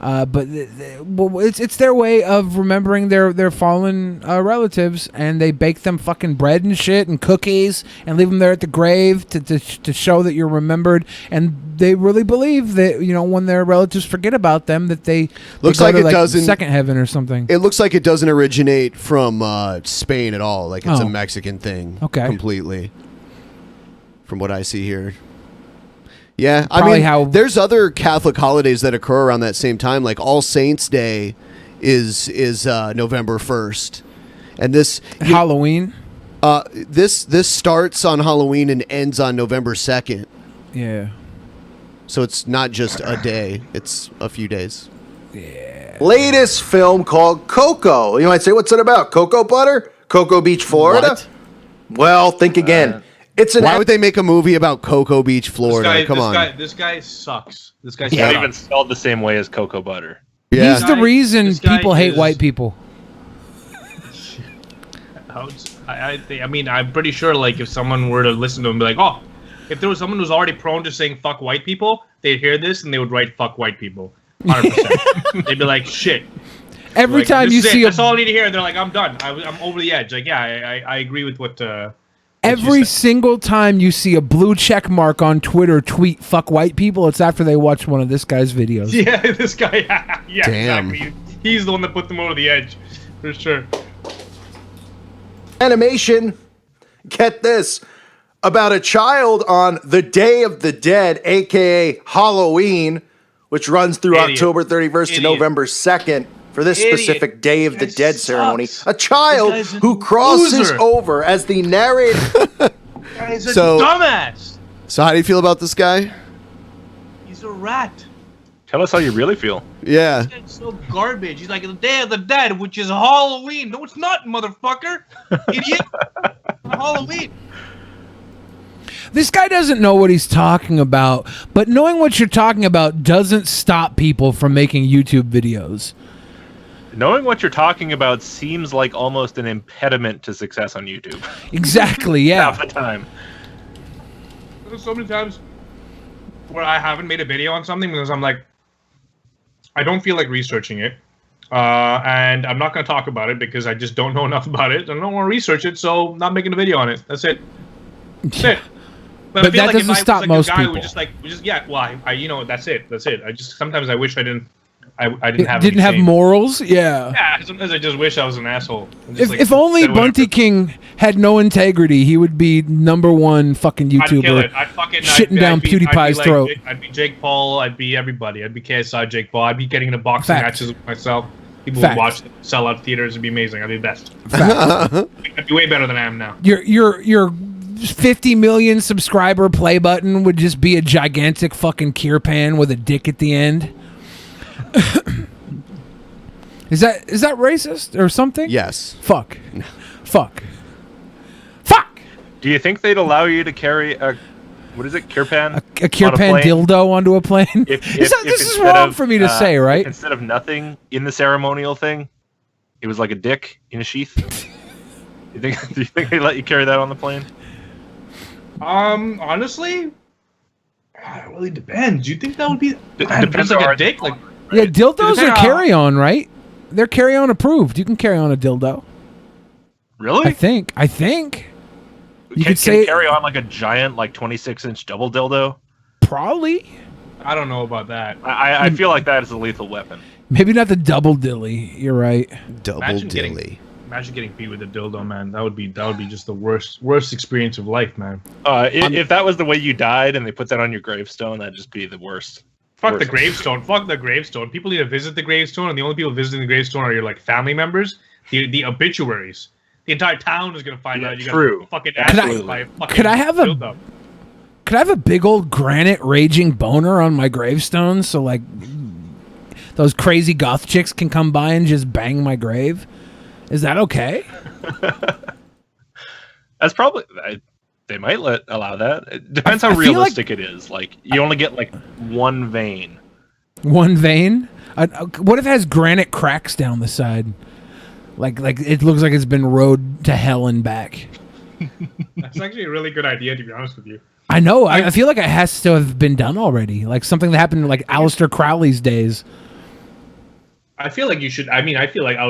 But it's their way of remembering their fallen relatives, and they bake them fucking bread and shit and cookies and leave them there at the grave to show that you're remembered. And they really believe that when their relatives forget about them, that they looks go like to, it doesn't second heaven or something. It looks like it doesn't originate from Spain at all. Like it's a Mexican thing, completely. From what I see here. Yeah, Probably there's other Catholic holidays that occur around that same time. Like All Saints Day is November 1st, and this Halloween. This starts on Halloween and ends on November 2nd. Yeah. So it's not just a day; it's a few days. Latest film called Coco. You might say, what's it about? Cocoa butter? Cocoa Beach, Florida? What? Well, think again. Why would they make a movie about Cocoa Beach, Florida? Come on. This guy sucks. This guy It's sucks. not even spelled the same way as cocoa butter. Yeah. He's the reason people hate white people. I mean, I'm pretty sure, like, if someone were to listen to him and be like, oh, if there was someone who's already prone to saying fuck white people, they'd hear this and they would write fuck white people. 100%. They'd be like, shit. Every time you see that's all I need to hear. They're like, I'm done. I'm over the edge. Like, yeah, I agree with what. Every single time you see a blue check mark on Twitter tweet "fuck white people," it's after they watch one of this guy's videos. Yeah, this guy. Yeah, Damn. exactly. He's the one that put them over the edge, for sure. Animation. Get this. About a child on the Day of the Dead, a.k.a. Halloween, which runs through October 31st to November 2nd. For this specific Day of the Dead ceremony, a child who crosses over as the narrator. Guy's a dumbass. So how do you feel about this guy? He's a rat. Tell us how you really feel. Yeah. This guy's so garbage. He's like the Day of the Dead, which is Halloween. No, it's not, motherfucker. Idiot. Halloween. This guy doesn't know what he's talking about, but knowing what you're talking about doesn't stop people from making YouTube videos. Knowing what you're talking about seems like almost an impediment to success on YouTube. Exactly, yeah. Half the time. There's so many times where I haven't made a video on something because I'm like, I don't feel like researching it. And I'm not going to talk about it because I just don't know enough about it. I don't want to research it, so I'm not making a video on it. That's it. That's it. But I feel that like doesn't if I was stop like most a guy people. Who just yeah, well, that's it. That's it. Sometimes I wish I didn't have Didn't have anything. morals? Yeah. Yeah, sometimes I just wish I was an asshole. If only Bunty King had no integrity, he would be #1 fucking I'd kill YouTuber. it. Shitting down PewDiePie's throat. I'd be Jake Paul. I'd be everybody. I'd be KSI Jake Paul. I'd be getting into boxing Fact. matches with myself. People Fact. would watch them, sell out theaters. It'd be amazing. I'd be the best. I'd be way better than I am now. Your 50 million subscriber play button would just be a gigantic fucking cure pan with a dick at the end. Is that racist or something? Yes. Fuck. Do you think they'd allow you to carry a, what is it, cure pan? A cure pan dildo onto a plane? If this is instead wrong of, for me to say, right? Instead of nothing in the ceremonial thing, it was like a dick in a sheath. Do you think they let you carry that on the plane? Honestly, It really depends. Do you think that would be? Depends like on a dick. Like, Yeah, dildos Depending are on- carry on, right? They're carry on approved. You can carry on a dildo. Really? I think. You Can could say carry on like a giant, like 26-inch double dildo. probably. I don't know about that. I feel like that is a lethal weapon. Maybe not the double dilly. You're right. Double Imagine dilly. Imagine getting beat with a dildo, man. That would be just the worst experience of life, man. If that was the way you died and they put that on your gravestone, that'd just be the worst. Fuck the gravestone. Fuck the gravestone. People need to visit the gravestone, and the only people visiting the gravestone are your like family members. The obituaries. The entire town is gonna find out you true. got fucking Could assholes by a fucking could I have dildo. Could I have a big old granite raging boner on my gravestone so like those crazy goth chicks can come by and just bang my grave? Is that okay? That's probably they might allow that. It depends how I feel realistic it is. Like you only get like one vein. One vein? What if it has granite cracks down the side? Like it looks like it's been rode to hell and back. That's actually a really good idea, to be honest with you. I know. I feel like it has to have been done already. Like something that happened in like Aleister Crowley's days. I feel like you should. I mean, I feel like I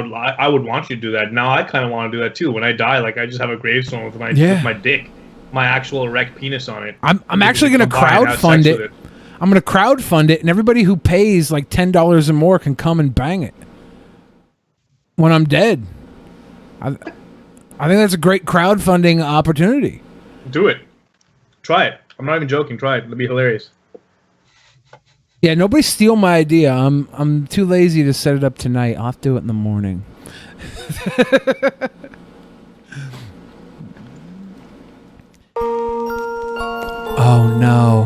would want you to do that. Now I kind of want to do that too. When I die, like I just have a gravestone with my dick, my actual erect penis on it. I'm actually going to crowdfund it. I'm going to crowdfund it, and everybody who pays like $10 or more can come and bang it when I'm dead. I think that's a great crowdfunding opportunity. Do it. Try it. I'm not even joking. Try it. It'll be hilarious. Yeah, nobody steal my idea. I'm too lazy to set it up tonight. I'll have to do it in the morning. Oh no.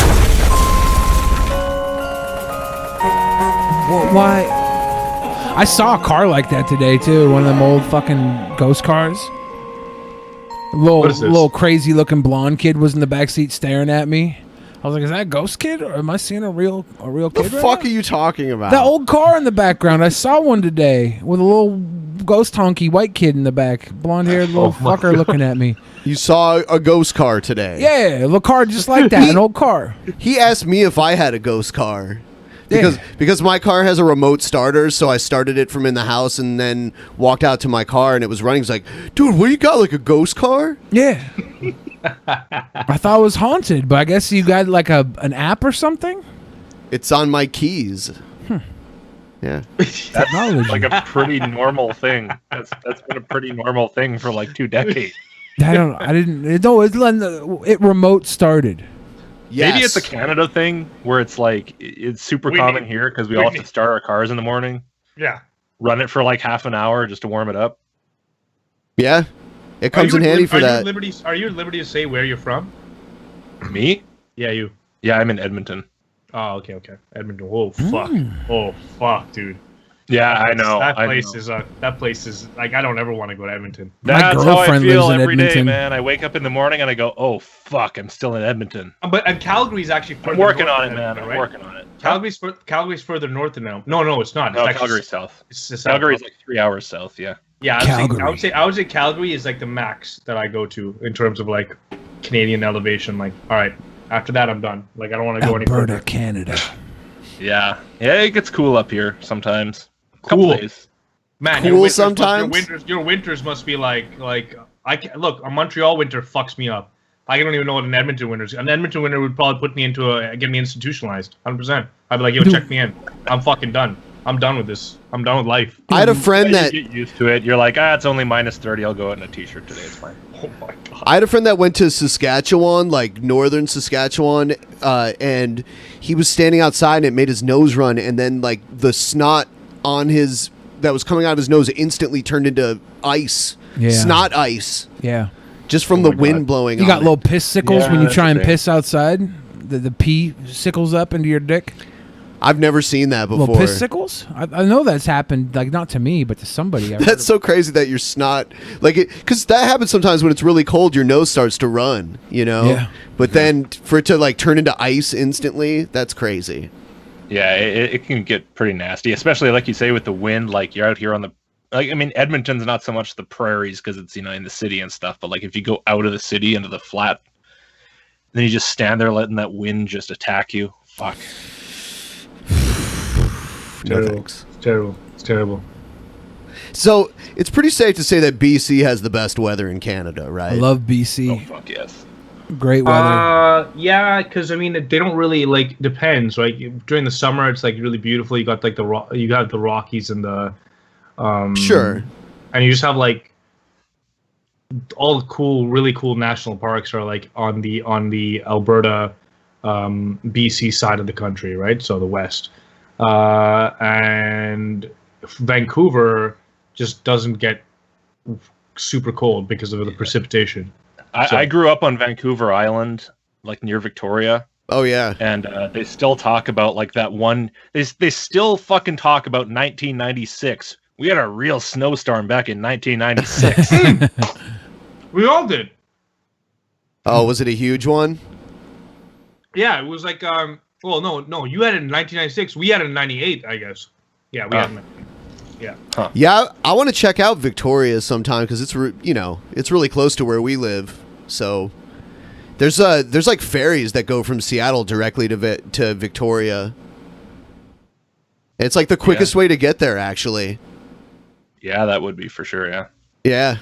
Why? I saw a car like that today too. One of them old fucking ghost cars. Little crazy looking blonde kid was in the backseat staring at me. I was like, "Is that a ghost kid, or am I seeing a real kid?" What the fuck are you talking about? That old car in the background. I saw one today with a little ghost honky white kid in the back, blonde haired little fucker looking at me. You saw a ghost car today? Yeah, a little car just like that, an old car. He asked me if I had a ghost car. Because my car has a remote starter, so I started it from in the house and then walked out to my car and it was running. He's like, "Dude, what do you got, like a ghost car?" Yeah. I thought it was haunted, but I guess you got like an app or something? It's on my keys. Yeah. That's like a pretty normal thing. That's been a pretty normal thing for like 2 decades. It remote started. Yes. Maybe it's a Canada thing where it's like it's super common here because we all have to start our cars in the morning. Yeah. Run it for like half an hour just to warm it up. Yeah. It comes in handy for that. Are you at liberty to say where you're from? Me? Yeah, you. Yeah, I'm in Edmonton. Oh, okay. Edmonton. Oh, fuck. Oh, fuck, dude. Yeah, I know. That place is like, I don't ever want to go to Edmonton. That's how I feel every day, man. I wake up in the morning and I go, "Oh fuck, I'm still in Edmonton." But Calgary's actually. I'm working on it, man. I'm working on it. Calgary's further north than now. No, it's not. No, it's Calgary's south. It's Calgary's like 3 hours south. Yeah. Yeah, I would say Calgary is like the max that I go to in terms of like Canadian elevation. Like, all right, after that I'm done. Like, I don't want to go any further. Alberta, Canada. Yeah, it gets cool up here sometimes. Cool. Days. Man, cool sometimes. Your winters must be like look, a Montreal winter fucks me up. I don't even know what an Edmonton winter is. An Edmonton winter would probably put me get me institutionalized. 100%. I'd be like, "Yo, check me in. I'm fucking done. I'm done with this. I'm done with life." I had a friend that you get used to it. You're like, it's only -30. I'll go out in a t-shirt today. It's fine. Oh my god. I had a friend that went to Saskatchewan, like northern Saskatchewan, and he was standing outside and it made his nose run, and then like the snot that was coming out of his nose instantly turned into ice. Yeah. Snot ice. Yeah. Just from the wind blowing You on got it. little piss sickles when you that's try the and thing. piss outside? The pee sickles up into your dick? I've never seen that before. Little piss sickles? I know that's happened, like not to me, but to somebody. That's so crazy that your snot, like it, because that happens sometimes when it's really cold, your nose starts to run, you know? Yeah. But then for it to like turn into ice instantly, that's crazy. Yeah, it can get pretty nasty, especially like you say with the wind. Like you're out here on the, like I mean, Edmonton's not so much the prairies because it's in the city and stuff, but like if you go out of the city into the flat, then you just stand there letting that wind just attack you. Fuck. Terrible. It's terrible. It's terrible. So it's pretty safe to say that BC has the best weather in Canada, right? I love BC. Oh fuck yes. Great weather. Yeah, because I mean they don't really like depends, right? During the summer it's like really beautiful. You got like you got the Rockies and the sure, and you just have like all the cool, really cool national parks are like on the Alberta, BC side of the country, right? So the west, and Vancouver just doesn't get super cold because of the precipitation. I grew up on Vancouver Island, like near Victoria. Oh yeah, and they still talk about like that one. They still fucking talk about 1996. We had a real snowstorm back in 1996. We all did. Oh, was it a huge one? Yeah, it was like well, no, you had it in 1996. We had it in 98, I guess. Yeah, we had it. Yeah. Huh. Yeah, I want to check out Victoria sometime because it's it's really close to where we live. So there's like ferries that go from Seattle directly to Victoria. It's like the quickest way to get there, actually. Yeah, that would be for sure. Yeah. Yeah.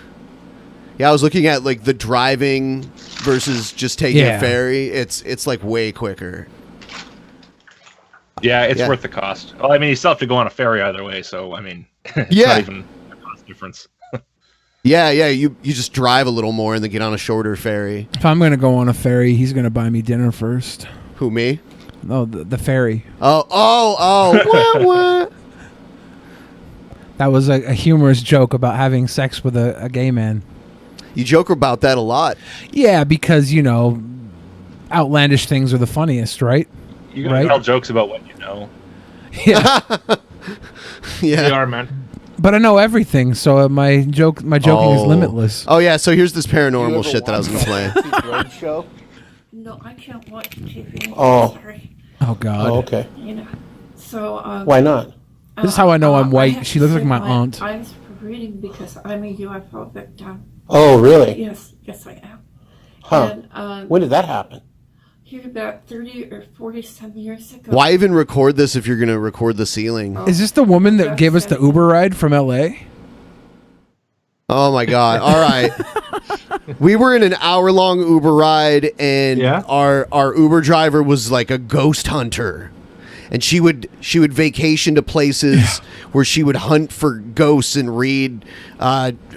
Yeah, I was looking at like the driving versus just taking a ferry. It's like way quicker. Yeah, it's worth the cost. Well, I mean, you still have to go on a ferry either way, so I mean, it's not even a cost difference. Yeah, you just drive a little more and then get on a shorter ferry. If I'm going to go on a ferry, he's going to buy me dinner first. Who, me? No, the ferry. Oh. Wah, wah. That was a humorous joke about having sex with a gay man. You joke about that a lot. Yeah, because, outlandish things are the funniest, right? You gotta tell jokes about what you know. Yeah. Yeah. They are, man. But I know everything, so my joking is limitless. Oh yeah, so here's this paranormal shit that I was gonna play. Show? No, I can't watch TV. Oh. Sorry. Oh God. Oh, okay. So. Why not? This is how I know I'm I white. have She to looks like save my aunt. eyes for reading because I'm a UFO victim. Oh, really? Yes, I am. Huh. And, when did that happen? Here about 30 or 40 some years ago. Why even record this if you're gonna record the ceiling? Is this the woman that gave us the Uber ride from LA? Oh my God! All right, we were in an hour-long Uber ride, and our Uber driver was like a ghost hunter, and she would vacation to places where she would hunt for ghosts and read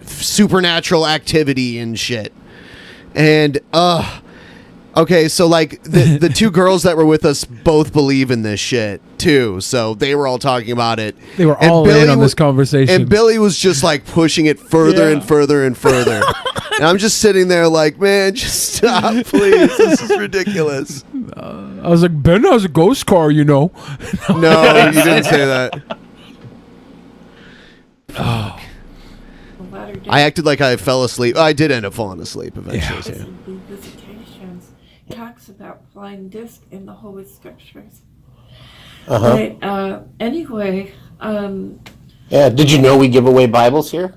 supernatural activity and shit, and okay, so like the two girls that were with us both believe in this shit too, so they were all talking about it. They were all in on this conversation. And Billy was just like pushing it further and further and further. And I'm just sitting there like, man, just stop, please. This is ridiculous. I was like, Ben has a ghost car, No, you didn't say that. Oh. I acted like I fell asleep. I did end up falling asleep eventually. Yeah. Visitations talks about flying disc in the Holy Scriptures. But, anyway. Yeah, did you know we give away Bibles here?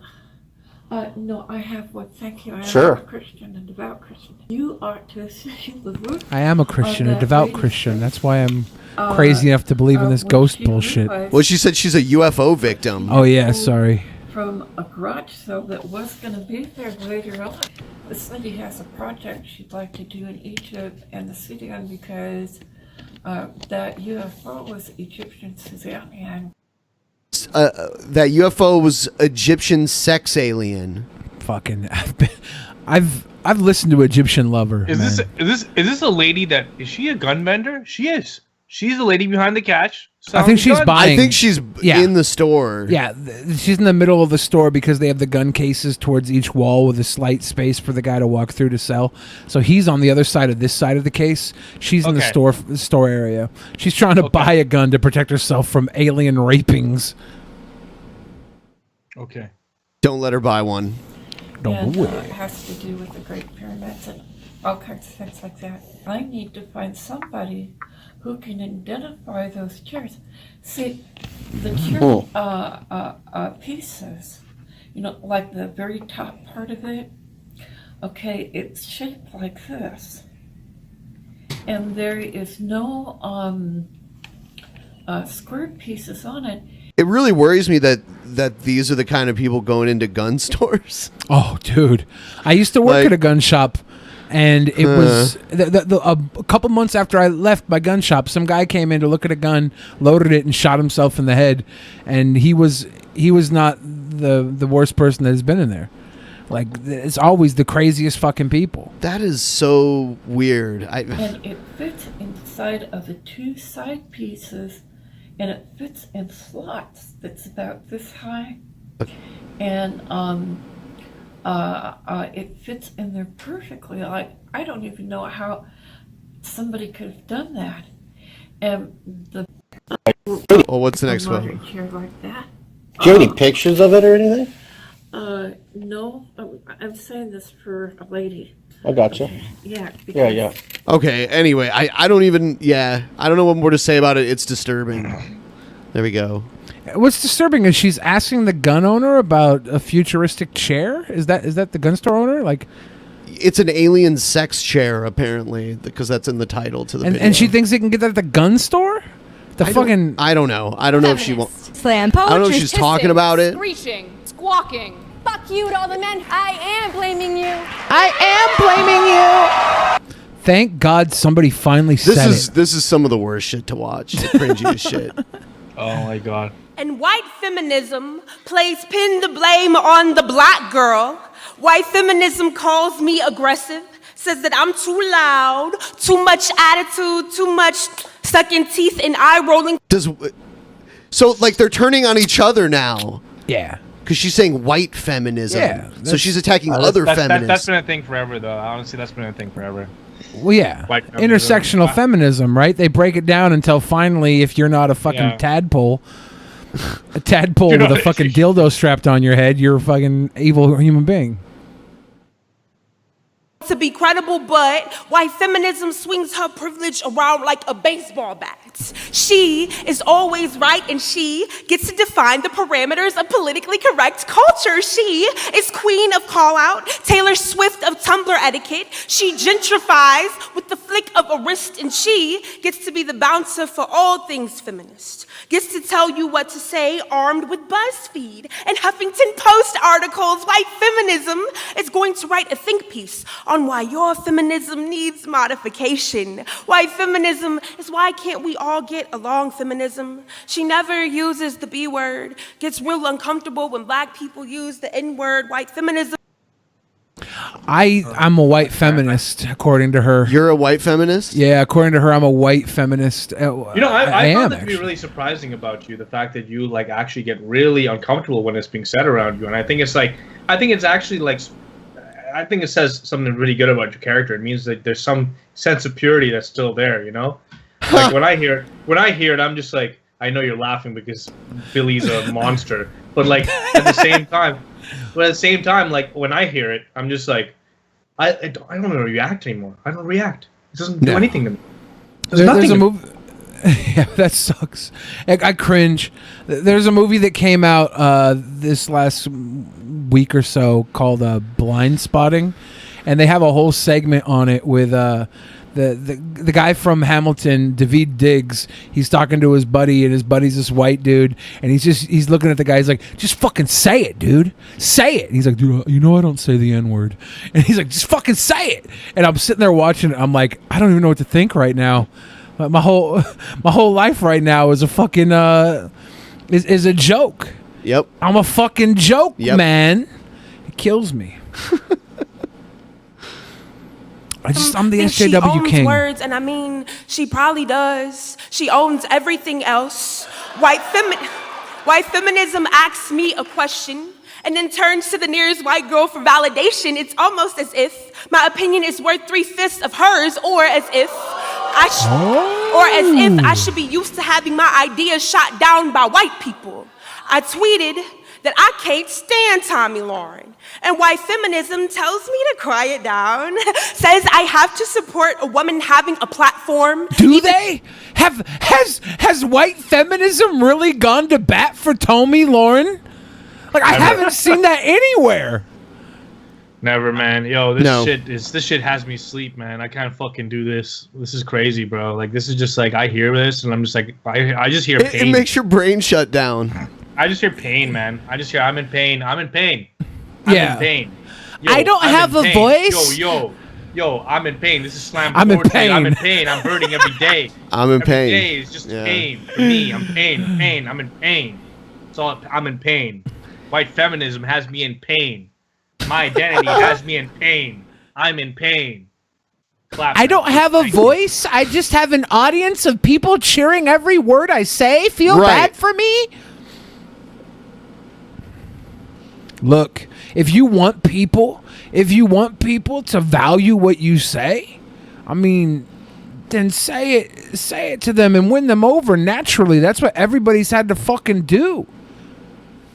No, I have one. Thank you. I am Sure. a Christian, a devout Christian. You are to see the work. I am a Christian, a that devout lady Christian. That's why I'm crazy enough to believe in this ghost bullshit. Well, she said she's a UFO victim. Oh yeah, sorry. From a garage sale that was going to be there later on. This lady has a project she'd like to do in Egypt and the Sudan because that UFO was Egyptian Suzanne. That UFO was Egyptian sex alien. Fucking, I've listened to Egyptian Lover. Is this a lady that is she a gun vendor? She is. She's the lady behind the couch. I think she's buying. I think she's in the store. Yeah, she's in the middle of the store because they have the gun cases towards each wall with a slight space for the guy to walk through to sell. So he's on the other side of this side of the case. She's in the store area. She's trying to buy a gun to protect herself from alien rapings. Okay. Don't let her buy one. Don't do it. It has to do with the Great Pyramids and all kinds of things like that. I need to find somebody who can identify those chairs. See, the chair pieces, like the very top part of it, okay, it's shaped like this. and there is no square pieces on it. It really worries me that these are the kind of people going into gun stores. Oh, dude. I used to work at a gun shop, and it was a couple months after I left my gun shop, some guy came in to look at a gun, loaded it, and shot himself in the head. And he was not the worst person that has been in there. Like, it's always the craziest fucking people. That is so weird. And it fits inside of the two side pieces, and it fits in slots that's about this high. And it fits in there perfectly. Like, I don't even know how somebody could have done that. And the what's the next one? Chair like that. Do you have any pictures of it or anything? No, I'm saying this for a lady. I gotcha. Yeah. Yeah. Okay, anyway, I don't even, I don't know what more to say about it. It's disturbing. There we go. What's disturbing is she's asking the gun owner about a futuristic chair. Is that the gun store owner? Like, it's an alien sex chair, apparently, because that's in the title to the video. And she thinks they can get that at the gun store? I don't know. I don't know if she won't. Slam poetry. I don't know if she's talking about it. Screeching, squawking. Fuck you to all the men. I am blaming you. Thank God somebody finally said it. This is some of the worst shit to watch. The cringiest shit. Oh my God. And white feminism plays pin the blame on the black girl. White feminism calls me aggressive, says that I'm too loud, too much attitude, too much sucking teeth and eye rolling. So like they're turning on each other now. Yeah. Because she's saying white feminism. Yeah, So she's attacking other feminists. That's been a thing forever, though. Honestly, that's been a thing forever. Well, yeah. White feminism. Intersectional feminism, right? They break it down until finally, if you're not a fucking tadpole, with a fucking dildo strapped on your head, you're a fucking evil human being. To be credible, but white feminism swings her privilege around like a baseball bat. She is always right, and she gets to define the parameters of politically correct culture. She is queen of call-out, Taylor Swift of Tumblr etiquette. She gentrifies with the flick of a wrist, and she gets to be the bouncer for all things feminist. Gets to tell you what to say, armed with BuzzFeed and Huffington Post articles. White feminism is going to write a think piece on why your feminism needs modification. White feminism is why can't we all get along feminism. She never uses the B word, gets real uncomfortable when black people use the N word. White feminism. I'm a white feminist, according to her. You're a white feminist? Yeah, according to her, I'm a white feminist. I found that to be really surprising about you, the fact that you like actually get really uncomfortable when it's being said around you. And I think it says something really good about your character. It means that there's some sense of purity that's still there, you know? Like when I hear it, I'm just like, I know you're laughing because Billy's a monster. But like at the same time, like when I hear it, I'm just like, I don't want to react anymore. I don't react. It doesn't do anything to me. There's a movie. Yeah, that sucks. I cringe. There's a movie that came out this last week or so called Blind Spotting, and they have a whole segment on it with the guy from Hamilton, Daveed Diggs. He's talking to his buddy, and his buddy's this white dude, and he's looking at the guy. He's like, just fucking say it, dude. Say it. And he's like, dude, you know I don't say the N-word. And he's like, just fucking say it. And I'm sitting there watching it. I'm like, I don't even know what to think right now. My whole life right now is a fucking is a joke. Yep. I'm a fucking joke, man. It kills me. I'm the SJW she owns king. Words, and I mean, she probably does. She owns everything else. White feminism asks me a question and then turns to the nearest white girl for validation. It's almost as if my opinion is worth 3/5 of hers, or as if I should be used to having my ideas shot down by white people. I tweeted that I can't stand Tomi Lahren, and white feminism tells me to quiet down, says I have to support a woman having a platform. Do they? Has white feminism really gone to bat for Tomi Lahren? Like, I haven't seen that anywhere. Never, man. Yo, this shit has me asleep, man. I can't fucking do this. This is crazy, bro. Like, this is just like, I hear this and I'm just like, I just hear pain. It makes your brain shut down. I just hear pain, man. I just hear, I'm in pain. I'm in pain. I'm in pain. Yo, I don't have a voice. Yo, I'm in pain. This is slam I'm in poetry. pain. I'm in pain. I'm burning every day. I'm in pain. Every day is just pain for me. I'm pain. I'm in pain. It's all. I'm in pain. White feminism has me in pain. My identity has me in pain. I'm in pain. Clap. I don't have a voice. I just have an audience of people cheering every word I say. Feel bad for me? Look, if you want people to value what you say, I mean, then say it to them and win them over naturally. That's what everybody's had to fucking do.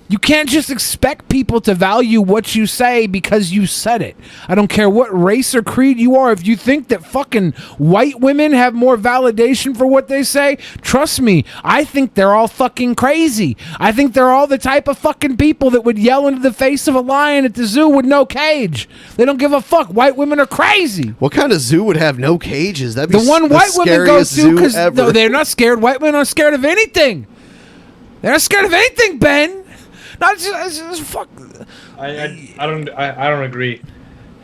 You can't just expect people to value what you say because you said it. I don't care what race or creed you are. If you think that fucking white women have more validation for what they say, trust me, I think they're all fucking crazy. I think they're all the type of fucking people that would yell into the face of a lion at the zoo with no cage. They don't give a fuck. White women are crazy. What kind of zoo would have no cages? That'd be the one white women go to because no, they're not scared. White women aren't scared of anything. They're not scared of anything, Ben. Not just fuck. I don't agree.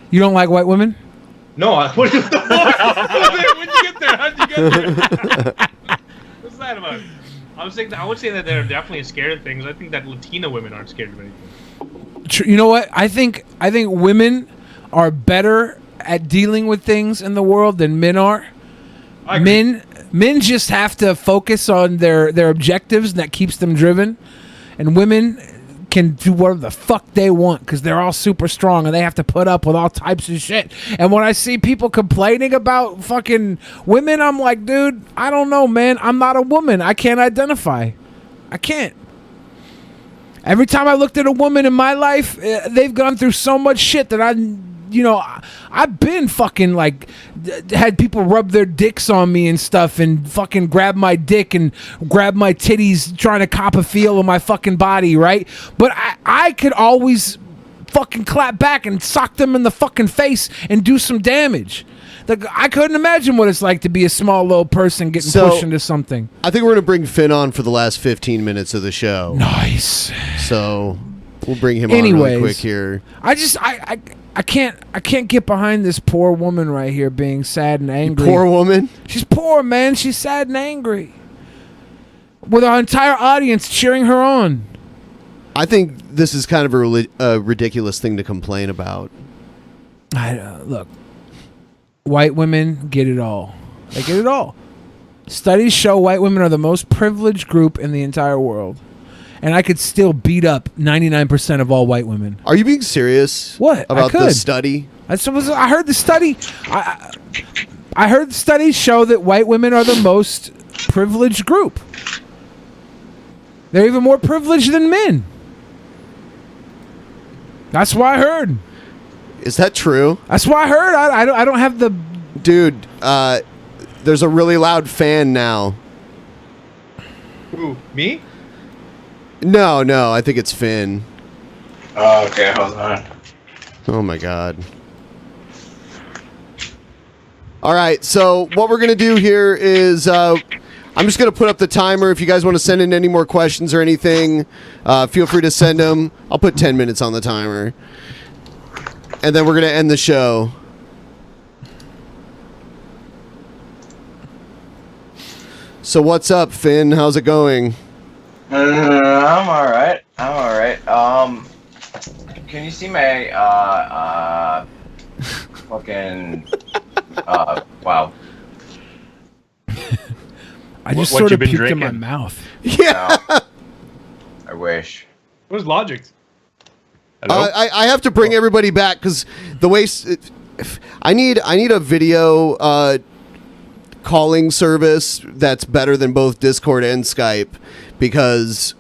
You don't like white women? No. What the fuck? When'd you get there? How'd you get there? What's that about? I would say that they're definitely scared of things. I think that Latina women aren't scared of anything. You know what? I think women are better at dealing with things in the world than men are. Men just have to focus on their objectives, and that keeps them driven. And women can do whatever the fuck they want because they're all super strong and they have to put up with all types of shit. And when I see people complaining about fucking women, I'm like, dude, I don't know, man. I'm not a woman. I can't identify. I can't. Every time I looked at a woman in my life, they've gone through so much shit that I've been fucking like had people rub their dicks on me and stuff and fucking grab my dick and grab my titties trying to cop a feel of my fucking body, right? But I could always fucking clap back and sock them in the fucking face and do some damage. Like, I couldn't imagine what it's like to be a small little person getting pushed into something. I think we're gonna bring Finn on for the last 15 minutes of the show. Nice. So we'll bring him on really quick here. I can't get behind this poor woman right here being sad and angry. Poor woman? She's poor, man. She's sad and angry. With our entire audience cheering her on. I think this is kind of a ridiculous thing to complain about. Look, white women get it all. They get it all. Studies show white women are the most privileged group in the entire world. And I could still beat up 99% of all white women. Are you being serious? What? About the study? I heard the study. I heard the studies show that white women are the most privileged group. They're even more privileged than men. That's what I heard. Is that true? That's what I heard. I don't have the... Dude, there's a really loud fan now. Who, me? No, I think it's Finn. Oh, okay, hold on. Oh my god. Alright, so what we're going to do here is I'm just going to put up the timer. If you guys want to send in any more questions or anything, feel free to send them. I'll put 10 minutes on the timer. And then we're going to end the show. So what's up, Finn? How's it going? I'm alright. Can you see my, fucking, wow. I just sort of puked in my mouth. Yeah. No. I wish. Where's Logicked? I have to bring everybody back because the way I need a video calling service that's better than both Discord and Skype, because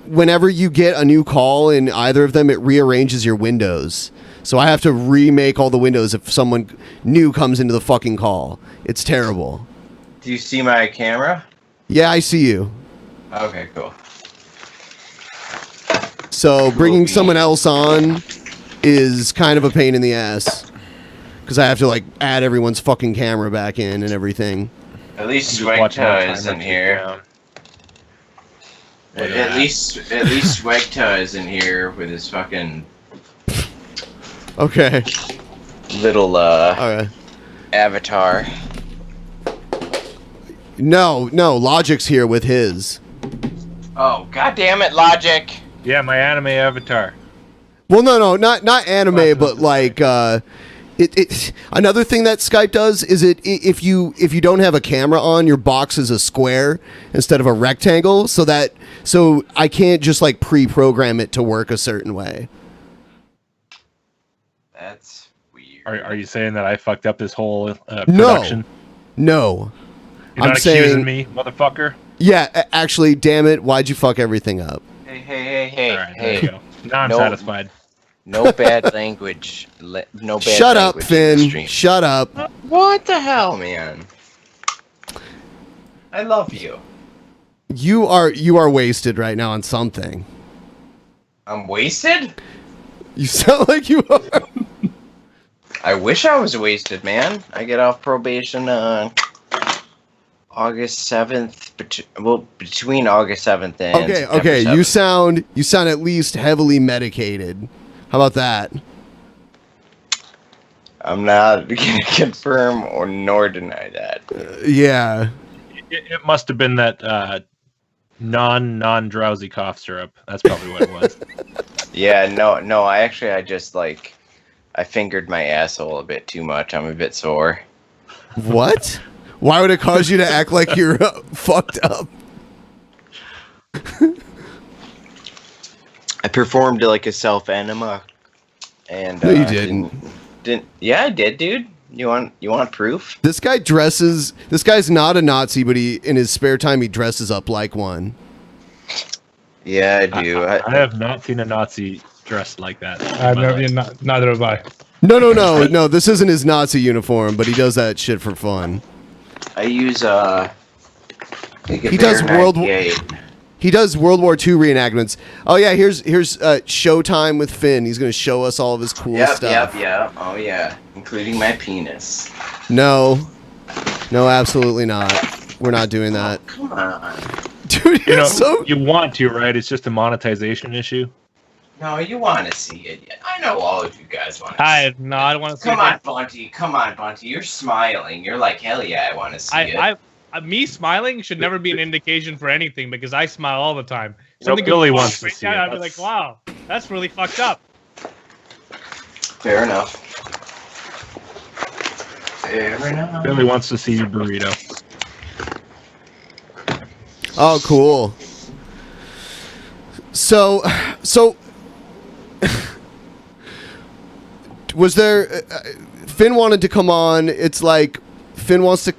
whenever you get a new call in either of them, it rearranges your windows. So I have to remake all the windows if someone new comes into the fucking call. It's terrible. Do you see my camera? Yeah, I see you. Okay, cool. So bringing someone else on is kind of a pain in the ass because I have to like add everyone's fucking camera back in and everything. At least Swegta isn't here. At least Swegta isn't here with his fucking little avatar. No, Logick's here with his. Oh, god damn it, Logic. Yeah, my anime avatar. Well, no, not anime, but like it. Another thing that Skype does is if you don't have a camera on, your box is a square instead of a rectangle, so I can't just like pre-program it to work a certain way. That's weird. Are you saying that I fucked up this whole production? No. You're not accusing me, motherfucker? Yeah, actually, damn it, why'd you fuck everything up? Hey. All right, there you go. Now I'm satisfied. No bad language. No bad Shut up, language in the Finn. stream. Shut up. What the hell, man? I love you. You are wasted right now on something. I'm wasted? You sound like you are. I wish I was wasted, man. I get off probation on August 7th. Between August 7th and Okay. September 7th. You sound at least heavily medicated. How about that? I'm not gonna confirm or nor deny that. Yeah. It must have been that non-drowsy cough syrup. That's probably what it was. Yeah, no. I just I fingered my asshole a bit too much. I'm a bit sore. What? Why would it cause you to act like you're fucked up? I performed like a self-enema, and no, you didn't. Yeah, I did, dude. You want proof? This guy's not a Nazi, but in his spare time he dresses up like one. Yeah, I do. I have not seen a Nazi dressed like that. I've never. Neither have I. No. This isn't his Nazi uniform, but he does that shit for fun. I use He does World War II reenactments. Oh yeah, here's Showtime with Finn. He's gonna show us all of his cool stuff. Yep. Oh yeah, including my penis. No, absolutely not. We're not doing that. Oh, come on, dude. You want to, right? It's just a monetization issue. No, you want to see it. I know all of you guys want. I don't want to see it. Come on, Bunty. You're smiling. You're like, hell yeah, I want to see it. Me smiling should never be an indication for anything because I smile all the time. Billy wants to see it. I'd be like, wow, that's really fucked up. Fair enough. Billy wants to see your burrito. Oh, cool. So was there? Finn wanted to come on. It's like Finn wants to.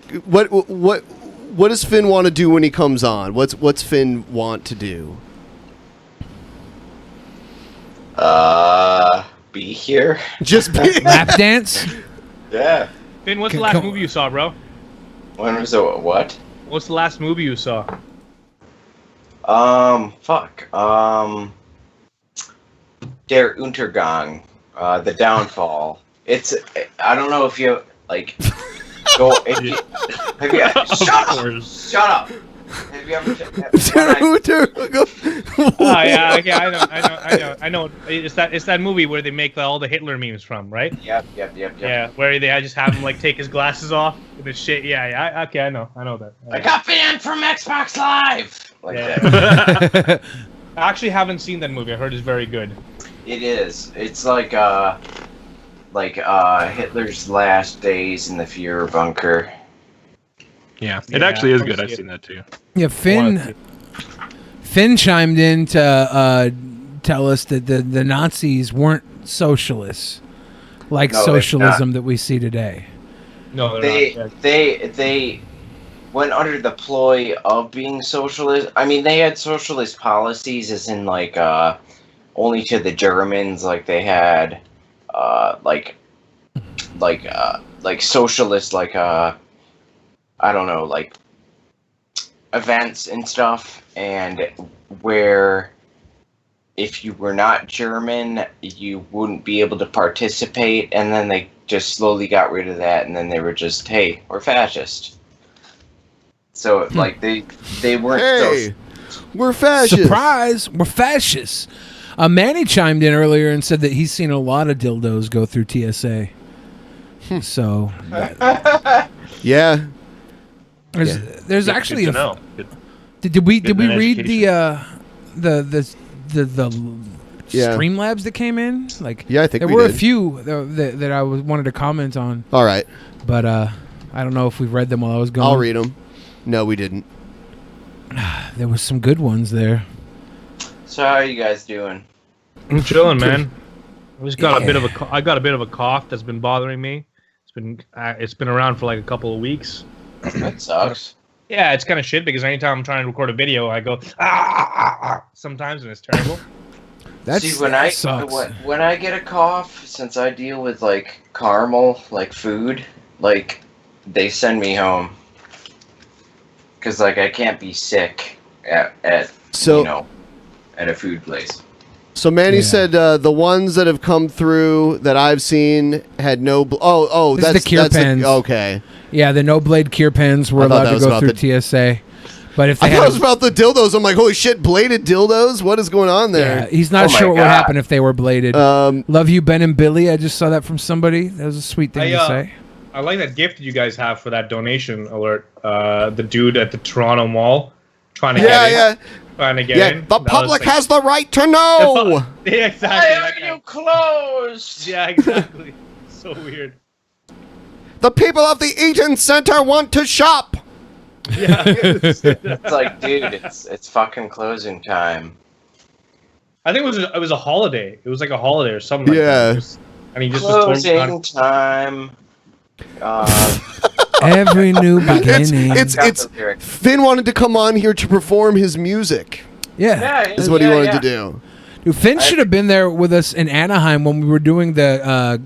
What does Finn want to do when he comes on? What's Finn want to do? Be here. Just be lap dance. Yeah. Finn, what's the last movie you saw, bro? When was the what? What's the last movie you saw? Der Untergang, The Downfall. I don't know if you like go. Have you? Shut up. Have you ever? Oh yeah, okay, I know. It's that movie where they make all the Hitler memes from, right? Yep. Yeah, where they just have him like take his glasses off and the shit. Yeah. Okay, I know that. I got banned from Xbox Live. That. I actually haven't seen that movie. I heard it's very good. It is. It's like Hitler's last days in the Fuhrer bunker. Yeah, it actually is good. I've seen that too. Yeah, Finn chimed in to tell us that the Nazis weren't socialists like socialism that we see today. No, they went under the ploy of being socialist. I mean, they had socialist policies, as in like only to the Germans. Like they had like socialist I don't know, like events and stuff, and where if you were not German, you wouldn't be able to participate, and then they just slowly got rid of that, and then they were just, hey, we're fascist. So, like, they weren't Hey, we're fascists. Surprise, we're fascists. Manny chimed in earlier and said that he's seen a lot of dildos go through TSA. So, yeah. There's actually Good to know. Did we Good in read education. the Streamlabs that came in? Like, Yeah, I think there we were a did. few that I wanted to comment on. All right. But I don't know if we've read them while I was gone. I'll read them. No, we didn't. There was some good ones there. So how are you guys doing? I'm chilling, man. I just got a bit of a cough that's been bothering me. It's been around for like a couple of weeks. That sucks. Yeah, it's kind of shit because anytime I'm trying to record a video, I go sometimes, and it's terrible. See, when I get a cough, since I deal with like caramel, like food, like they send me home because like I can't be sick at a food place. So Manny said the ones that have come through that I've seen had no. This is that's the cure pens. Okay. Yeah, the no blade cure pens were I thought allowed that to was go about through TSA. But if they I had thought it was about the dildos. I'm like, holy shit, bladed dildos? What is going on there? Yeah, he's not sure what would happen if they were bladed. Love you, Ben and Billy. I just saw that from somebody. That was a sweet thing to say. I like that gift you guys have for that donation alert. The dude at the Toronto Mall trying to get in. Trying to get in. The public has the right to know. Yeah, exactly. Why are you closed? Yeah, exactly. So weird. The people of the Eaton Center want to shop. Yeah. It's like, dude, it's fucking closing time. I think it was a holiday. It was like a holiday or something. Yeah. Like that. And he just was Closing time. Every new beginning. It's Finn wanted to come on here to perform his music. Yeah. Is what he wanted to do. Dude, Finn should have been there with us in Anaheim when we were doing the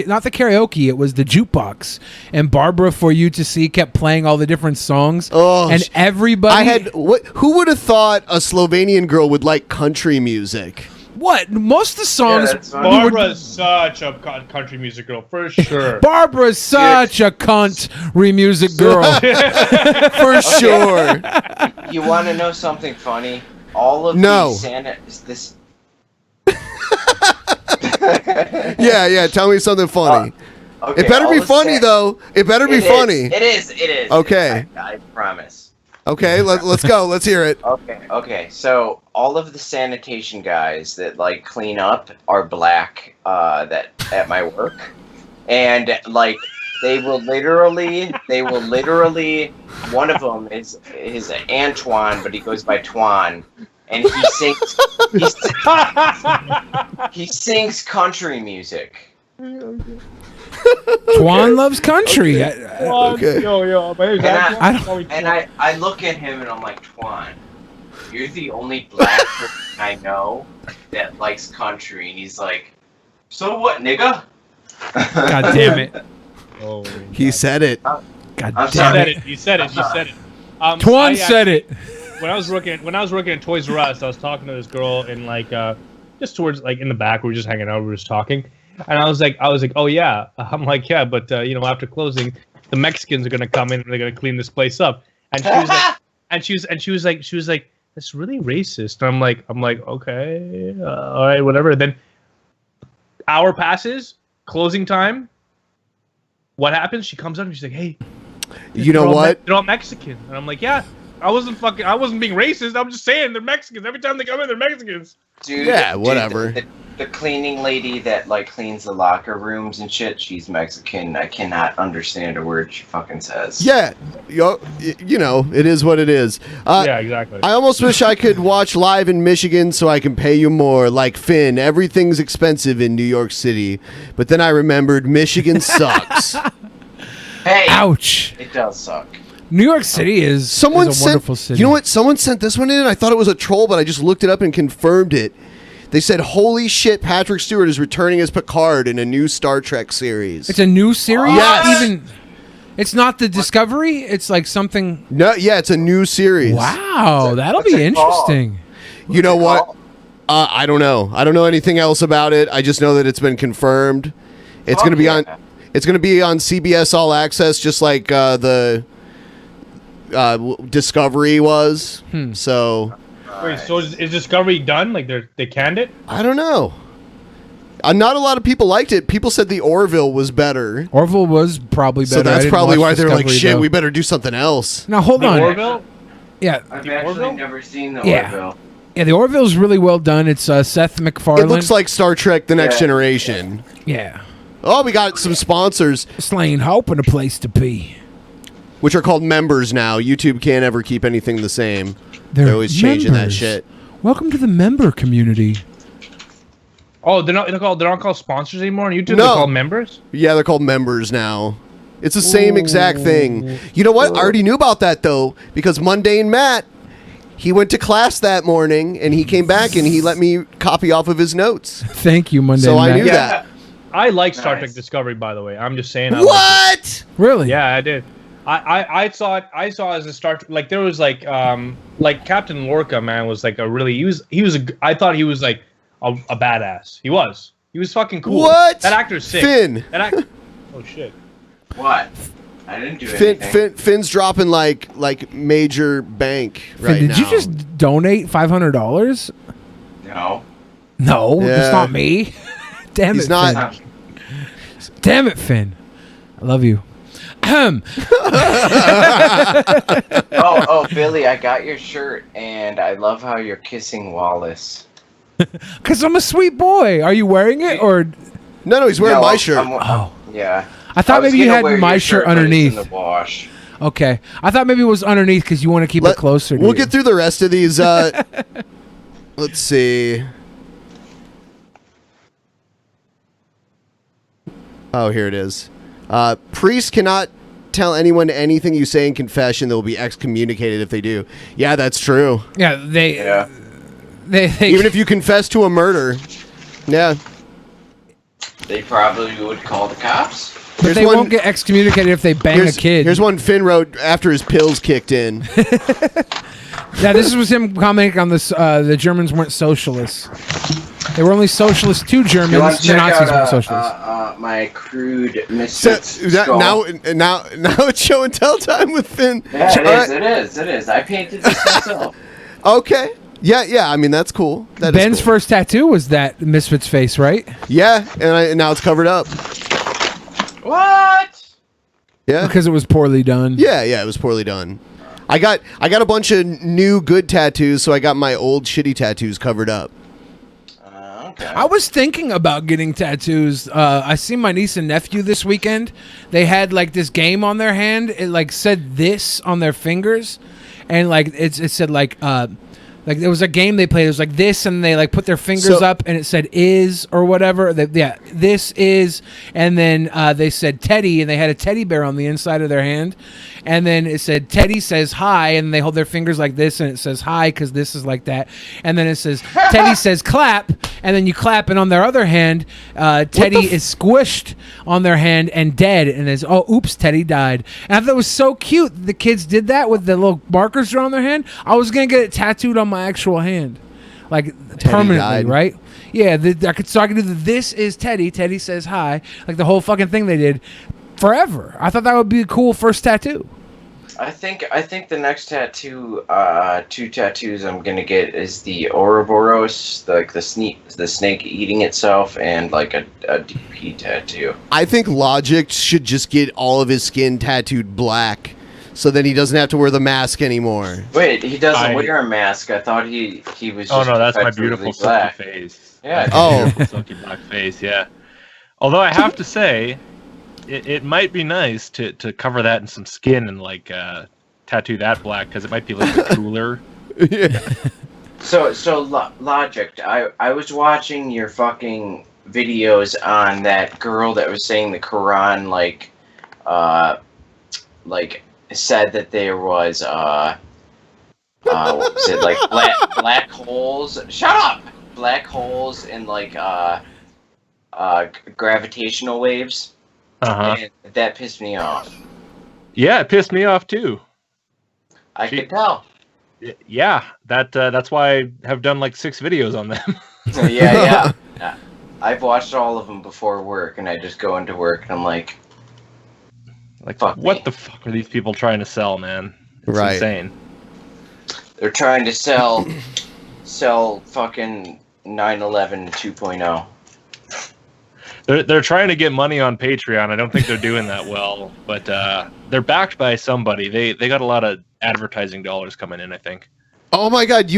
not the karaoke, it was the jukebox, and Barbara For You to See kept playing all the different songs. Oh, and everybody. Who would have thought a Slovenian girl would like country music? What? Most of the songs. Barbara's such a country music girl, for sure. Barbara's such a country music girl. For sure. You want to know something funny? All of these Yeah, tell me something funny. Okay, it better be funny, though. It better be funny. It is. Okay. I promise. Okay, let's go. Let's hear it. Okay. So all of the sanitation guys that like clean up are black. That at my work, and like they will literally. One of them is Antoine, but he goes by Twan. And he sings country music. Twan loves country. Okay. And I look at him and I'm like, Twan, you're the only black person I know that likes country. And he's like, so what, nigga? God damn it. Oh, he said it. God damn it. You said it. Twan said it. When I was working at Toys R Us, I was talking to this girl in like just towards like in the back. We were just hanging out. We were just talking, and I was like, oh yeah. I'm like, yeah, but after closing, the Mexicans are gonna come in and they're gonna clean this place up. And she was like, she was like, that's really racist. And I'm like, okay, all right, whatever. And then hour passes, closing time. What happens? She comes up and she's like, hey, you know what? They're all Mexican, and I'm like, yeah. I wasn't being racist. I'm just saying they're Mexicans. Every time they come in, they're Mexicans. Dude, yeah, whatever. The cleaning lady that like cleans the locker rooms and shit, she's Mexican. I cannot understand a word she fucking says. Yeah, it is what it is. Yeah, exactly. I almost wish I could watch live in Michigan so I can pay you more. Like Finn, everything's expensive in New York City. But then I remembered Michigan sucks. Hey, ouch! It does suck. New York City is a wonderful city. You know what? Someone sent this one in. I thought it was a troll, but I just looked it up and confirmed it. They said, holy shit, Patrick Stewart is returning as Picard in a new Star Trek series. It's a new series? Yes. It's not the Discovery? It's like something... No, yeah, it's a new series. Wow, that'll be interesting. You know what? I don't know. I don't know anything else about it. I just know that it's been confirmed. It's going to be on. It's going to be on CBS All Access, just like the Discovery was. So. Wait, so is Discovery done? Like they canned it? I don't know. Not a lot of people liked it. People said the Orville was better. Orville was probably better. So that's probably why they're like, shit, we better do something else. Now hold on. Orville? Yeah. I've actually never seen the Yeah. Orville. Yeah, the Orville's really well done. It's Seth MacFarlane. It looks like Star Trek: The Next Generation. Yeah. Oh, we got some sponsors. Slaying Hope and a place to be. Which are called members now. YouTube can't ever keep anything the same. They're always changing that members. shit. Welcome to the member community. Oh, they're not called sponsors anymore on YouTube. No. They're called members. Yeah, they're called members now. It's the same exact thing. You know what? I already knew about that though, because Mundane Matt, he went to class that morning and he came back and he let me copy off of his notes. Thank you, Monday. So I knew that. I like Star Trek Discovery, by the way. I'm just saying. What? Really? Yeah, I did. I saw it. I saw it as a Star Trek. Like there was like Captain Lorca, man, was like a really. I thought he was like a badass. He was fucking cool. What? That actor's sick. Finn. Oh shit. What? I didn't do anything. Finn's dropping like major bank right Finn, now. did you just donate $500? No. No, Yeah. it's not me. Damn He's it, not. Finn. Damn it, Finn. I love you. Oh, Billy, I got your shirt, and I love how you're kissing Wallace. Because I'm a sweet boy. Are you wearing it or? No, he's wearing my shirt. Yeah. I thought was maybe you gonna had wear my your shirt but it's underneath. in the wash. Okay, I thought maybe it was underneath because you want to keep it closer. To We'll you. get through the rest of these. Let's see. Oh, here it is. Priests cannot tell anyone anything you say in confession. They will be excommunicated if they do. Yeah, that's true. Yeah, they Even if you confess to a murder. Yeah. They probably would call the cops. But they won't get excommunicated if they bang a kid. Here's one Finn wrote after his pills kicked in. Yeah, this was him commenting on this. The Germans weren't socialists. They were only socialists to You want Germans. to The check Nazis out weren't socialists. my crude misfits Now it's show and tell time with Finn. Yeah, All it is. I painted this myself. Okay. Yeah. I mean, that's cool. That is Ben's cool. first tattoo was that Misfits face, right? Yeah, and now it's covered up. What? Yeah. Because it was poorly done. Yeah, it was poorly done. I got a bunch of new good tattoos, so I got my old shitty tattoos covered up. I was thinking about getting tattoos. I seen my niece and nephew this weekend. They had like this game on their hand. It like said this on their fingers, and like it said like there was a game they played. It was like this, and they like put their fingers up, and it said "is" or whatever. This is, and then they said Teddy, and they had a teddy bear on the inside of their hand, and then it said Teddy says hi, and they hold their fingers like this, and it says hi because this is like that, and then it says Teddy says clap, and then you clap, and on their other hand, Teddy is squished on their hand and dead, and it's oops, Teddy died. And I thought it was so cute. The kids did that with the little markers drawn on their hand. I was gonna get it tattooed on my actual hand, like permanently, died. right? Yeah, I could do the "this is Teddy." Teddy says hi, like the whole fucking thing they did forever. I thought that would be a cool first tattoo. I think the next tattoo, two tattoos I'm gonna get is the Ouroboros, like the snake eating itself, and like a DP tattoo. I think Logicked should just get all of his skin tattooed black, so then he doesn't have to wear the mask anymore. Wait, he doesn't wear a mask. I thought he was. Oh Just no, that's my effectively beautiful silky black. face. Yeah. Oh. Beautiful silky black face. Yeah. Although I have to say, it might be nice to cover that in some skin and like tattoo that black because it might be a little bit cooler. Yeah. So Logicked, I was watching your fucking videos on that girl that was saying the Quran like said that there was what was it, like black holes? Shut up! Black holes and like gravitational waves. And that pissed me off. Yeah, it pissed me off too. I could tell. Yeah, that's why I have done like 6 videos on them. Yeah. I've watched all of them before work, and I just go into work and I'm like, fuck what me. the fuck are these people trying to sell, man? It's Right. insane. They're trying to sell fucking 9/11 2.0. They're trying to get money on Patreon. I don't think they're doing that well, but they're backed by somebody. They got a lot of advertising dollars coming in, I think. Oh my God!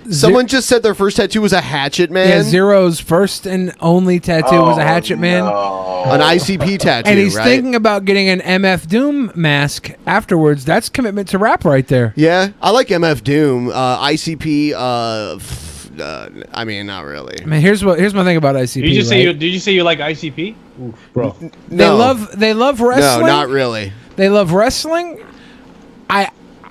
Someone just said their first tattoo was a hatchet man. Yeah, Zero's first and only tattoo was a hatchet man. An ICP tattoo, and he's right? thinking about getting an MF Doom mask afterwards. That's commitment to rap right there. Yeah, I like MF Doom. ICP. I mean, not really. I mean, here's my thing about ICP. Did you say you like ICP? Oof, bro. They love wrestling. No, not really. They love wrestling.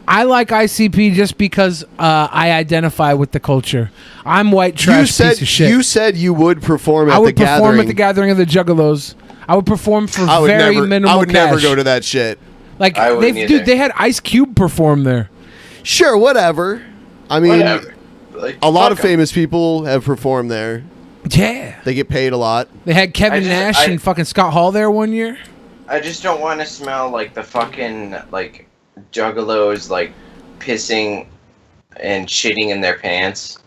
I like ICP just because I identify with the culture. I'm white trash piece of shit. You said you would perform at I the would gathering. perform at the gathering of the Juggalos. I would perform for very minimal I would never cash. go to that shit. Like they had Ice Cube perform there. Sure, whatever. I mean, Like, a lot of fuck 'em. famous people have performed there. Yeah, they get paid a lot. They had Kevin Nash and fucking Scott Hall there one year. I just don't want to smell like the fucking like juggalos like pissing and shitting in their pants.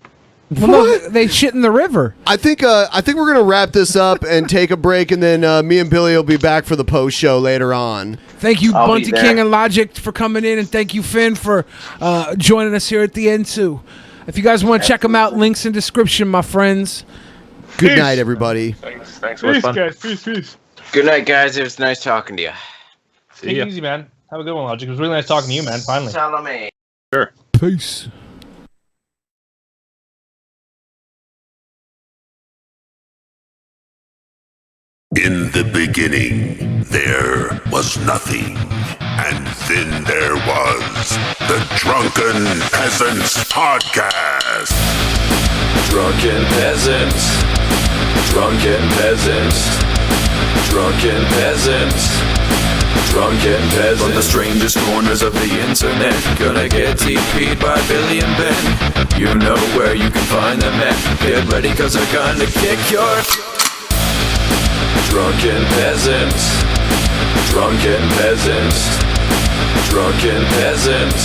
Well, no, they shit in the river. I think we're gonna wrap this up and take a break, and then me and Billy will be back for the post show later on. Thank you, I'll be Bunty there. King and Logicked, for coming in, and thank you, Finn, for joining us here at the end too. If you guys want to check them out, links in description, my friends. Good night, everybody. Thanks. Peace, guys. Peace. Good night, guys. It was nice talking to you. Take it easy, man. Have a good one, Logic. It was really nice talking to you, man. Finally. Salome. Sure. Peace. In the beginning, there was nothing. And then there was the Drunken Peasants Podcast. Drunken peasants, drunken peasants, drunken peasants, drunken peasants. From the strangest corners of the internet, gonna get TP'd by Billy and Ben. You know where you can find them at. Get ready, cause they're gonna kick your drunken peasants, drunken peasants, drunken peasants,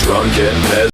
drunken peasants.